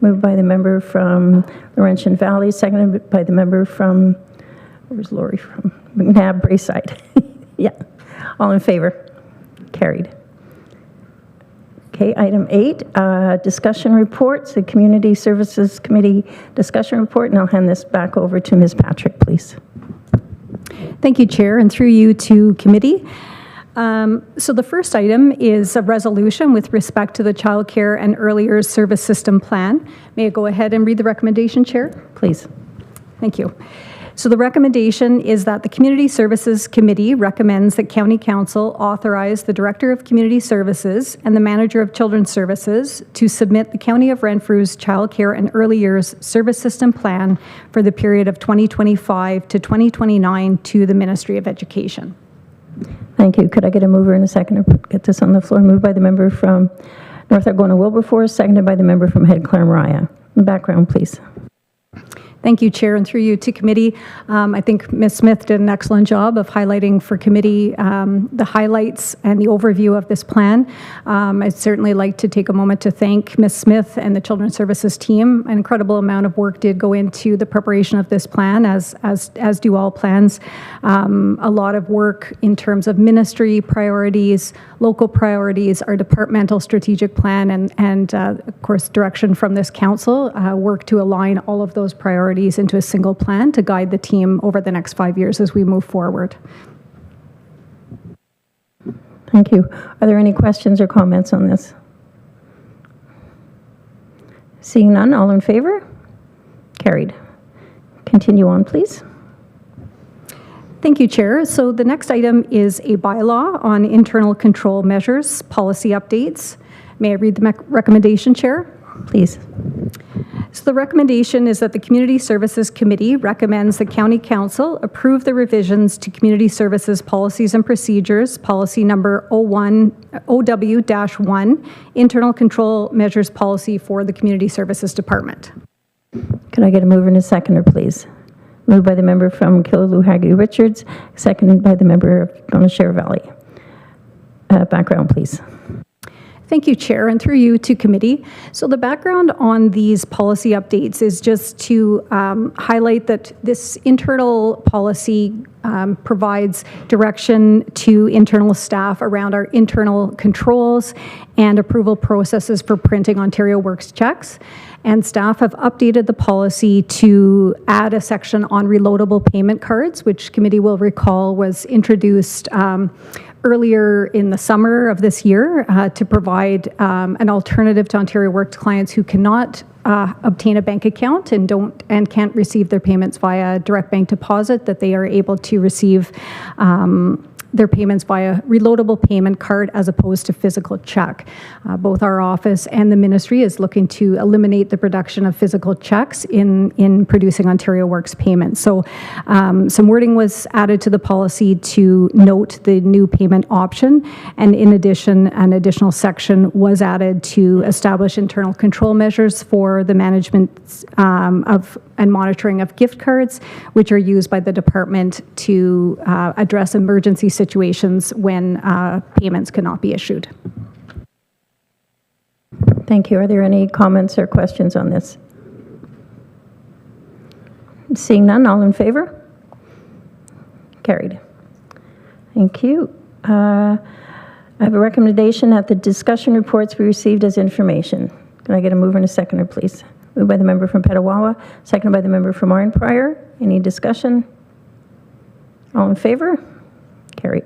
Speaker 19: Moved by the member from Laurentian Valley, seconded by the member from, where's Lori from? McNabb, Braeside. Yeah. All in favor? Carried. Okay, item 8, discussion reports, the Community Services Committee discussion report, and I'll hand this back over to Ms. Patrick, please.
Speaker 21: Thank you, Chair, and through you to committee. So the first item is a resolution with respect to the Child Care and Early Years Service System Plan. May I go ahead and read the recommendation, Chair?
Speaker 19: Please.
Speaker 21: Thank you. So the recommendation is that the Community Services Committee recommends that County Council authorize the Director of Community Services and the Manager of Children's Services to submit the County of Renfrew's Child Care and Early Years Service System Plan for the period of 2025 to 2029 to the Ministry of Education.
Speaker 19: Thank you. Could I get a mover and a seconder? Get this on the floor. Moved by the member from North Argona Wilberforce, seconded by the member from Head Clare Mariah. Background, please.
Speaker 21: Thank you, Chair, and through you to committee. I think Ms. Smith did an excellent job of highlighting for committee the highlights and the overview of this plan. I'd certainly like to take a moment to thank Ms. Smith and the Children's Services team. An incredible amount of work did go into the preparation of this plan, as do all plans. A lot of work in terms of ministry priorities, local priorities, our departmental strategic plan, and of course, direction from this council, work to align all of those priorities into a single plan to guide the team over the next 5 years as we move forward.
Speaker 19: Thank you. Are there any questions or comments on this? Seeing none, all in favor? Carried. Continue on, please.
Speaker 21: Thank you, Chair. So the next item is a bylaw on internal control measures, policy updates. May I read the recommendation, Chair?
Speaker 19: Please.
Speaker 21: So the recommendation is that the Community Services Committee recommends the County Council approve the revisions to Community Services Policies and Procedures, policy number OW-1, internal control measures policy for the Community Services Department.
Speaker 19: Can I get a mover and a seconder, please? Moved by the member from Killaloe Haggerty Richards, seconded by the member of Donashare Valley. Background, please.
Speaker 21: Thank you, Chair, and through you to committee. So the background on these policy updates is just to highlight that this internal policy provides direction to internal staff around our internal controls and approval processes for printing Ontario Works checks. And staff have updated the policy to add a section on reloadable payment cards, which committee will recall was introduced earlier in the summer of this year to provide an alternative to Ontario Works clients who cannot obtain a bank account and can't receive their payments via direct bank deposit, that they are able to receive their payments via reloadable payment card as opposed to physical check. Both our office and the ministry is looking to eliminate the production of physical checks in producing Ontario Works payments. So some wording was added to the policy to note the new payment option, and in addition, an additional section was added to establish internal control measures for the management of and monitoring of gift cards, which are used by the department to address emergency situations when payments cannot be issued.
Speaker 19: Thank you. Are there any comments or questions on this? Seeing none, all in favor? Carried. Thank you. I have a recommendation that the discussion reports be received as information. Can I get a mover and a seconder, please? Moved by the member from Petawawa, seconded by the member from Arnprior. Any discussion? All in favor? Carried.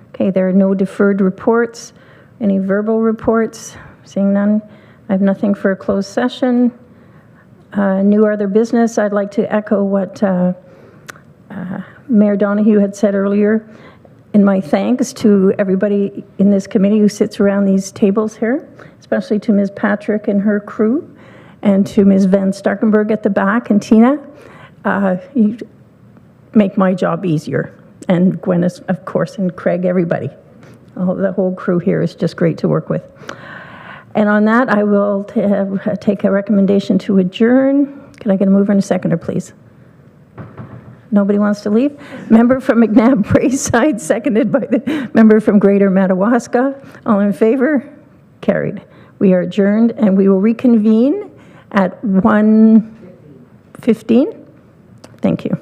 Speaker 19: Okay, there are no deferred reports. Any verbal reports? Seeing none, I have nothing for a closed session. New other business, I'd like to echo what Mayor Donoghue had said earlier, in my thanks to everybody in this committee who sits around these tables here, especially to Ms. Patrick and her crew, and to Ms. Van Starkenberg at the back, and Tina. You make my job easier. And Gwyneth, of course, and Craig, everybody. The whole crew here is just great to work with. And on that, I will take a recommendation to adjourn. Can I get a mover and a seconder, please? Nobody wants to leave? Member from McNabb Braeside, seconded by the member from Greater Madawaska. All in favor? Carried. We are adjourned, and we will reconvene at 1:15. Thank you.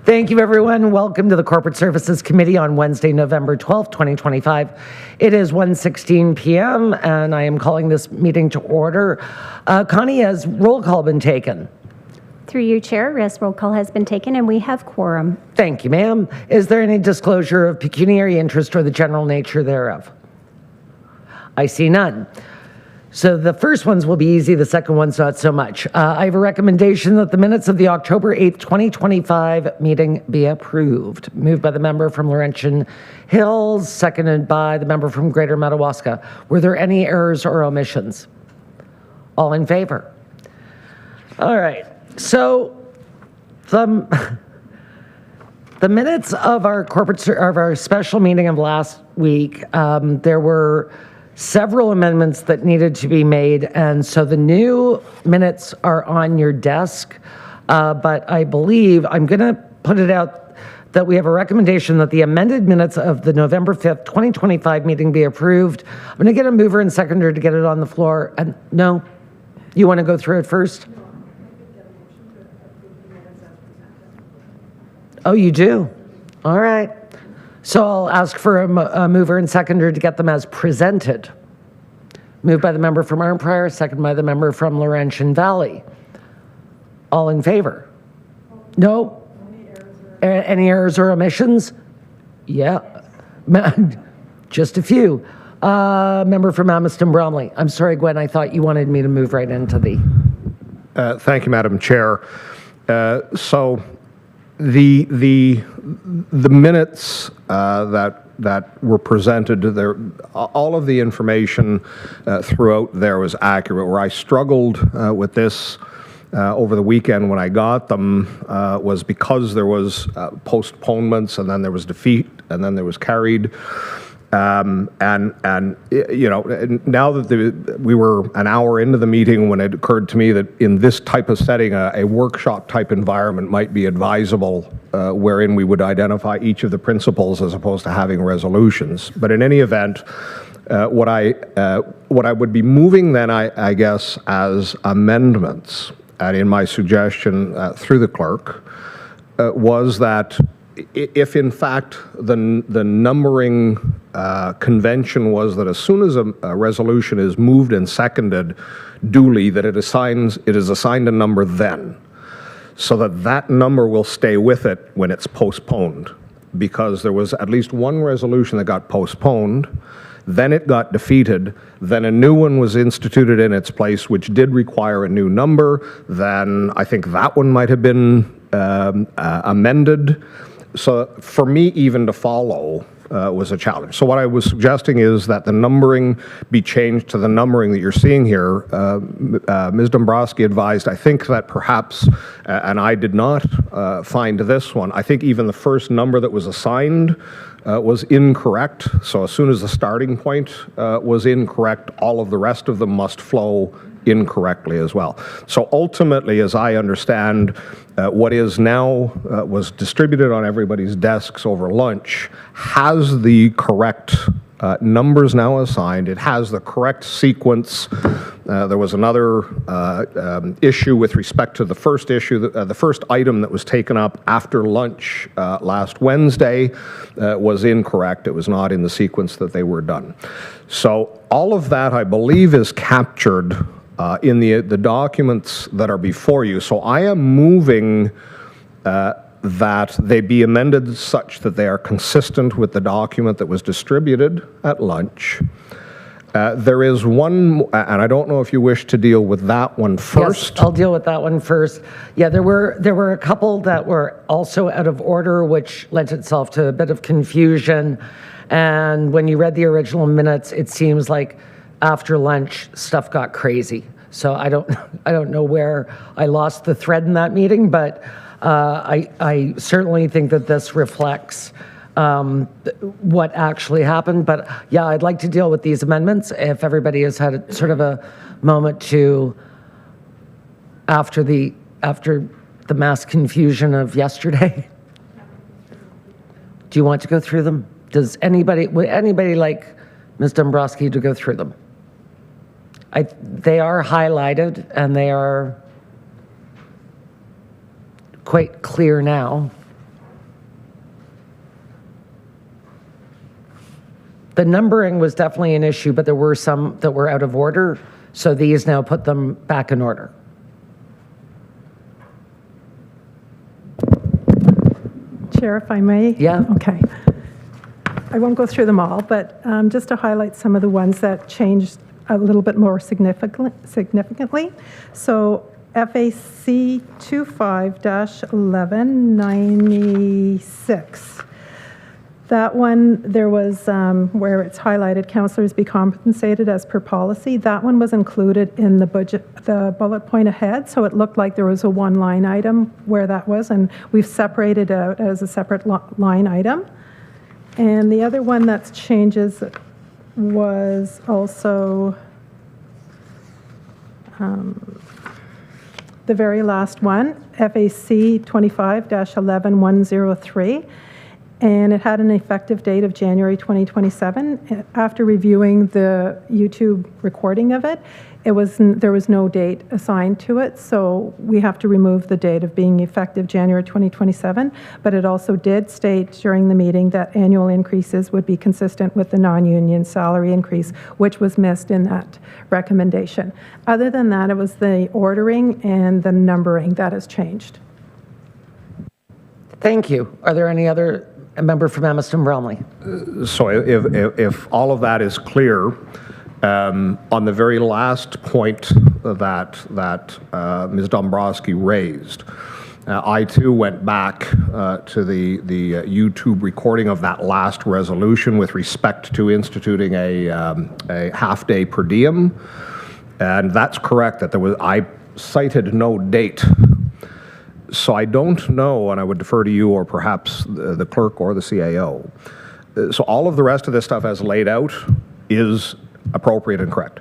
Speaker 11: Thank you, everyone. Welcome to the Corporate Services Committee on Wednesday, November 12th, 2025. It is 1:16 p.m., and I am calling this meeting to order. Connie, has roll call been taken?
Speaker 2: Through you, Chair, yes, roll call has been taken, and we have quorum.
Speaker 11: Thank you, ma'am. Is there any disclosure of pecuniary interest or the general nature thereof? I see none. So the first ones will be easy, the second one's not so much. I have a recommendation that the minutes of the October 8th, 2025 meeting be approved. Moved by the member from Laurentian Hills, seconded by the member from Greater Madawaska. Were there any errors or omissions? All in favor? All right, so the minutes of our special meeting of last week, there were several amendments that needed to be made, and so the new minutes are on your desk, but I believe I'm going to put it out that we have a recommendation that the amended minutes of the November 5th, 2025 meeting be approved. I'm going to get a mover and seconder to get it on the floor. And no, you want to go through it first? Oh, you do? All right. So I'll ask for a mover and seconder to get them as presented. Moved by the member from Arnprior, second by the member from Laurentian Valley. All in favor? No? Any errors or omissions? Yeah. Just a few. Member from Amherst Bromley. I'm sorry, Gwen, I thought you wanted me to move right into the...
Speaker 9: Thank you, Madam Chair. So the minutes that were presented there, all of the information throughout there was accurate. Where I struggled with this over the weekend when I got them was because there was postponements, and then there was defeat, and then there was carried. And you know, now that we were an hour into the meeting, when it occurred to me that in this type of setting, a workshop type environment might be advisable, wherein we would identify each of the principles as opposed to having resolutions. But in any event, what I would be moving then, I guess, as amendments, and in my suggestion through the clerk, was that if in fact the numbering convention was that as soon as a resolution is moved and seconded duly, that it is assigned a number then, so that number will stay with it when it's postponed, because there was at least one resolution that got postponed, then it got defeated, then a new one was instituted in its place, which did require a new number. Then I think that one might have been amended. So for me, even to follow was a challenge. So what I was suggesting is that the numbering be changed to the numbering that you're seeing here. Ms. Dombrowski advised, I think that perhaps, and I did not find this one, I think even the first number that was assigned was incorrect. So as soon as the starting point was incorrect, all of the rest of them must flow incorrectly as well. So ultimately, as I understand, what is now was distributed on everybody's desks over lunch has the correct numbers now assigned. It has the correct sequence. There was another issue with respect to the first issue. The first item that was taken up after lunch last Wednesday was incorrect. It was not in the sequence that they were done. So all of that, I believe, is captured in the documents that are before you. So I am moving that they be amended such that they are consistent with the document that was distributed at lunch. There is one, and I don't know if you wish to deal with that one first.
Speaker 11: Yes, I'll deal with that one first. Yeah, there were a couple that were also out of order, which lent itself to a bit of confusion. And when you read the original minutes, it seems like after lunch, stuff got crazy. So I don't know where I lost the thread in that meeting, but I certainly think that this reflects what actually happened. But yeah, I'd like to deal with these amendments if everybody has had sort of a moment to, after the mass confusion of yesterday. Do you want to go through them? Would anybody like Ms. Dombrowski to go through them? They are highlighted, and they are... quite clear now. The numbering was definitely an issue, but there were some that were out of order, so these now put them back in order.
Speaker 3: Chair, if I may?
Speaker 11: Yeah.
Speaker 3: Okay. I won't go through them all, but just to highlight some of the ones that changed a little bit more significantly. So FAC 25-1196. That one, there was where it's highlighted, councillors be compensated as per policy. That one was included in the budget, the bullet point ahead, so it looked like there was a one line item where that was, and we've separated out as a separate line item. And the other one that's changes was also the very last one, FAC 25-11103. And it had an effective date of January 2027. After reviewing the YouTube recording of it, there was no date assigned to it, so we have to remove the date of being effective January 2027. But it also did state during the meeting that annual increases would be consistent with the non-union salary increase, which was missed in that recommendation. Other than that, it was the ordering and the numbering that has changed.
Speaker 11: Thank you. Are there any other? A member from Amherst Bromley.
Speaker 9: So if all of that is clear, on the very last point that Ms. Dombrowski raised, I too went back to the YouTube recording of that last resolution with respect to instituting a half-day per diem, and that's correct that I cited no date. So I don't know, and I would defer to you or perhaps the clerk or the CAO. So all of the rest of this stuff as laid out is appropriate and correct.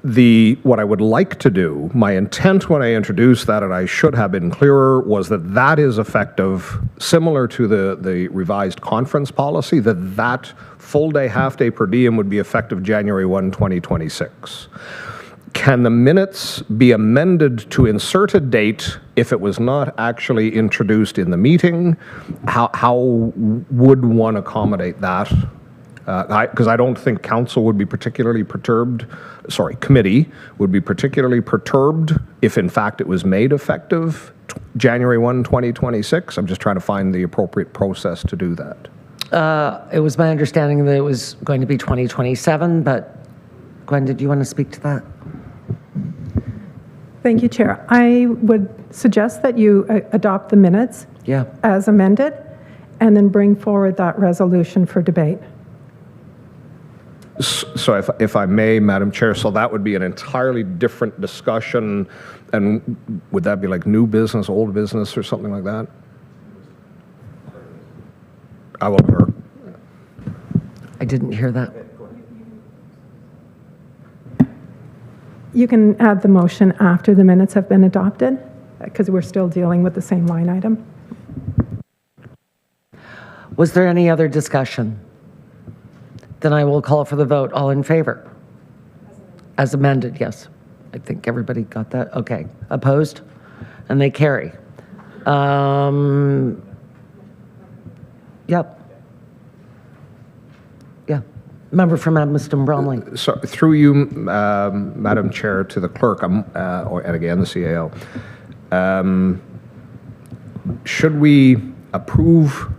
Speaker 9: What I would like to do, my intent when I introduced that, and I should have been clearer, was that is effective, similar to the revised conference policy, that full day, half day per diem would be effective January 1, 2026. Can the minutes be amended to insert a date if it was not actually introduced in the meeting? How would one accommodate that? Because I don't think council would be particularly perturbed, committee would be particularly perturbed if in fact it was made effective January 1, 2026. I'm just trying to find the appropriate process to do that.
Speaker 11: It was my understanding that it was going to be 2027, but Gwen, did you want to speak to that?
Speaker 3: Thank you, Chair. I would suggest that you adopt the minutes as amended and then bring forward that resolution for debate.
Speaker 9: So if I may, Madam Chair, so that would be an entirely different discussion, and would that be like new business, old business, or something like that? I will defer.
Speaker 11: I didn't hear that.
Speaker 3: You can add the motion after the minutes have been adopted, because we're still dealing with the same line item.
Speaker 11: Was there any other discussion? Then I will call for the vote. All in favor? As amended, yes. I think everybody got that. Okay. Opposed? And they carry. Yep. Yeah. Member from Edmundston Bromley.
Speaker 9: So through you, Madam Chair, to the clerk, and again the CAO, should we approve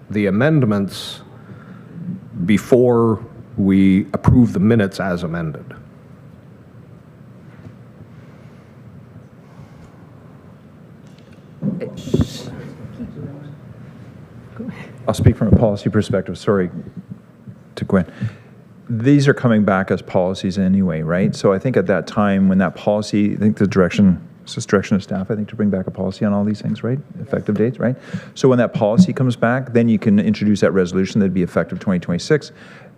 Speaker 9: the amendments before we approve the minutes as amended?
Speaker 12: I'll speak from a policy perspective, sorry, to Gwen. These are coming back as policies anyway, right? So I think at that time when that policy, I think the direction, it's just direction of staff, I think, to bring back a policy on all these things, right? Effective dates, right? So when that policy comes back, then you can introduce that resolution that'd be effective 2026.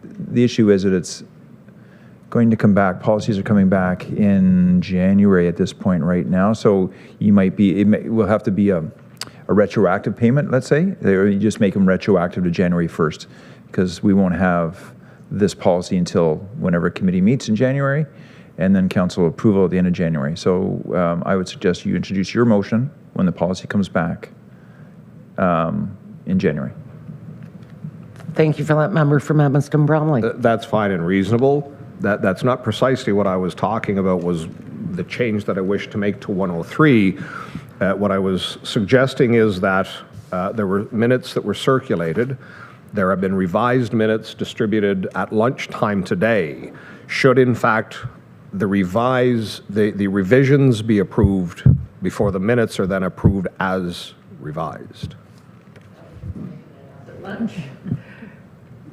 Speaker 12: The issue is that it's going to come back, policies are coming back in January at this point right now. So you might be, it will have to be a retroactive payment, let's say, or you just make them retroactive to January 1st, because we won't have this policy until whenever committee meets in January, and then council approval at the end of January. So I would suggest you introduce your motion when the policy comes back in January.
Speaker 11: Thank you for that, member from Edmundston Bromley.
Speaker 9: That's fine and reasonable. That's not precisely what I was talking about, was the change that I wish to make to 103. What I was suggesting is that there were minutes that were circulated. There have been revised minutes distributed at lunchtime today. Should, in fact, the revisions be approved before the minutes are then approved as revised?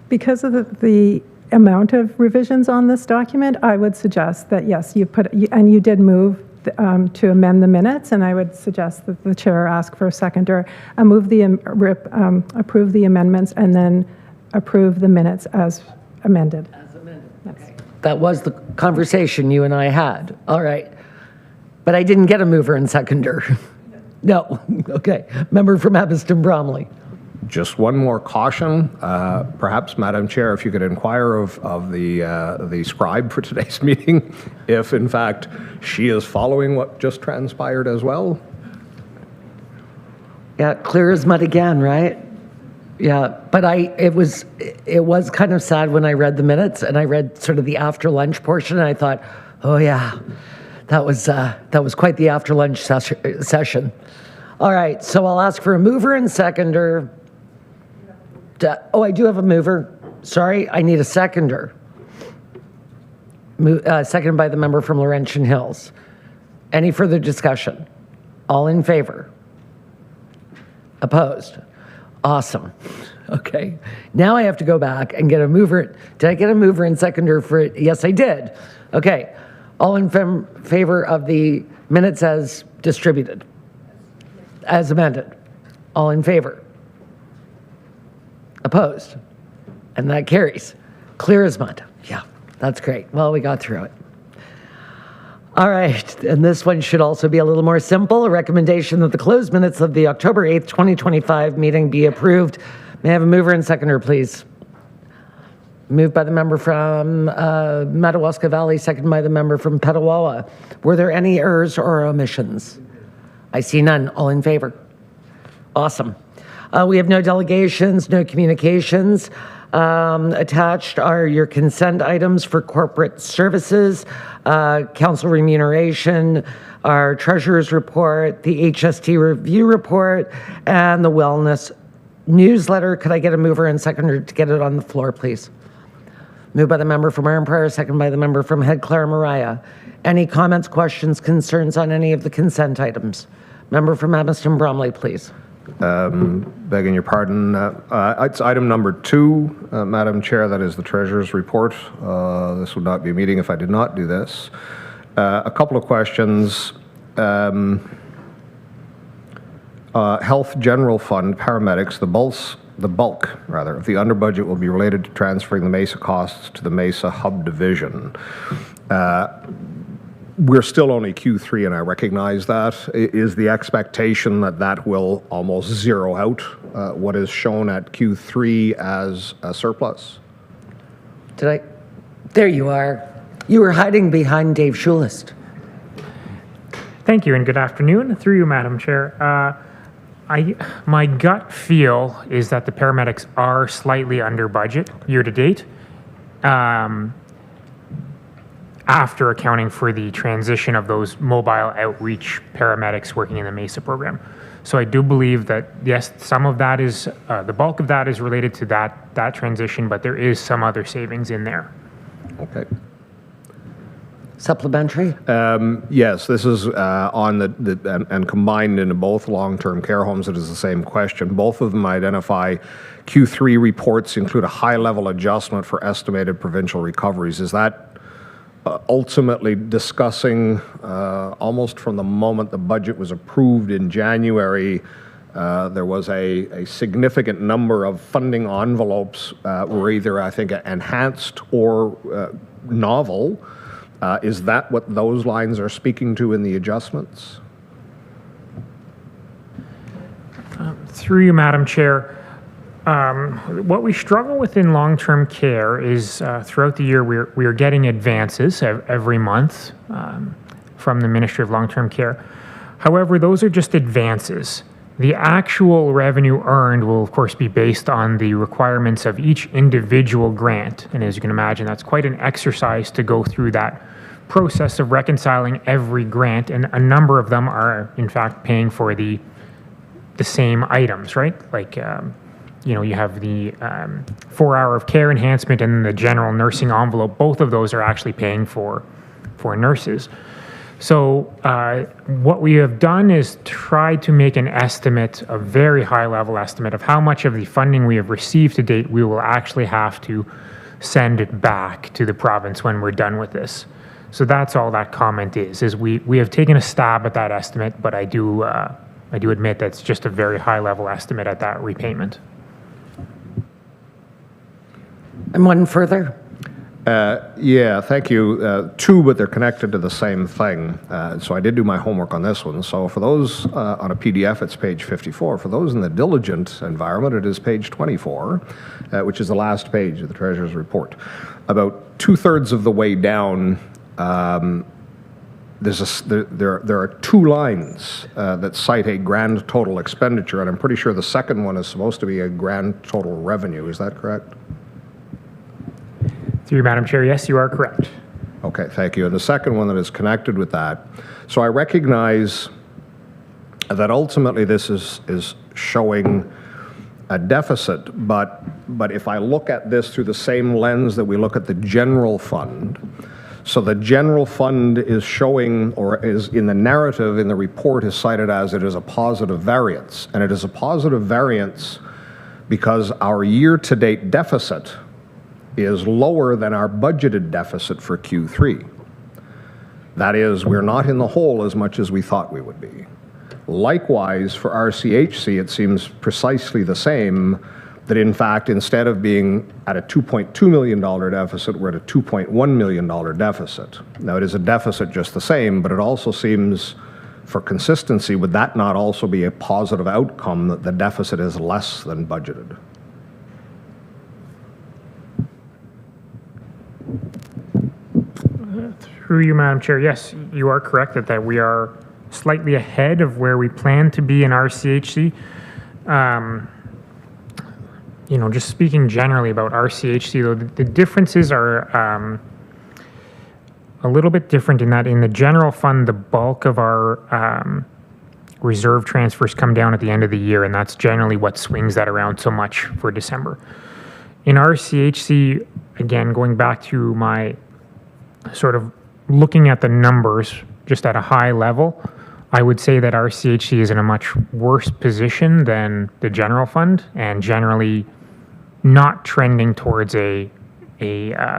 Speaker 3: Because of the amount of revisions on this document, I would suggest that, yes, and you did move to amend the minutes, and I would suggest that the chair ask for a seconder, approve the amendments, and then approve the minutes as amended.
Speaker 11: That was the conversation you and I had. All right. But I didn't get a mover and seconder. No. Okay. Member from Edmundston Bromley.
Speaker 9: Just one more caution. Perhaps, Madam Chair, if you could inquire of the scribe for today's meeting, if in fact she is following what just transpired as well.
Speaker 11: Yeah, clear as mud again, right? Yeah, but it was kind of sad when I read the minutes and I read sort of the after lunch portion, and I thought, oh yeah, that was quite the after lunch session. All right, so I'll ask for a mover and seconder. Oh, I do have a mover. Sorry, I need a seconder. Seconded by the member from Laurentian Hills. Any further discussion? All in favor? Opposed? Awesome. Okay. Now I have to go back and get a mover. Did I get a mover and seconder for it? Yes, I did. Okay. All in favor of the minutes as distributed? As amended? All in favor? Opposed? And that carries. Clear as mud. Yeah, that's great. Well, we got through it. All right, and this one should also be a little more simple. A recommendation that the closed minutes of the October 8th, 2025 meeting be approved. May I have a mover and seconder, please? Moved by the member from Madawaska Valley, seconded by the member from Petawawa. Were there any errors or omissions? I see none. All in favor? Awesome. We have no delegations, no communications. Attached are your consent items for corporate services, council remuneration, our treasurer's report, the HST review report, and the wellness newsletter. Could I get a mover and seconder to get it on the floor, please? Moved by the member from Iron Prairie, second by the member from Head Clare Mariah. Any comments, questions, concerns on any of the consent items? Member from Edmundston Bromley, please.
Speaker 9: Begging your pardon, it's item number 2, Madam Chair, that is the Treasurer's report. This would not be a meeting if I did not do this. A couple of questions. Health General Fund, paramedics, the bulk of the under budget will be related to transferring the Mesa costs to the Mesa Hub Division. We're still only Q3, and I recognize that. Is the expectation that that will almost zero out what is shown at Q3 as a surplus?
Speaker 11: There you are. You were hiding behind Dave Schulist.
Speaker 8: Thank you, and good afternoon. Through you, Madam Chair. My gut feel is that the paramedics are slightly under budget year to date. After accounting for the transition of those mobile outreach paramedics working in the MESA program. So I do believe that, yes, some of that is, the bulk of that is related to that transition, but there is some other savings in there.
Speaker 9: Okay.
Speaker 11: Supplementary?
Speaker 9: Yes, this is on and combined into both long-term care homes. It is the same question. Both of them identify Q3 reports include a high-level adjustment for estimated provincial recoveries. Is that ultimately discussing almost from the moment the budget was approved in January, there was a significant number of funding envelopes were either, I think, enhanced or novel. Is that what those lines are speaking to in the adjustments?
Speaker 8: Through you, Madam Chair. What we struggle with in long-term care is throughout the year we are getting advances every month from the Ministry of Long-Term Care. However, those are just advances. The actual revenue earned will, of course, be based on the requirements of each individual grant. And as you can imagine, that's quite an exercise to go through that process of reconciling every grant. And a number of them are, in fact, paying for the same items, right? Like, you have the 4 hour of care enhancement and the general nursing envelope. Both of those are actually paying for nurses. So what we have done is try to make an estimate, a very high level estimate of how much of the funding we have received to date we will actually have to send it back to the province when we're done with this. So that's all that comment is we have taken a stab at that estimate, but I do admit that's just a very high level estimate at that repayment.
Speaker 11: And one further.
Speaker 9: Yeah, thank you. Two, but they're connected to the same thing. So I did do my homework on this one. So for those on a PDF, it's page 54. For those in the diligent environment, it is page 24, which is the last page of the Treasurer's report. About 2/3 of the way down, there are two lines that cite a grand total expenditure, and I'm pretty sure the second one is supposed to be a grand total revenue. Is that correct?
Speaker 8: Through you, Madam Chair, yes, you are correct.
Speaker 9: Okay, thank you. And the second one that is connected with that. So I recognize that ultimately this is showing a deficit, but if I look at this through the same lens that we look at the general fund, so the general fund is showing, or is in the narrative in the report is cited as it is a positive variance, and it is a positive variance because our year-to-date deficit is lower than our budgeted deficit for Q3. That is, we're not in the hole as much as we thought we would be. Likewise, for RCHC, it seems precisely the same, that in fact, instead of being at a $2.2 million deficit, we're at a $2.1 million deficit. Now, it is a deficit just the same, but it also seems, for consistency, would that not also be a positive outcome that the deficit is less than budgeted?
Speaker 8: Through you, Madam Chair, yes, you are correct that we are slightly ahead of where we plan to be in RCHC. Just speaking generally about RCHC, though, the differences are a little bit different in that in the general fund, the bulk of our reserve transfers come down at the end of the year, and that's generally what swings that around so much for December. In RCHC, again, going back to my sort of looking at the numbers just at a high level, I would say that RCHC is in a much worse position than the general fund, and generally not trending towards a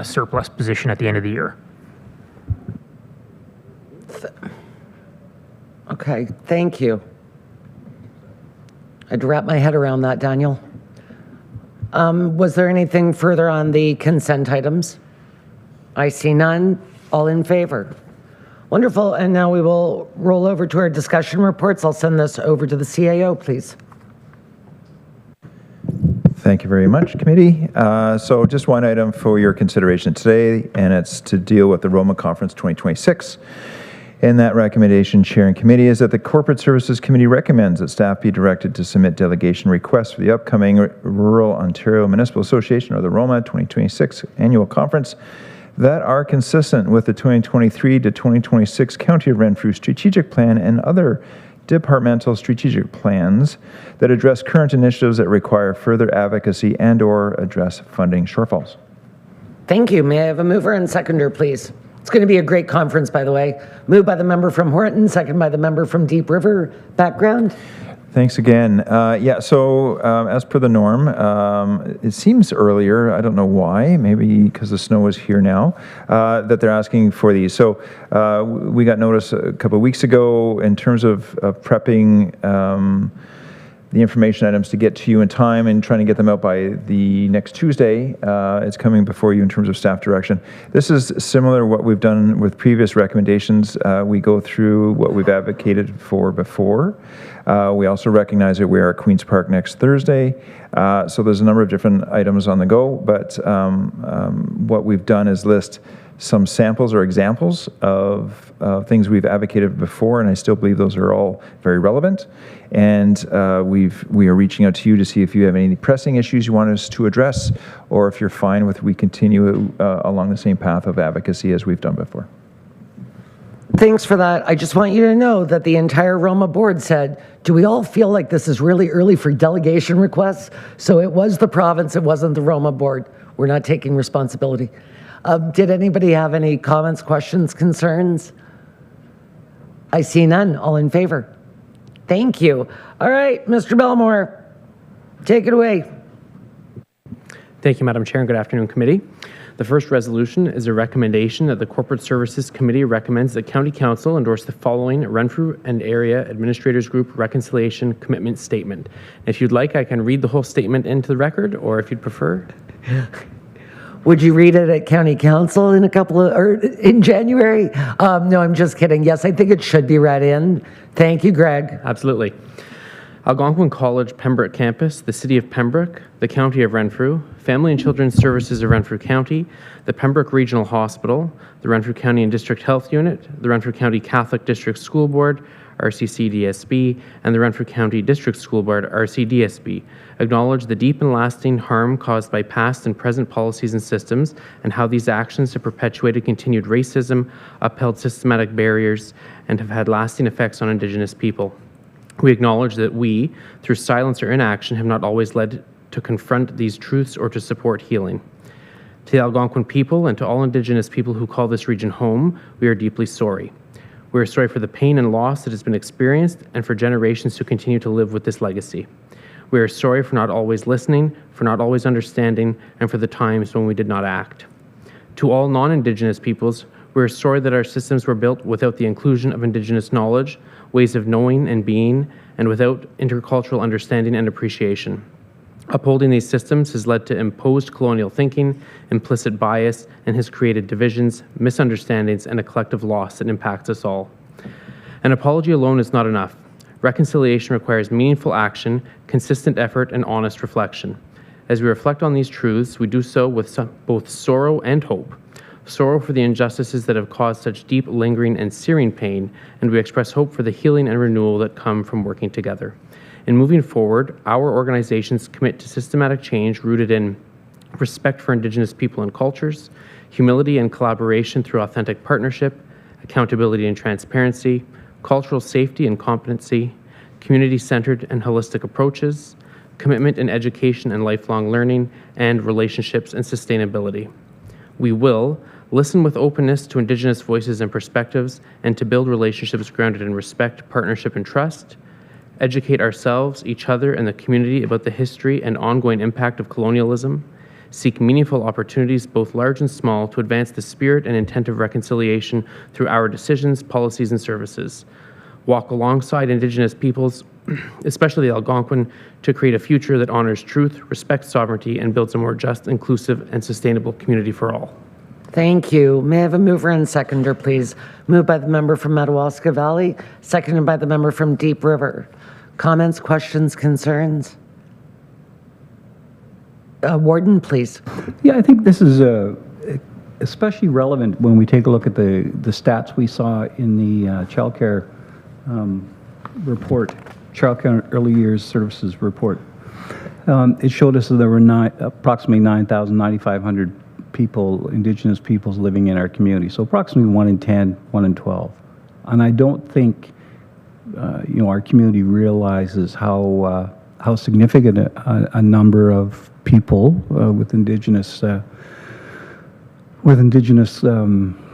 Speaker 8: surplus position at the end of the year.
Speaker 11: Okay, thank you. I'd wrap my head around that, Daniel. Was there anything further on the consent items? I see none. All in favor? Wonderful. And now we will roll over to our discussion reports. I'll send this over to the CAO, please.
Speaker 12: Thank you very much, committee. So just one item for your consideration today, and it's to deal with the Roma Conference 2026. And that recommendation, Chair and Committee, is that the Corporate Services Committee recommends that staff be directed to submit delegation requests for the upcoming Rural Ontario Municipal Association, or the Roma 2026 Annual Conference, that are consistent with the 2023 to 2026 County of Renfrew Strategic Plan and other departmental strategic plans that address current initiatives that require further advocacy and/or address funding shortfalls.
Speaker 11: Thank you. May I have a mover and seconder, please? It's going to be a great conference, by the way. Moved by the member from Horton, second by the member from Deep River. Background?
Speaker 12: Thanks again. So as per the norm, it seems earlier, I don't know why, maybe because the snow is here now, that they're asking for these. So we got notice a couple of weeks ago in terms of prepping the information items to get to you in time and trying to get them out by the next Tuesday. It's coming before you in terms of staff direction. This is similar to what we've done with previous recommendations. We go through what we've advocated for before. We also recognize that we are at Queen's Park next Thursday. So there's a number of different items on the go, but what we've done is list some samples or examples of things we've advocated before, and I still believe those are all very relevant. And we are reaching out to you to see if you have any pressing issues you want us to address, or if you're fine with we continue along the same path of advocacy as we've done before.
Speaker 11: Thanks for that. I just want you to know that the entire Roma board said, do we all feel like this is really early for delegation requests? So it was the province, it wasn't the Roma board. We're not taking responsibility. Did anybody have any comments, questions, concerns? I see none. All in favor? Thank you. All right, Mr. Belmore, take it away.
Speaker 5: Thank you, Madam Chair, and good afternoon, committee. The first resolution is a recommendation that the Corporate Services Committee recommends that County Council endorse the following Renfrew and Area Administrators Group Reconciliation Commitment Statement. If you'd like, I can read the whole statement into the record, or if you'd prefer.
Speaker 11: Would you read it at County Council in January? No, I'm just kidding. Yes, I think it should be read in. Thank you, Greg.
Speaker 5: Absolutely. Algonquin College Pembroke Campus, the City of Pembroke, the County of Renfrew, Family and Children's Services of Renfrew County, the Pembroke Regional Hospital, the Renfrew County and District Health Unit, the Renfrew County Catholic District School Board, RCCDSB, and the Renfrew County District School Board, RCDSB, acknowledge the deep and lasting harm caused by past and present policies and systems, and how these actions have perpetuated continued racism, upheld systematic barriers, and have had lasting effects on Indigenous people. We acknowledge that we, through silence or inaction, have not always led to confront these truths or to support healing. To the Algonquin people and to all Indigenous people who call this region home, we are deeply sorry. We are sorry for the pain and loss that has been experienced and for generations who continue to live with this legacy. We are sorry for not always listening, for not always understanding, and for the times when we did not act. To all non-Indigenous peoples, we are sorry that our systems were built without the inclusion of Indigenous knowledge, ways of knowing and being, and without intercultural understanding and appreciation. Upholding these systems has led to imposed colonial thinking, implicit bias, and has created divisions, misunderstandings, and a collective loss that impacts us all. An apology alone is not enough. Reconciliation requires meaningful action, consistent effort, and honest reflection. As we reflect on these truths, we do so with both sorrow and hope. Sorrow for the injustices that have caused such deep, lingering, and searing pain, and we express hope for the healing and renewal that come from working together. In moving forward, our organizations commit to systematic change rooted in respect for Indigenous people and cultures, humility and collaboration through authentic partnership, accountability and transparency, cultural safety and competency, community-centered and holistic approaches, commitment in education and lifelong learning, and relationships and sustainability. We will listen with openness to Indigenous voices and perspectives, and to build relationships grounded in respect, partnership, and trust, educate ourselves, each other, and the community about the history and ongoing impact of colonialism, seek meaningful opportunities, both large and small, to advance the spirit and intent of reconciliation through our decisions, policies, and services, walk alongside Indigenous peoples, especially the Algonquin, to create a future that honors truth, respects sovereignty, and builds a more just, inclusive, and sustainable community for all.
Speaker 11: Thank you. May I have a mover and seconder, please? Moved by the member from Madawaska Valley, seconded by the member from Deep River. Comments, questions, concerns? Warden, please.
Speaker 1: Yeah, I think this is especially relevant when we take a look at the stats we saw in the child care report, Child Care and Early Years Services report. It showed us that there were approximately 9,500 people, Indigenous peoples living in our community. So approximately 1 in 10, 1 in 12. And I don't think our community realizes how significant a number of people with Indigenous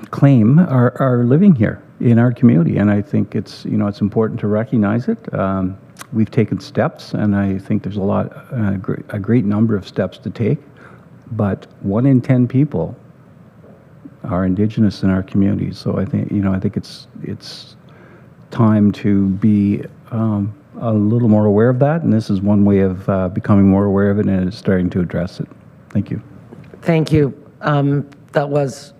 Speaker 1: claim are living here in our community, and I think it's important to recognize it. We've taken steps, and I think there's a great number of steps to take. But 1 in 10 people are Indigenous in our community, so I think it's time to be a little more aware of that, and this is one way of becoming more aware of it and starting to address it. Thank you.
Speaker 11: Thank you. That was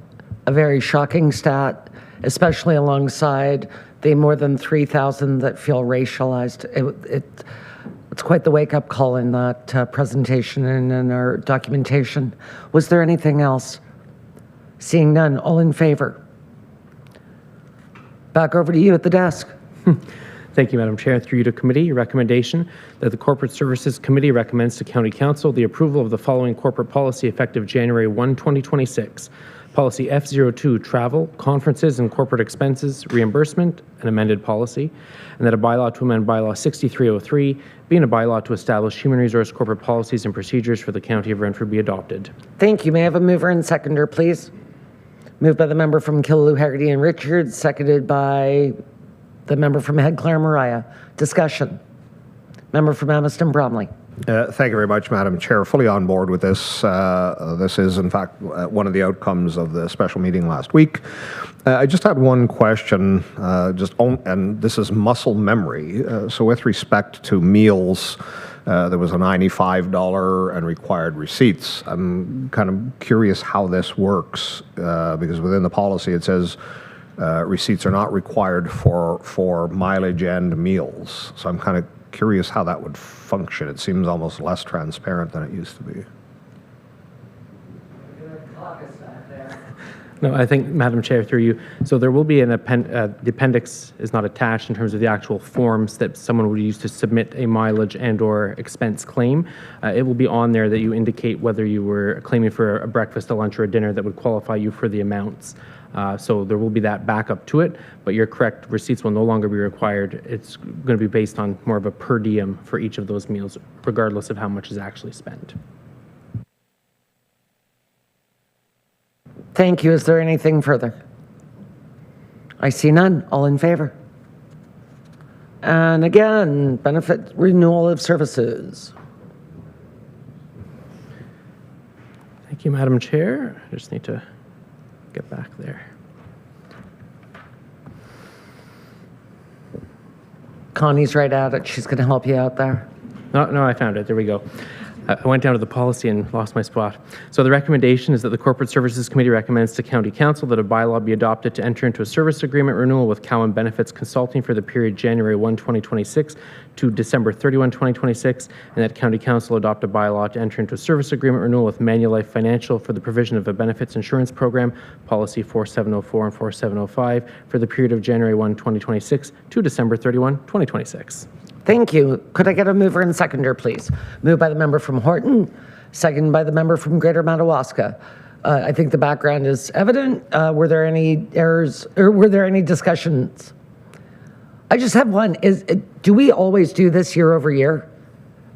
Speaker 11: a very shocking stat, especially alongside the more than 3,000 that feel racialized. It's quite the wake-up call in that presentation and in our documentation. Was there anything else? Seeing none, all in favor? Back over to you at the desk.
Speaker 5: Thank you, Madam Chair. Through you to committee, your recommendation that the Corporate Services Committee recommends to County Council the approval of the following corporate policy effective January 1, 2026. Policy F02, Travel, Conferences and Corporate Expenses, Reimbursement, an amended policy, and that a bylaw to amend bylaw 6303, being a bylaw to establish human resource corporate policies and procedures for the County of Renfrew, be adopted.
Speaker 11: Thank you. May I have a mover and seconder, please? Moved by the member from Killaloe, Haggerty and Richards, seconded by the member from Headclare, Mariah. Discussion. Member from Amiston, Bromley.
Speaker 9: Thank you very much, Madam Chair. Fully on board with this. This is, in fact, one of the outcomes of the special meeting last week. I just had one question, and this is muscle memory. So with respect to meals, there was a $95 and required receipts. I'm kind of curious how this works, because within the policy it says receipts are not required for mileage and meals. So I'm kind of curious how that would function. It seems almost less transparent than it used to be.
Speaker 5: No, I think, Madam Chair, through you, so there will be the appendix is not attached in terms of the actual forms that someone would use to submit a mileage and or expense claim. It will be on there that you indicate whether you were claiming for a breakfast, a lunch, or a dinner that would qualify you for the amounts. So there will be that backup to it, but you're correct, receipts will no longer be required. It's going to be based on more of a per diem for each of those meals, regardless of how much is actually spent.
Speaker 11: Thank you. Is there anything further? I see none. All in favor? And again, benefit renewal of services.
Speaker 5: Thank you, Madam Chair. I just need to get back there.
Speaker 11: Connie's right at it. She's going to help you out there.
Speaker 5: No, I found it. There we go. I went down to the policy and lost my spot. So the recommendation is that the Corporate Services Committee recommends to County Council that a bylaw be adopted to enter into a service agreement renewal with Cowan Benefits Consulting for the period January 1, 2026 to December 31, 2026, and that County Council adopt a bylaw to enter into a service agreement renewal with Manulife Financial for the provision of a benefits insurance program, policy 4704 and 4705, for the period of January 1, 2026 to December 31, 2026.
Speaker 11: Thank you. Could I get a mover and seconder, please? Moved by the member from Horton, seconded by the member from Greater Madawaska. I think the background is evident. Were there any errors or were there any discussions? I just have one. Do we always do this year over year?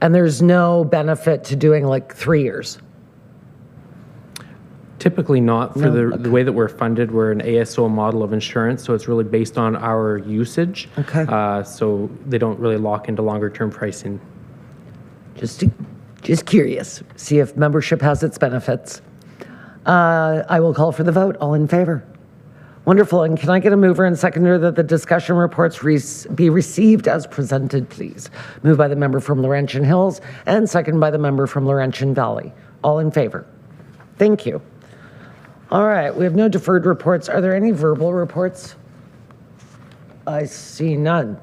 Speaker 11: And there's no benefit to doing like 3 years?
Speaker 5: Typically not. For the way that we're funded, we're an ASO model of insurance, so it's really based on our usage.
Speaker 11: Okay.
Speaker 5: So they don't really lock into longer term pricing.
Speaker 11: Just curious. See if membership has its benefits. I will call for the vote. All in favor? Wonderful. And can I get a mover and seconder that the discussion reports be received as presented, please? Moved by the member from Laurentian Hills and seconded by the member from Laurentian Valley. All in favor? Thank you. All right, we have no deferred reports. Are there any verbal reports? I see none.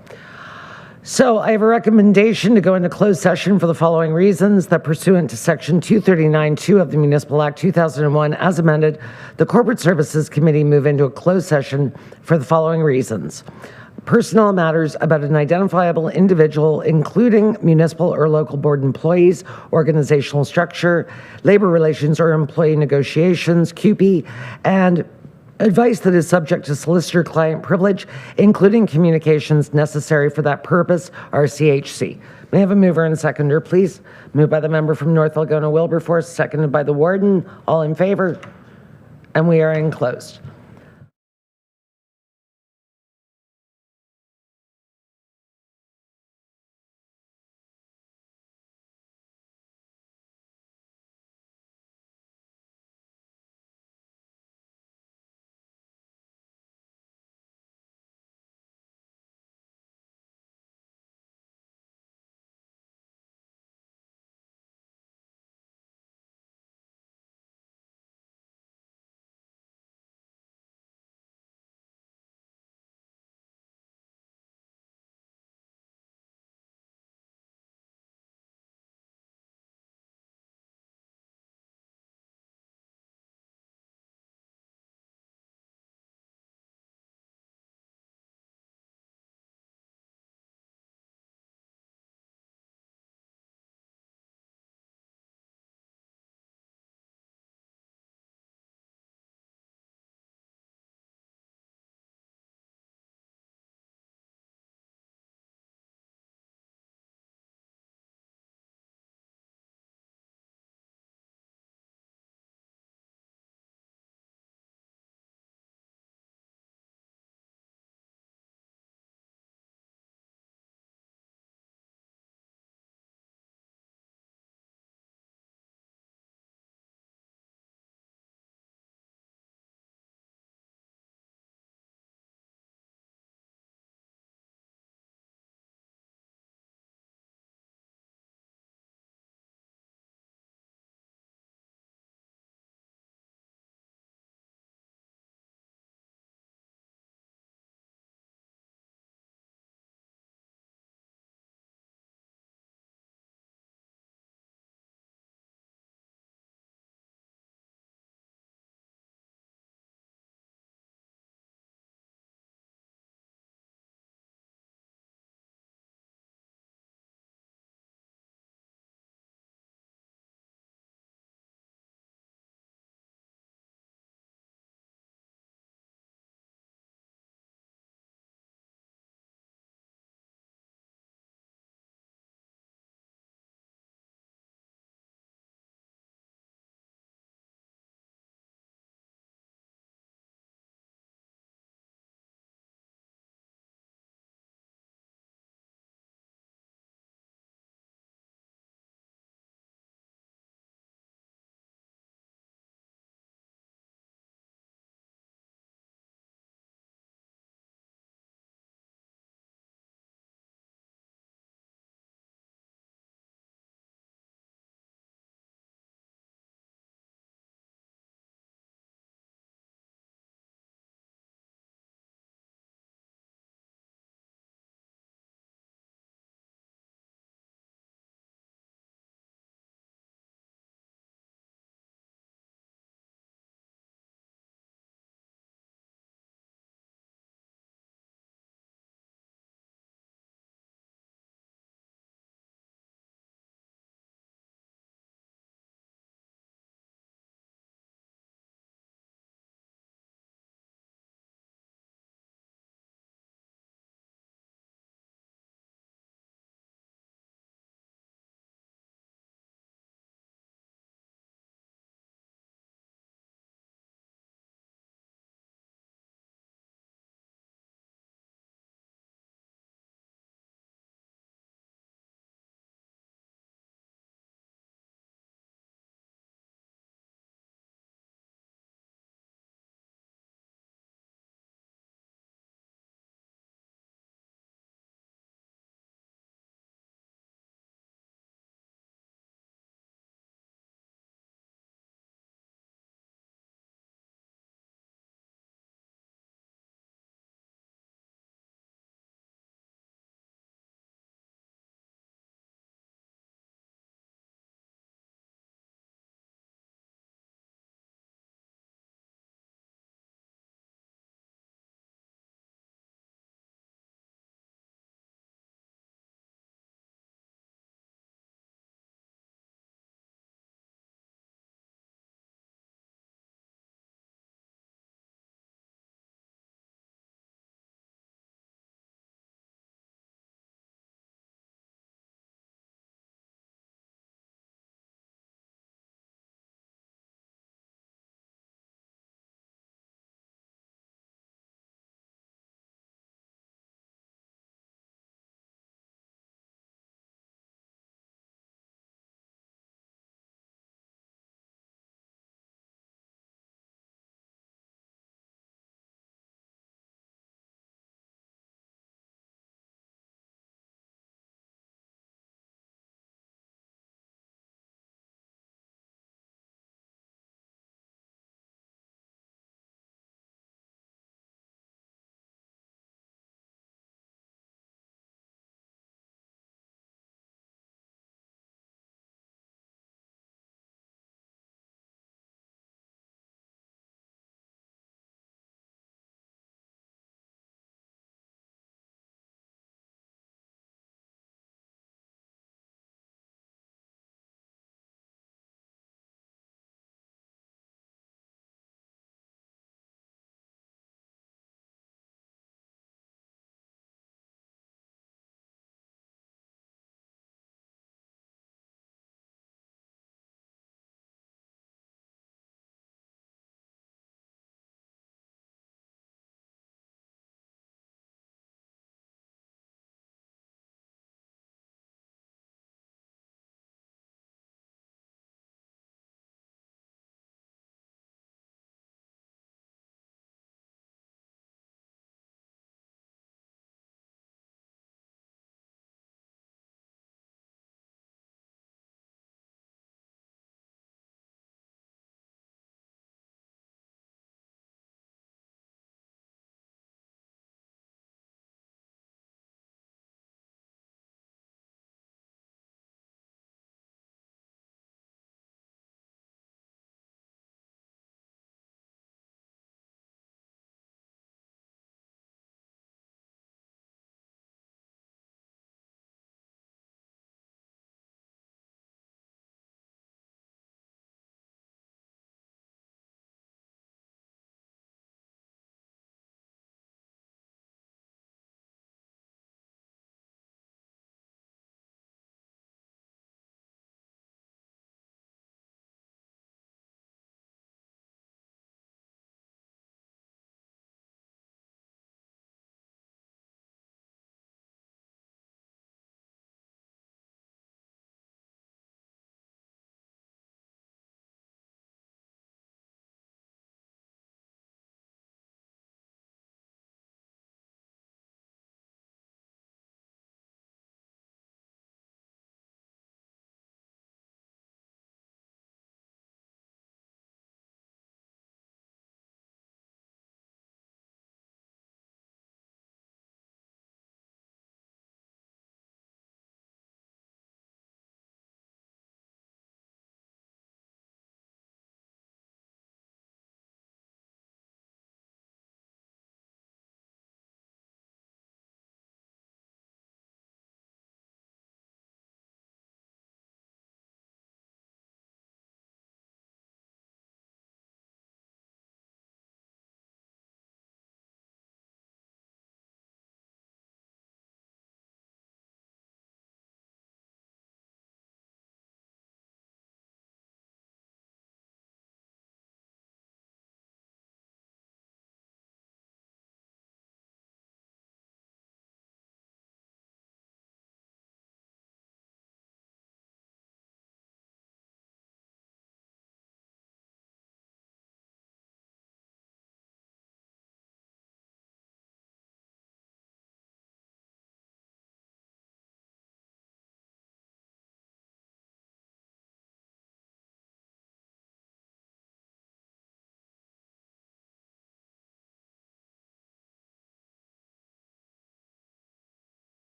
Speaker 11: So I have a recommendation to go into closed session for the following reasons: that pursuant to Section 239(2) of the Municipal Act 2001 as amended, the Corporate Services Committee move into a closed session for the following reasons: personnel matters about an identifiable individual, including municipal or local board employees, organizational structure, labor relations or employee negotiations, QP, and advice that is subject to solicitor-client privilege, including communications necessary for that purpose, RCHC. May I have a mover and seconder, please? Moved by the member from North Algona Wilberforce, seconded by the warden. All in favor? And we are enclosed.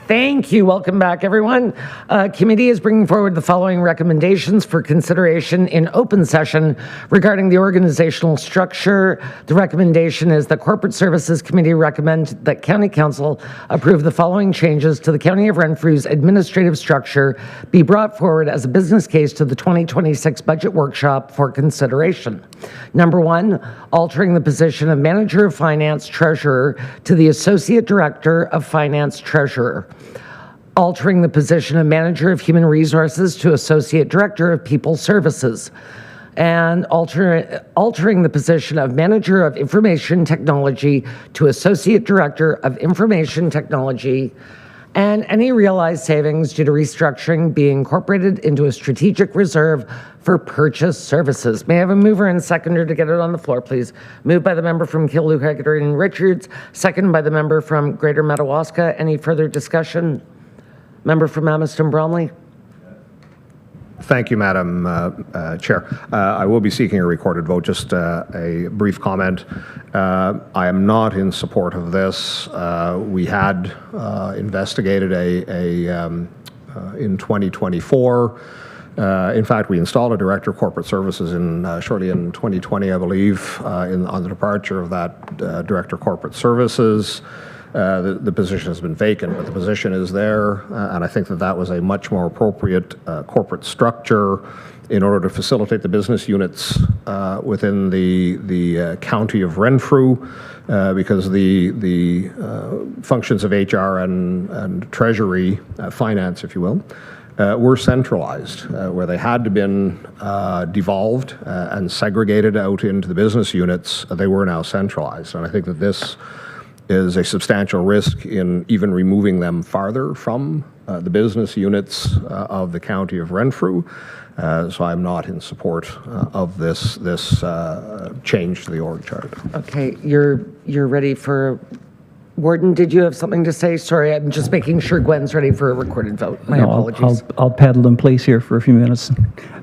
Speaker 11: Thank you. Welcome back, everyone. Committee is bringing forward the following recommendations for consideration in open session regarding the organizational structure. The recommendation is the Corporate Services Committee recommend that County Council approve the following changes to the County of Renfrew's administrative structure be brought forward as a business case to the 2026 budget workshop for consideration. Number one, altering the position of Manager of Finance Treasurer to the Associate Director of Finance Treasurer. Altering the position of Manager of Human Resources to Associate Director of People Services. And altering the position of Manager of Information Technology to Associate Director of Information Technology. And any realized savings due to restructuring be incorporated into a strategic reserve for purchase services. May I have a mover and seconder to get it on the floor, please? Moved by the member from Killuca and Richards, seconded by the member from Greater Madawaska. Any further discussion? Member from Amherst Bromley.
Speaker 9: Thank you, Madam Chair. I will be seeking a recorded vote. Just a brief comment. I am not in support of this. We had investigated in 2024. In fact, we installed a Director of Corporate Services shortly in 2020, I believe, on the departure of that Director of Corporate Services. The position has been vacant, but the position is there, and I think that was a much more appropriate corporate structure in order to facilitate the business units within the county of Renfrew, because the functions of HR and treasury, finance, if you will, were centralized, where they had to been devolved and segregated out into the business units. They were now centralized, and I think that this is a substantial risk in even removing them farther from the business units of the county of Renfrew. So I'm not in support of this change to the org chart.
Speaker 11: Okay, you're ready for Warden. Did you have something to say? Sorry, I'm just making sure Gwen's ready for a recorded vote. My apologies.
Speaker 1: I'll paddle in place here for a few minutes.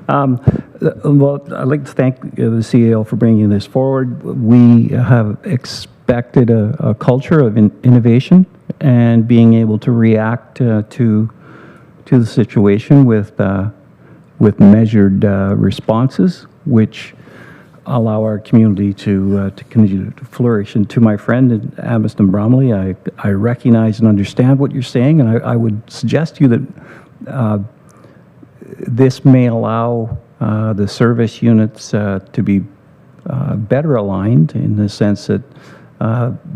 Speaker 1: Well, I'd like to thank the CAO for bringing this forward. We have expected a culture of innovation and being able to react to the situation with measured responses, which allow our community to continue to flourish. And to my friend in Amherst Bromley, I recognize and understand what you're saying, and I would suggest to you that this may allow the service units to be better aligned in the sense that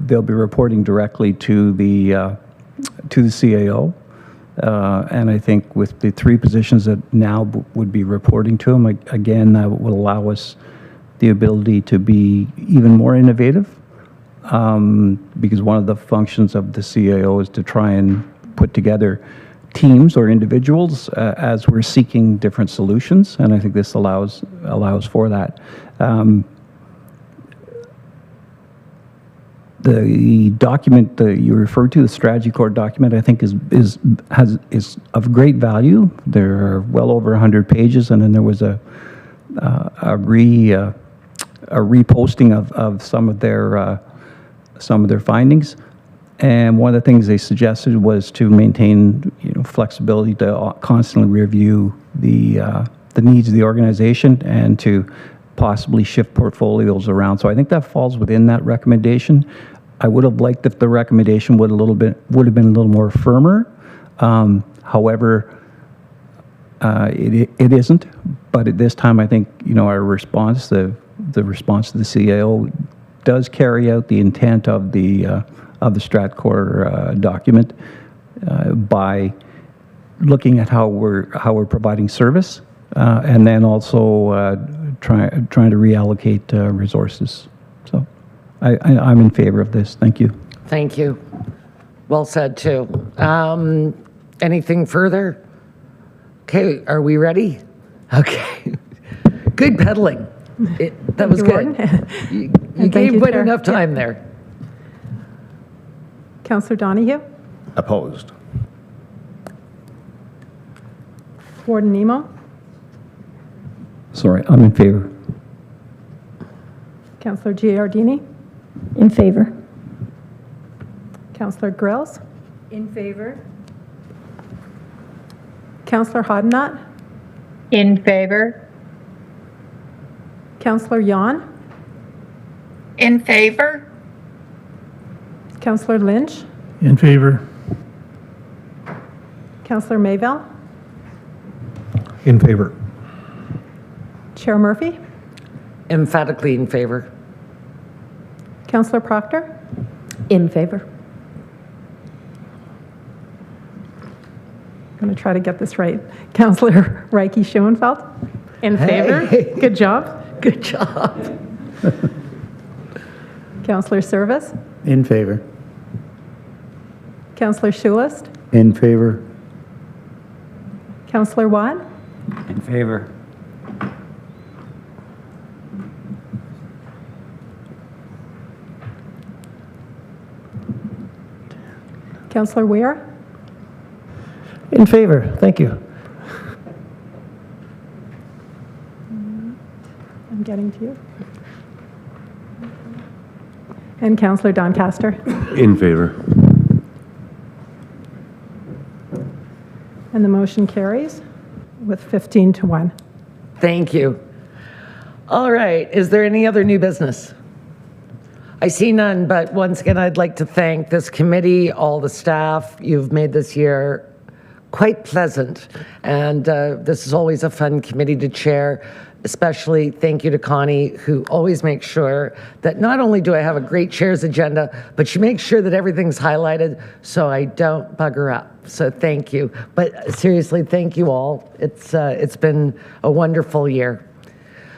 Speaker 1: they'll be reporting directly to the CAO. And I think with the three positions that now would be reporting to them, again, that will allow us the ability to be even more innovative, because one of the functions of the CAO is to try and put together teams or individuals as we're seeking different solutions, and I think this allows for that. The document that you referred to, the strategy core document, I think is of great value. There are well over 100 pages, and then there was a reposting of some of their findings. And one of the things they suggested was to maintain, flexibility to constantly review the needs of the organization and to possibly shift portfolios around. So I think that falls within that recommendation. I would have liked if the recommendation would have been a little more firmer. However, it isn't. But at this time, I think our response, the response to the CAO, does carry out the intent of the StratCore document by looking at how we're providing service, and then also trying to reallocate resources. So I'm in favor of this. Thank you.
Speaker 11: Thank you. Well said, too. Anything further? Okay, are we ready? Okay. Good peddling. That was good. You gave quite enough time there.
Speaker 3: Councillor Donahue?
Speaker 9: Opposed.
Speaker 3: Warden Nemo?
Speaker 1: Sorry, I'm in favor.
Speaker 3: Councillor Giardini?
Speaker 19: In favor.
Speaker 3: Councillor Grills?
Speaker 19: In favor.
Speaker 3: Councillor Hodnott?
Speaker 10: In favor.
Speaker 3: Councillor Yon?
Speaker 10: In favor.
Speaker 3: Councillor Lynch?
Speaker 16: In favor.
Speaker 3: Councillor Mayville?
Speaker 9: In favor.
Speaker 3: Chair Murphy?
Speaker 11: Emphatically in favor.
Speaker 3: Councillor Proctor?
Speaker 4: In favor.
Speaker 3: I'm going to try to get this right. Councillor Reiki Schoenfeld? In favor?
Speaker 11: Hey.
Speaker 3: Good job.
Speaker 11: Good job.
Speaker 3: Councillor Service?
Speaker 22: In favor.
Speaker 3: Councillor Schulist?
Speaker 22: In favor.
Speaker 3: Councillor Watt?
Speaker 22: In favor.
Speaker 3: Councillor Weir?
Speaker 14: In favor. Thank you.
Speaker 3: I'm getting to you. And Councillor Doncaster?
Speaker 13: In favor.
Speaker 3: And the motion carries with 15 to 1.
Speaker 11: Thank you. All right, is there any other new business? I see none, but once again, I'd like to thank this committee, all the staff. You've made this year quite pleasant, and this is always a fun committee to chair. Especially thank you to Connie, who always makes sure that not only do I have a great chair's agenda, but she makes sure that everything's highlighted so I don't bug her up. So thank you. But seriously, thank you all. It's been a wonderful year.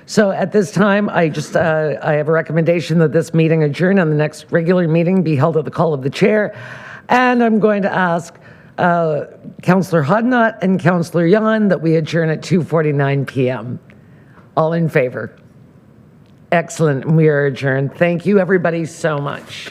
Speaker 11: So at this time, I have a recommendation that this meeting adjourn and the next regular meeting be held at the call of the chair. And I'm going to ask Councillor Hodnott and Councillor Yon that we adjourn at 2:49 p.m. All in favor? Excellent. We are adjourned. Thank you, everybody, so much.